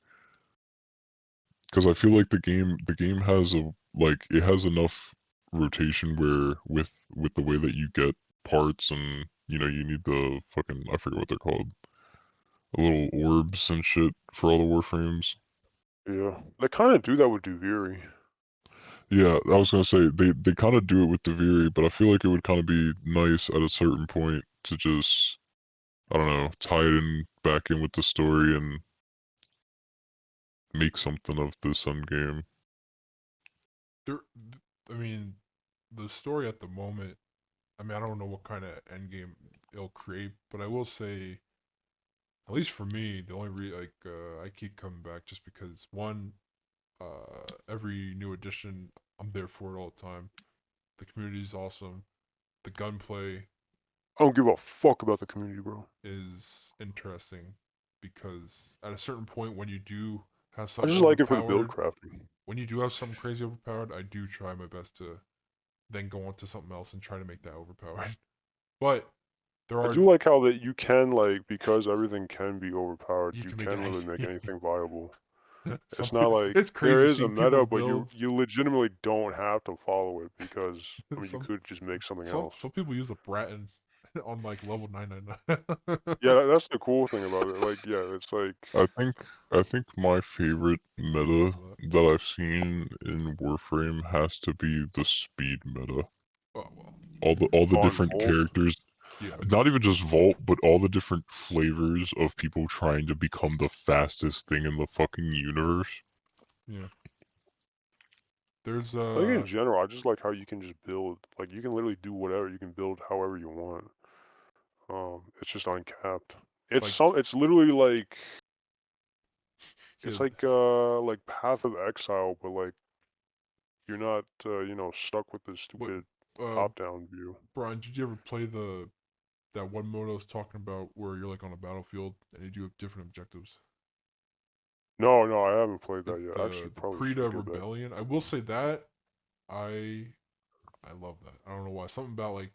Because I feel like the game has it has enough rotation where with the way that you get parts and you need the fucking, I forget what they're called, the little orbs and shit for all the warframes. Yeah, they kind of do that with Duviri. Yeah, I was gonna say they kind of do it with the Viri, but I feel like it would kind of be nice at a certain point to just, I don't know, tie it in back in with the story and make something of this end game. There, I mean, the story at the moment. I mean, I don't know what kind of end game it'll create, but I will say, at least for me, the only I keep coming back just because one, every new edition, I'm there for it all the time. The community is awesome. The gunplay I don't give a fuck about the community, bro. is interesting because at a certain point, when you do have I something just like it for the build overpowered, crafting. when you do have something crazy overpowered, I do try my best to then go on to something else and try to make that overpowered. But there I are do like how that you can, like, because everything can be overpowered, you you can make can literally make it. anything viable. Some It's not like it's there crazy is a seeing meta, people but you build. you legitimately don't have to follow it because I mean you some could just make something some else. some people use a Bratton on like level 999. Yeah, that's the cool thing about it. Like, yeah, it's like I think my favorite I meta love that. that I've seen in Warframe has to be the speed meta. Oh well, All the on different Volt. characters, yeah, not even just Vault, but all the different flavors of people trying to become the fastest thing in the fucking universe. yeah. There's I think in general, I just like how you can just build. Like, you can literally do whatever. You can build however you want. It's just uncapped. like It's literally like yeah, it's like Path of Exile, but like you're not stuck with this what stupid uh top-down view. Brian, did you ever play the that one mode I was talking about where you're like on a battlefield and you do have different objectives? No, no, I haven't played The that yet. I actually the the probably Preda should get that. Rebellion. I will say that I I love that. I don't know why. Something about like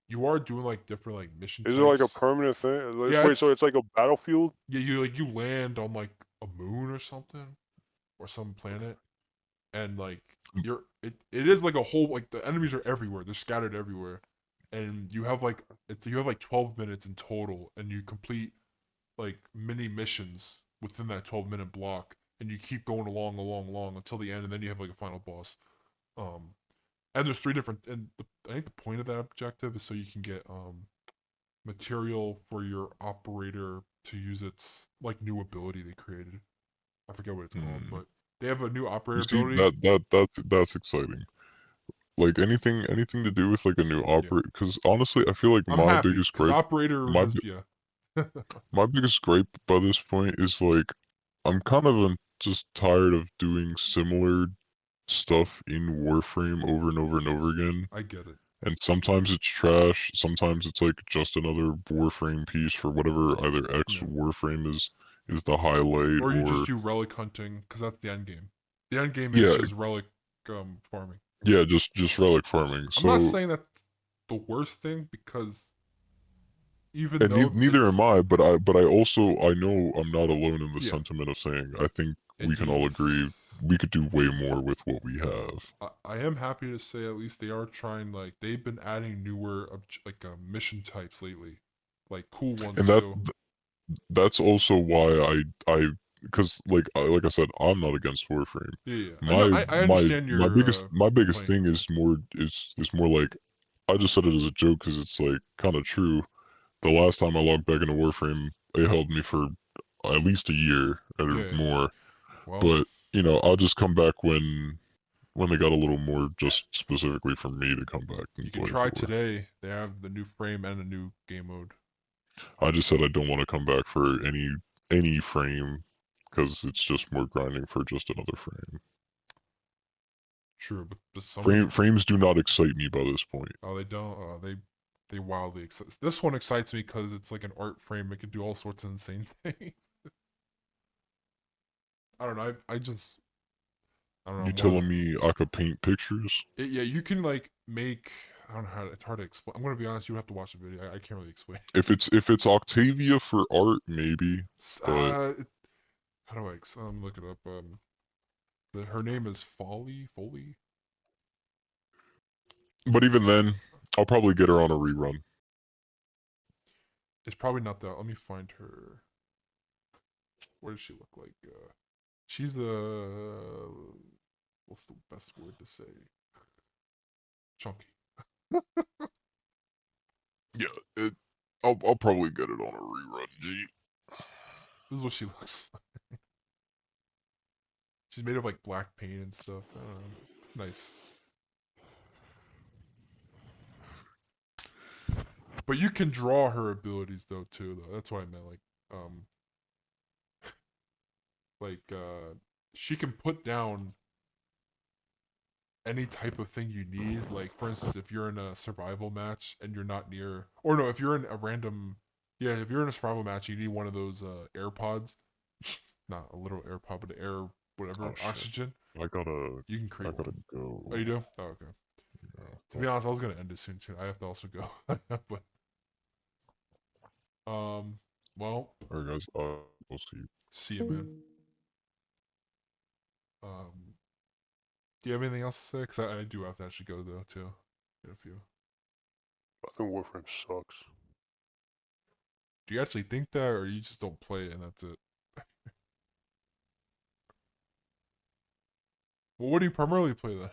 you are doing like different like mission Is it like a types. permanent thing? Yeah, Wait, so it's it's like a battlefield? yeah, you land on like a moon or something or some planet, and like it is like a whole like the enemies are everywhere. They're scattered everywhere, and you have like 12 minutes in total, and you complete like mini missions within that 12-minute block, and you keep going along until the end, and then you have like a final boss. Um, and there's three different, and I think the point of that objective is so you can get material for your operator to use its like new ability they created. I forget what it's called, Hmm. but they have a new You operator see, ability. that's exciting. Like anything to do with like a new Yeah, opera, because honestly, I feel like I'm happy because operator my has yeah. my biggest gripe by this point is like I'm kind of just tired of doing similar stuff in Warframe over and over and over again. I get it. And sometimes it's trash, sometimes it's like just another Warframe piece for whatever either X Yeah, Warframe is the highlight or you just or do relic hunting because that's the end game. The end game is yeah, just relic farming. yeah, just relic farming. I'm not So saying that's the worst thing because even and though neither am it's I, but I also I know I'm not alone in the yeah, sentiment of saying I think it we can all needs. agree we could do way more with what we have. I am happy to say at least they are trying like they've been adding newer mission types lately, like cool ones And too. that's also why I because like I said, I'm not against Warframe. Yeah, yeah. I know. My I my understand my your biggest complaint. thing Yeah, is more like I just said it as a joke because it's like kind of true. The last time I logged back into Warframe, it held me for at least a year or yeah. more. Well, But I'll just come back when they got a little more just specifically for me to come back you and can play try for. today. They have the new frame and a new game mode. I just said I don't want to come back for any frame because it's just more grinding for just another frame. True, but some of the Frames do not excite me by this point. oh they don't they wildly excite. This one excites me because it's like an art frame. It can do all sorts of insane things. I don't know. I just I don't know. You I'm one of the telling me I could paint pictures? yeah. You can like make I don't know how. It's hard to explain. I'm gonna be honest. You have to watch the video. I can't really explain. If it's Octavia for art, maybe. But How do I look it up? Her name is Foley. even then, I'll probably get her on a rerun. It's probably not that. Let me find her. What does she look like? She's the what's the best word to say? Chunky. Yeah, I'll probably get it on a rerun. G. This is what she looks like. She's made of like black paint and stuff. I don't know. Nice. But you can draw her abilities though too though. That's what I meant. She can put down any type of thing you need. Like for instance, if you're in a survival match and you're not near, or no, if you're in a random, yeah, if you're in a survival match, you need one of those AirPods, not a little AirPod, but air whatever Oh shit! oxygen. I gotta You can create gotta one. go. Oh, you do? Oh, okay. Yeah, To be honest, I was gonna end it soon too. I have to also go, but well, alright guys, I'll see you. see you, man. Do you have anything else to say? Because I do have to actually go though too. In a few. I think Warframe sucks. Do you actually think that, or you just don't play it and that's it? Well, what do you primarily play then?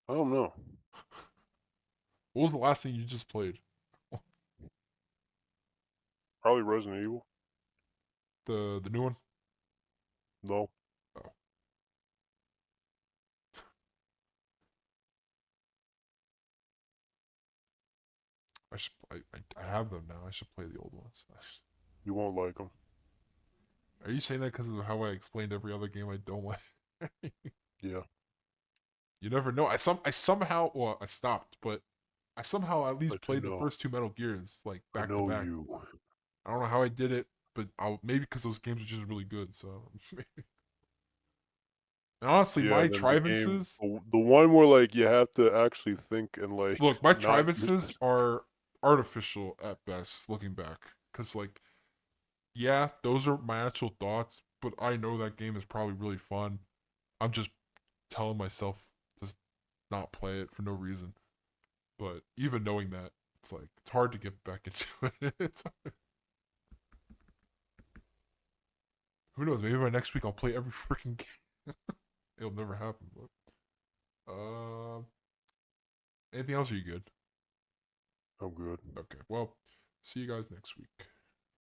I don't know. What was the last thing you just played? Probably Resident Evil. The new one? No. Oh. I have them now. I should play the old ones. You won't like them. Are you saying that because of how I explained every other game I don't like? Yeah. You never know. I somehow, well, I stopped, but I somehow at least But you played the know. first two Metal Gears like I back to know back. you. I don't know how I did it, but maybe because those games are just really good. So, and honestly, Yeah, my and then the game, Trivances, the one where like you have to actually think and like look, my not Trivances are artificial at best, looking back. Because like, yeah, those are my actual thoughts, but I know that game is probably really fun. I'm just telling myself to not play it for no reason. But even knowing that, it's like it's hard to get back into it. Who knows? Maybe by next week I'll play every freaking game. It'll never happen. But anything else? Are you good? I'm good. Okay. Well, see you guys next week.